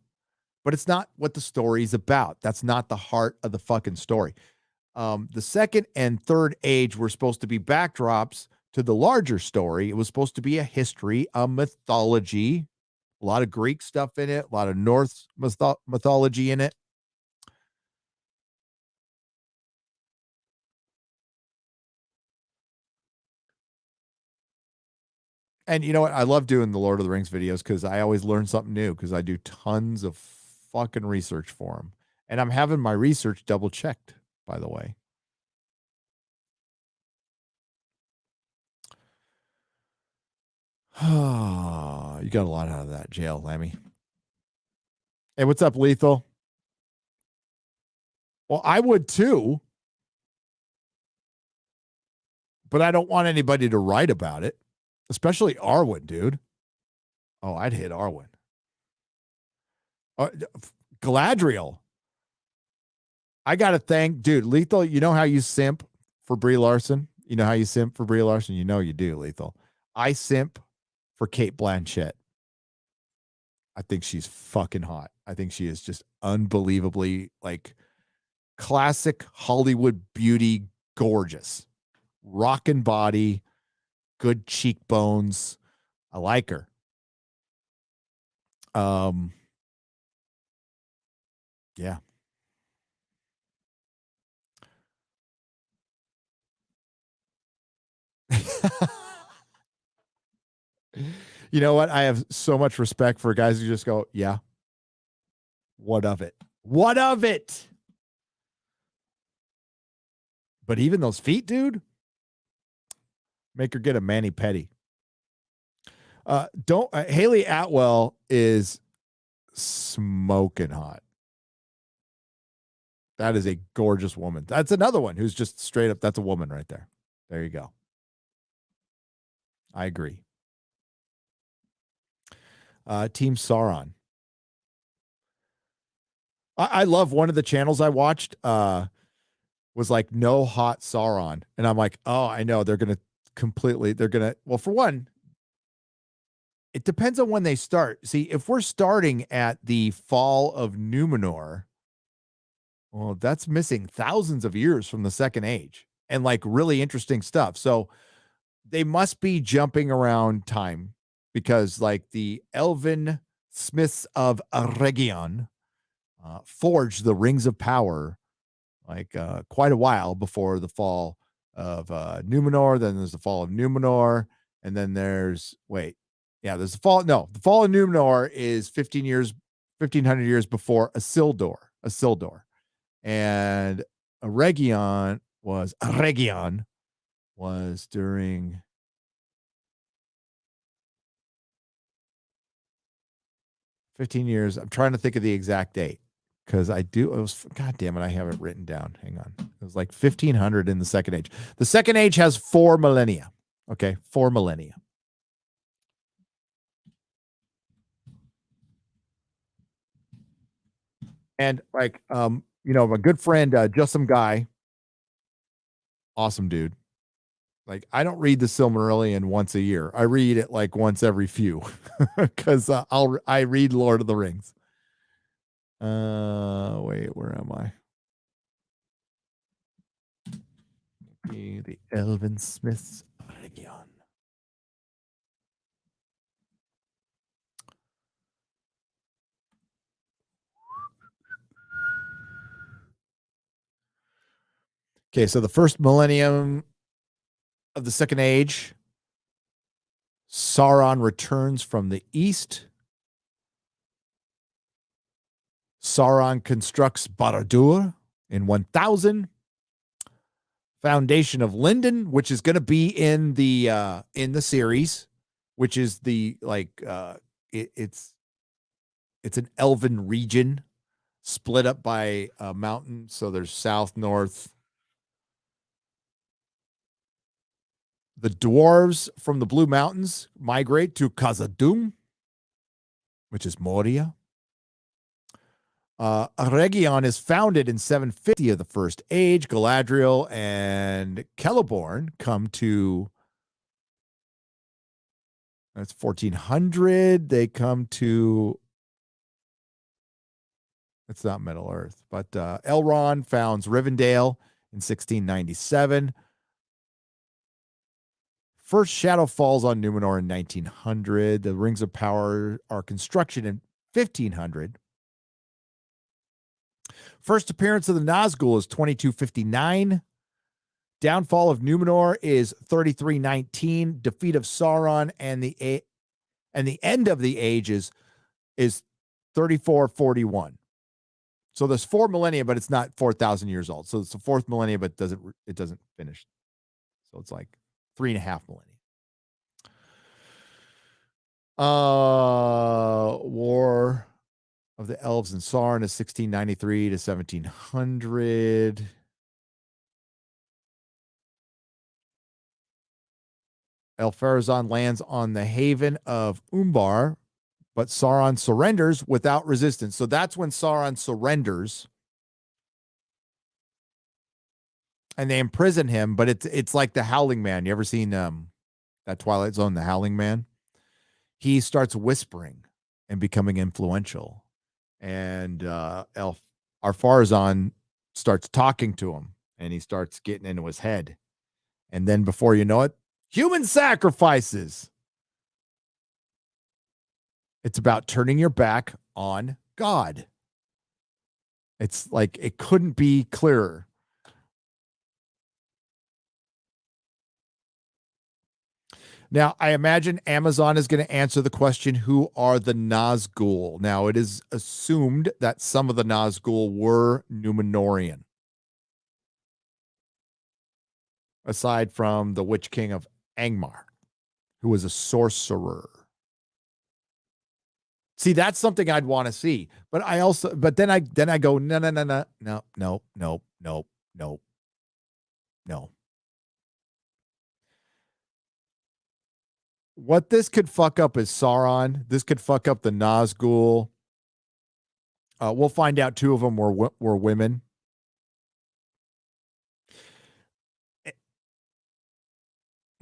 but it's not what the story's about. That's not the heart of the fucking story. The second and third age were supposed to be backdrops to the larger story. It was supposed to be a history, a mythology, a lot of Greek stuff in it, a lot of Norse mythology in it. And you know what? I love doing the Lord of the Rings videos because I always learn something new because I do tons of fucking research for them. And I'm having my research double checked, by the way. You got a lot out of that jail, Lammy. Hey, what's up, Lethal? Well, I would too, but I don't want anybody to write about it, especially Arwen, dude. Oh, I'd hit Arwen. Galadriel. I got to thank, dude, Lethal, you know how you simp for Brie Larson? You know how you simp for Brie Larson? You know you do, Lethal. I simp for Cate Blanchett. I think she's fucking hot. I think she is just unbelievably like classic Hollywood beauty, gorgeous. Rockin' body, good cheekbones. I like her. Yeah. You know what? I have so much respect for guys who just go, yeah. What of it? What of it? But even those feet, dude, make her get a mani pedi. Haley Atwell is smoking hot. That is a gorgeous woman. That's another one who's just straight up. That's a woman right there. There you go. I agree. Team Sauron. I love one of the channels I watched was like no hot Sauron. And I'm like, oh, I know they're going to, well, for one, it depends on when they start. See, if we're starting at the fall of Numenor, well, that's missing thousands of years from the Second Age and like really interesting stuff. So they must be jumping around time because like the elven smiths of Aregion forged the rings of power like quite a while before the fall of Numenor. Then there's the fall of Numenor. And then there's there's the fall. No, the fall of Numenor is 1500 years before Isildur. And Aregion was during 15 years. I'm trying to think of the exact date because God damn it, I have it written down. Hang on. It was like 1500 in the Second Age. The Second Age has 4 millennia. Okay, 4 millennia. And like, my good friend, Just Some Guy, awesome dude. Like, I don't read the Silmarillion once a year. I read it like once every few because I read Lord of the Rings. Wait, where am I? The Elven Smiths Region. Okay, so the first millennium of the Second Age Sauron returns from the east. Sauron constructs Barad-dûr in 1000. Foundation of Lindon, which is going to be in the series, which is the it's an elven region split up by a mountain. So there's south, north. The dwarves from the Blue Mountains migrate to Khazad-dûm, which is Moria. Eregion is founded in 750 of the First Age. Galadriel and Celeborn come to, that's 1400. They come to, it's not Middle Earth, but Elrond founds Rivendell in 1697. First shadow falls on Numenor in 1900. The Rings of Power are constructed in 1500. First appearance of the Nazgul is 2259. Downfall of Numenor is 3319. Defeat of Sauron and the end of the ages is 3441. So there's 4 millennia, but it's not 4,000 years old. So it's the 4th millennia, but it doesn't finish. So it's like 3.5 millennia. War of the Elves and Sauron is 1693 to 1700. Elpharazon lands on the haven of Umbar, but Sauron surrenders without resistance. So that's when Sauron surrenders. And they imprison him, but it's like the Howling Man. You ever seen that Twilight Zone, the Howling Man? He starts whispering and becoming influential. And Ar-Pharazôn starts talking to him, and he starts getting into his head. And then before you know it, human sacrifices. It's about turning your back on God. It's like it couldn't be clearer. Now, I imagine Amazon is going to answer the question, who are the Nazgul? Now, it is assumed that some of the Nazgul were Númenórean. Aside from the Witch King of Angmar, who was a sorcerer. See, that's something I'd want to see. But then I go, no. What this could fuck up is Sauron. This could fuck up the Nazgul. We'll find out 2 of them were women.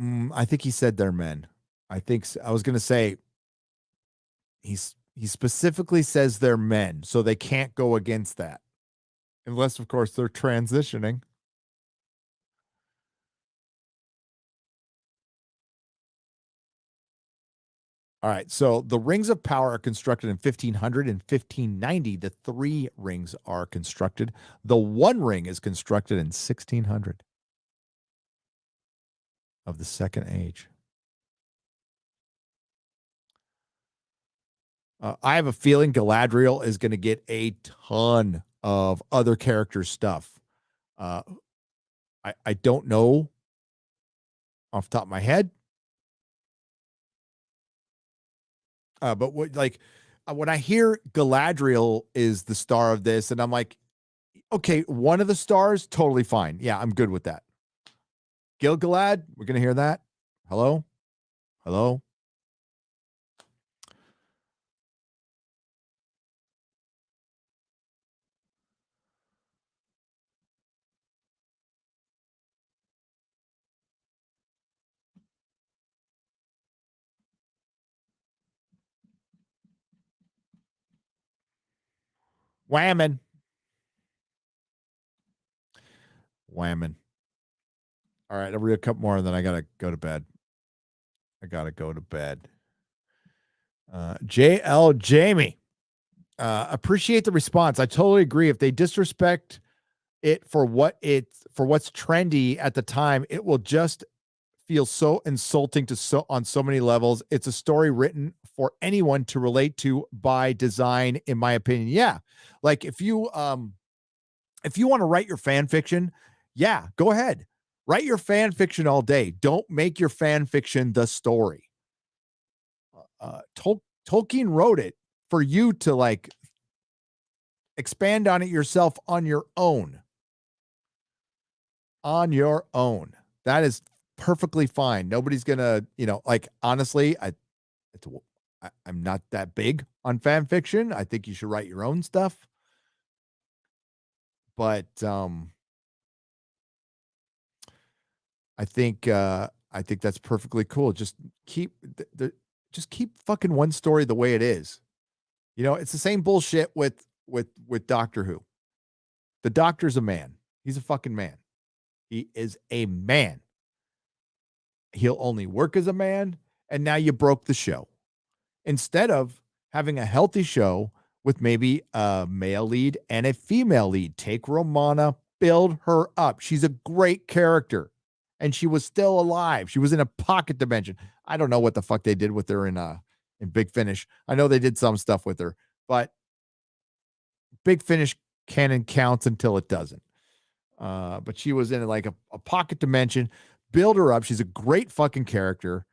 I think he said they're men. I was going to say he specifically says they're men, so they can't go against that. Unless, of course, they're transitioning. All right, so the Rings of Power are constructed in 1500 and 1590. The 3 rings are constructed. The 1 ring is constructed in 1600 of the Second Age. I have a feeling Galadriel is going to get a ton of other character stuff. I don't know off the top of my head. But when I hear Galadriel is the star of this, and I'm like, okay, one of the stars, totally fine. Yeah, I'm good with that. Gil-galad, we're going to hear that. Hello? Hello? Whammon. All right, I'll read a couple more, and then I got to go to bed. JL Jamie. Appreciate the response. I totally agree. If they disrespect it for what's trendy at the time, it will just feels so insulting on so many levels. It's a story written for anyone to relate to by design, in my opinion. Yeah. Like if you want to write your fan fiction, yeah, go ahead. Write your fan fiction all day. Don't make your fan fiction the story. Tolkien wrote it for you to like expand on it yourself on your own. On your own. That is perfectly fine. Nobody's gonna, like honestly, I'm not that big on fan fiction. I think you should write your own stuff. But I think that's perfectly cool. Just keep just keep fucking one story the way it is. It's the same bullshit with Doctor Who. The Doctor's a man. He's a fucking man. He is a man. He'll only work as a man, and now you broke the show. Instead of having a healthy show with maybe a male lead and a female lead, take Romana, build her up. She's a great character, and she was still alive. She was in a pocket dimension. I don't know what the fuck they did with her in Big Finish. I know they did some stuff with her, but Big Finish canon counts until it doesn't. But she was in like a pocket dimension. Build her up. She's a great fucking character.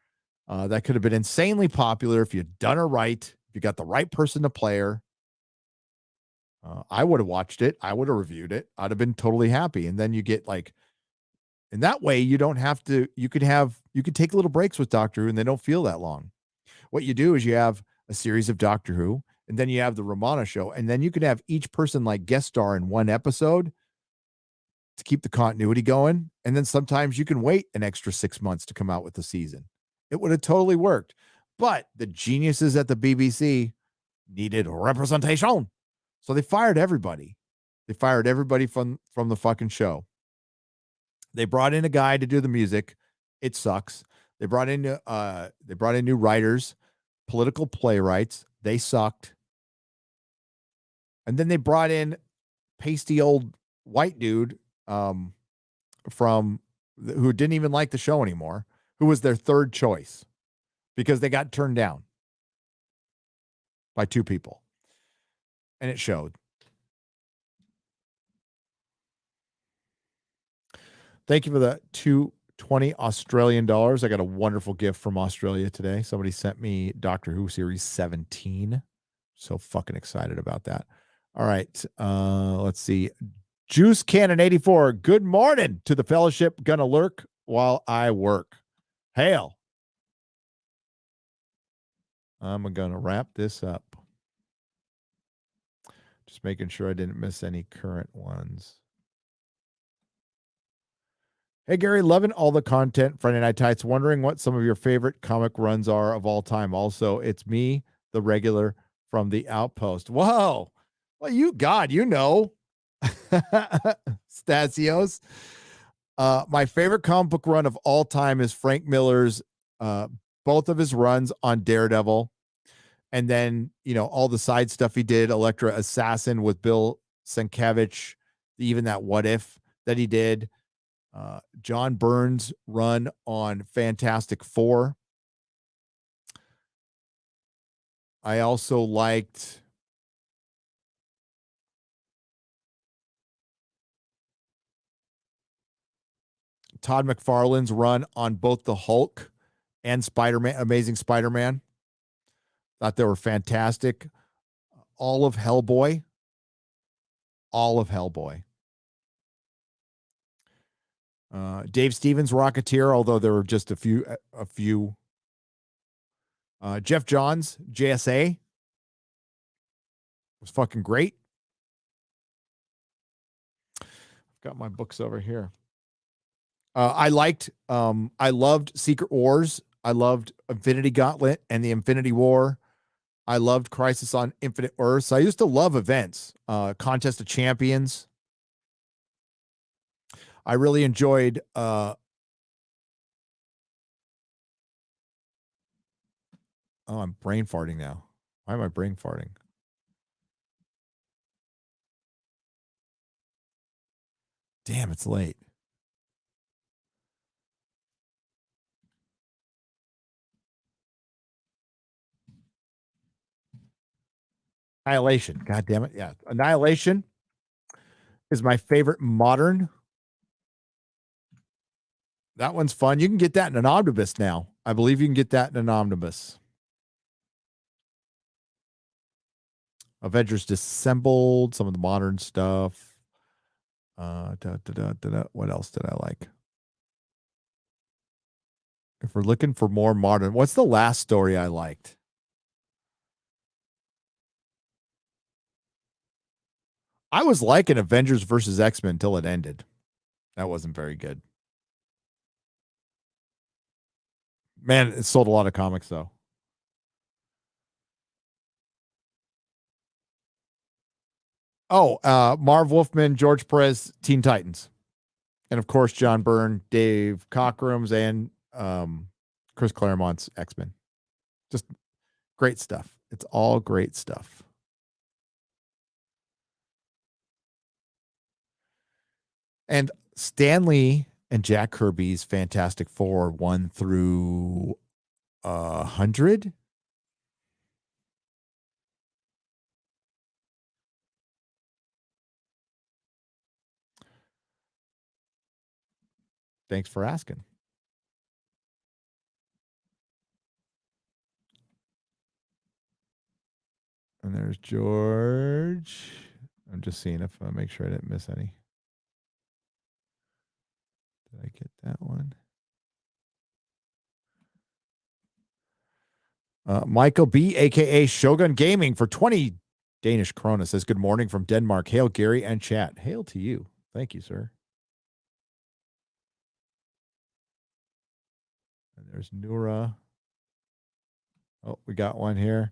That could have been insanely popular if you'd done her right. If you got the right person to play her. I would have watched it. I would have reviewed it. I'd have been totally happy. And then you get like, in that way, you don't have to, you could take little breaks with Doctor Who and they don't feel that long. What you do is you have a series of Doctor Who, and then you have the Romana show, and then you could have each person like guest star in one episode to keep the continuity going. And then sometimes you can wait an extra 6 months to come out with the season. It would have totally worked. But the geniuses at the BBC needed representation. So they fired everybody. They fired everybody from the fucking show. They brought in a guy to do the music. It sucks. They brought in new writers, political playwrights. They sucked. And then they brought in pasty old white dude who didn't even like the show anymore, who was their third choice because they got turned down by two people. And it showed. Thank you for the 220 Australian dollars. I got a wonderful gift from Australia today. Somebody sent me Doctor Who Series 17. So fucking excited about that. All right. Let's see. Juice Cannon 84. Good morning to the fellowship. Gonna lurk while I work. Hail. I'm gonna wrap this up. Just making sure I didn't miss any current ones. Hey, Gary, loving all the content. Friday Night Tights, wondering what some of your favorite comic runs are of all time. Also, it's me, the regular from the Outpost. Whoa. Well, you know. Stasios. My favorite comic book run of all time is Frank Miller's, both of his runs on Daredevil. And then, all the side stuff he did, Elektra Assassin with Bill Sienkiewicz, even that What If that he did. John Byrne's run on Fantastic Four. I also liked Todd McFarlane's run on both the Hulk and Spider-Man, Amazing Spider-Man. Thought they were fantastic. All of Hellboy. Dave Stevens' Rocketeer, although there were just a few. Jeff Johns, JSA, was fucking great. I've got my books over here. I loved Secret Wars. I loved Infinity Gauntlet and the Infinity War. I loved Crisis on Infinite Earths. I used to love events, Contest of Champions. I really enjoyed I'm brain farting now. Why am I brain farting? Damn, it's late. Annihilation. God damn it. Yeah. Annihilation is my favorite modern. That one's fun. You can get that in an omnibus now. I believe you can get that in an omnibus. Avengers Disassembled, some of the modern stuff. What else did I like? If we're looking for more modern, what's the last story I liked? I was liking Avengers versus X-Men until it ended. That wasn't very good. Man, it sold a lot of comics, though. Oh, Marv Wolfman, George Perez, Teen Titans. And, of course, John Byrne, Dave Cockrum's, and Chris Claremont's X-Men. Just great stuff. It's all great stuff. And Stan Lee and Jack Kirby's Fantastic Four 1 through 100. Thanks for asking. And there's George. I'm just seeing if I make sure I didn't miss any. Did I get that one? Michael B, aka Shogun Gaming, for 20 Danish krona says, good morning from Denmark. Hail, Gary and chat. Hail to you. Thank you, sir. And there's Nura. Oh, we got one here.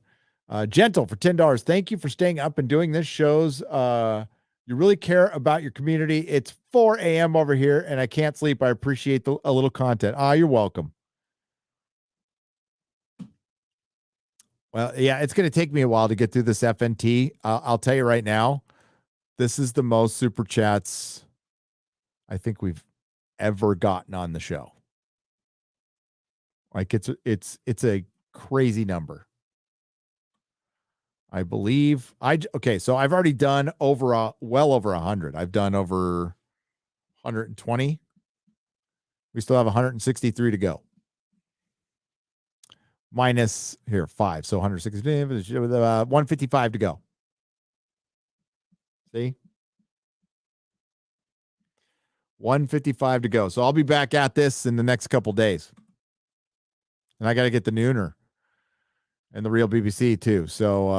Gentle for $10. Thank you for staying up and doing this. Shows you really care about your community. It's 4 a.m. over here, and I can't sleep. I appreciate a little content. You're welcome. Well, yeah, it's going to take me a while to get through this FNT. I'll tell you right now, this is the most super chats I think we've ever gotten on the show. Like it's a crazy number. I believe okay, so I've already done well over 100. I've done over 120. We still have 163 to go. Minus here 5, so 160 with 155 to go. See? 155 to go. So I'll be back at this in the next couple days. And I got to get the Nooner and the real BBC too. So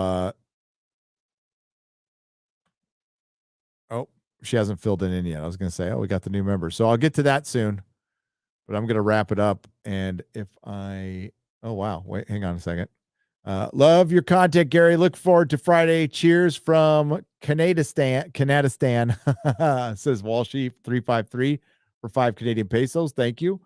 oh, she hasn't filled it in yet. I was going to say, oh, we got the new member. So I'll get to that soon. But I'm going to wrap it up. And if oh, wow. Wait, hang on a second. Love your content, Gary. Look forward to Friday. Cheers from Canadistan, says Walshy 353 for 5 Canadian pesos. Thank you.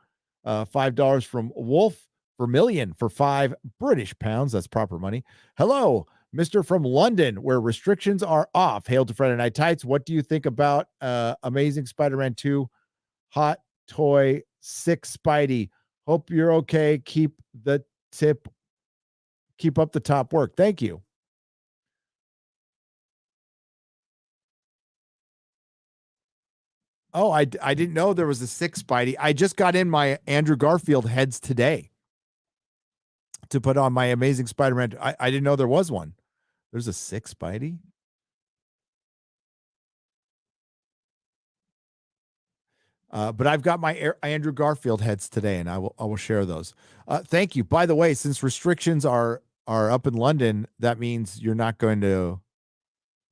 $5 from Wolf Vermillion for 5 British pounds. That's proper money. Hello, Mr. from London, where restrictions are off. Hail to Friday Night Tights. What do you think about Amazing Spider-Man 2 Hot Toy 6 Spidey? Hope you're okay. Keep up the top work. Thank you. Oh, I didn't know there was a 6 Spidey. I just got in my Andrew Garfield heads today to put on my Amazing Spider-Man. I didn't know there was one. There's a 6 Spidey. But I've got my Andrew Garfield heads today, and I will share those. Thank you. By the way, since restrictions are up in London, that means you're not going to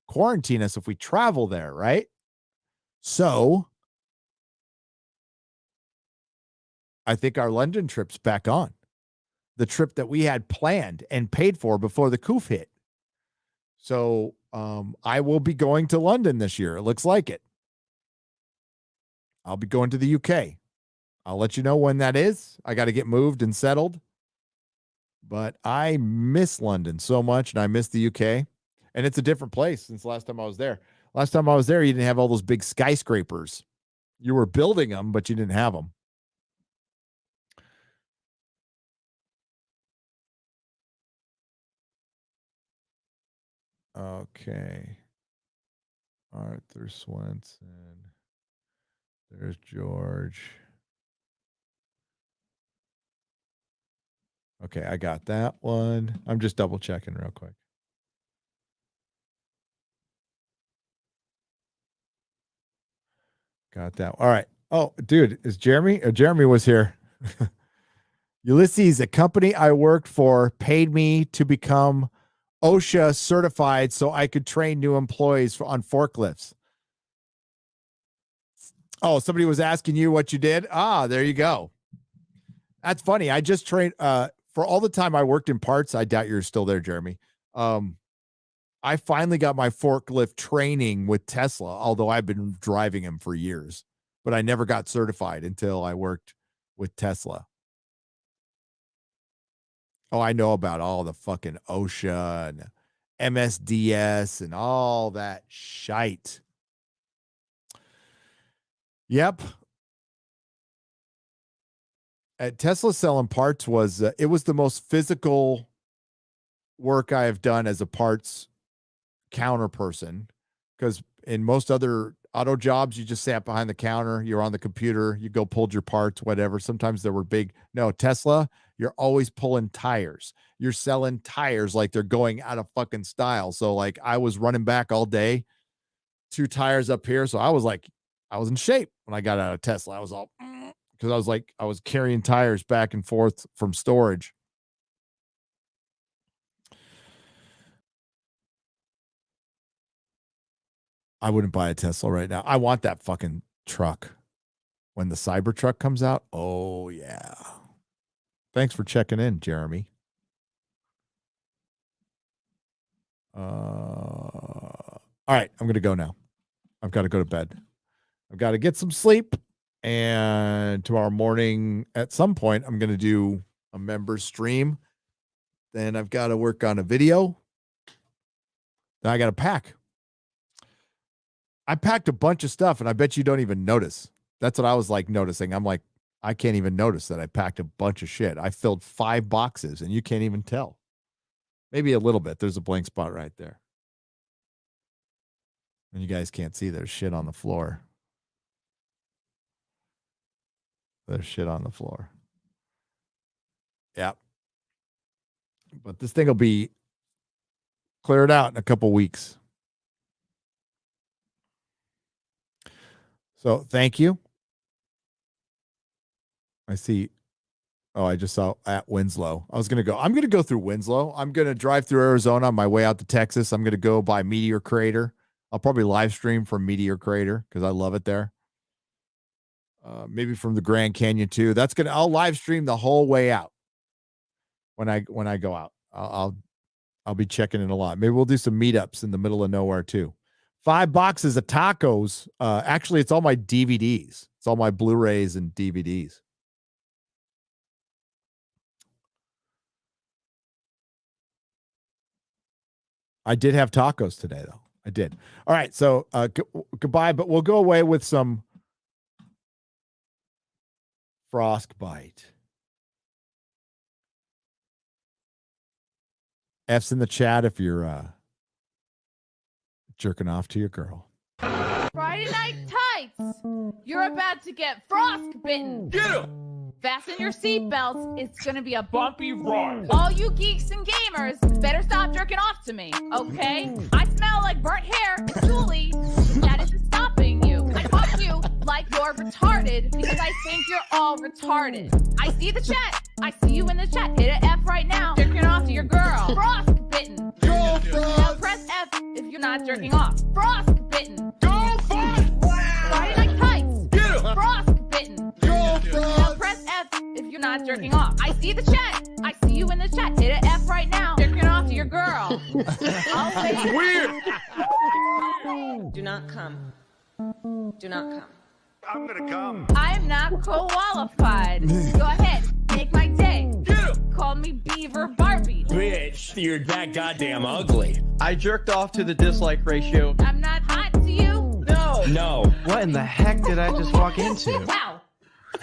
quarantine us if we travel there, right? So I think our London trip's back on. The trip that we had planned and paid for before the coof hit. So I will be going to London this year. It looks like it. I'll be going to the UK. I'll let you know when that is. I got to get moved and settled. But I miss London so much, and I miss the UK. And it's a different place since last time I was there. Last time I was there, you didn't have all those big skyscrapers. You were building them, but you didn't have them. Okay. Arthur Swenson. There's George. Okay, I got that one. I'm just double checking real quick. Got that. All right. Oh, dude, is Jeremy? Jeremy was here. Ulysses, a company I worked for, paid me to become OSHA certified so I could train new employees on forklifts. Oh, somebody was asking you what you did? Ah, there you go. That's funny. I just trained for all the time I worked in parts. I doubt you're still there, Jeremy. I finally got my forklift training with Tesla, although I've been driving them for years, but I never got certified until I worked with Tesla. Oh, I know about all the fucking OSHA and MSDS and all that shite. Yep. At Tesla selling parts was, it was the most physical work I have done as a parts counter person, because in most other auto jobs, you just sat behind the counter, you're on the computer, you go pulled your parts, whatever. Sometimes there were big, no, Tesla, you're always pulling tires. You're selling tires like they're going out of fucking style. So like I was running back all day, 2 tires up here. So I was in shape when I got out of Tesla. I was all, because I was carrying tires back and forth from storage. I wouldn't buy a Tesla right now. I want that fucking truck. When the Cybertruck comes out, oh yeah. Thanks for checking in, Jeremy. All right, I'm going to go now. I've got to go to bed. I've got to get some sleep. And tomorrow morning at some point, I'm going to do a member stream. Then I've got to work on a video. Then I got to pack. I packed a bunch of stuff, and I bet you don't even notice. That's what I was like noticing. I'm like, I can't even notice that I packed a bunch of shit. I filled 5 boxes, and you can't even tell. Maybe a little bit. There's a blank spot right there. And you guys can't see there's shit on the floor. There's shit on the floor. Yeah. But this thing will be cleared out in a couple weeks. So thank you. I see. Oh, I just saw at Winslow. I'm going to go through Winslow. I'm going to drive through Arizona on my way out to Texas. I'm going to go by Meteor Crater. I'll probably live stream from Meteor Crater because I love it there. Maybe from the Grand Canyon too. I'll live stream the whole way out. When I go out, I'll be checking in a lot. Maybe we'll do some meetups in the middle of nowhere too. 5 boxes of tacos. Actually, it's all my DVDs. It's all my Blu-rays and DVDs. I did have tacos today, though. I did. All right. So goodbye, but we'll go away with some frostbite. F's in the chat if you're jerking off to your girl. Friday night tights. You're about to get frostbitten. Get him! Fasten your seatbelts. It's gonna be a bumpy ride. All you geeks and gamers better stop jerking off to me, okay? I smell like burnt hair. Julie, that isn't stopping you. I fuck you like you're retarded because I think you're all retarded. I see the chat. I see you in the chat. Hit an F right now. Jerking off to your girl. Frostbitten. Now press F if you're not jerking off. Frostbitten. Friday night tights. Get him! Frostbitten. Now press F if you're not jerking off. I see the chat. I see you in the chat. Hit an F right now. Jerking off to your girl. I'll wait. Weird! Do not come. Do not come. I'm gonna come. I'm not qualified. Go ahead. Make my day. Get him! Call me Beaver Barbie. Bitch, you're that goddamn ugly. I jerked off to the dislike ratio. I'm not hot to you. No. What in the heck did I just walk into? Wow.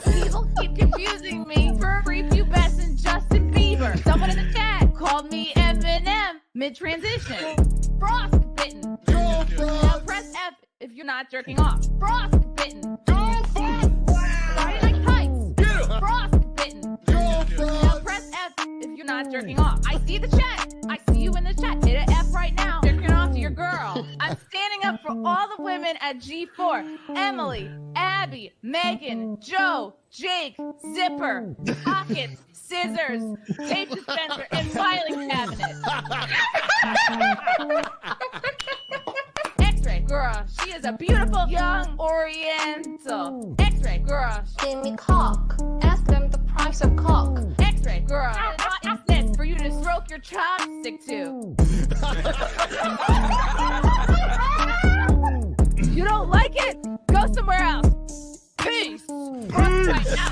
People keep confusing me for prepubescent Justin Bieber. Someone in the chat called me Eminem. mid-transition. Frostbitten. Now press F if you're not jerking off. Frostbitten. Riding like kites. Frostbitten. Now press F if you're not jerking off. I see the chat. I see you in the chat. Hit an F right now. Jerking off to your girl. I'm standing up for all the women at G4. Emily, Abby, Megan, Joe, Jake, Zipper, Pockets, Scissors, Tape Dispenser, and Filing Cabinet. X-ray girl, she is a beautiful young Oriental. X-ray girl, Give me cock. Ask them the price of cock. X-ray girl, what is this for you to stroke your chopstick to? You don't like it? Go somewhere else. Peace. Right now.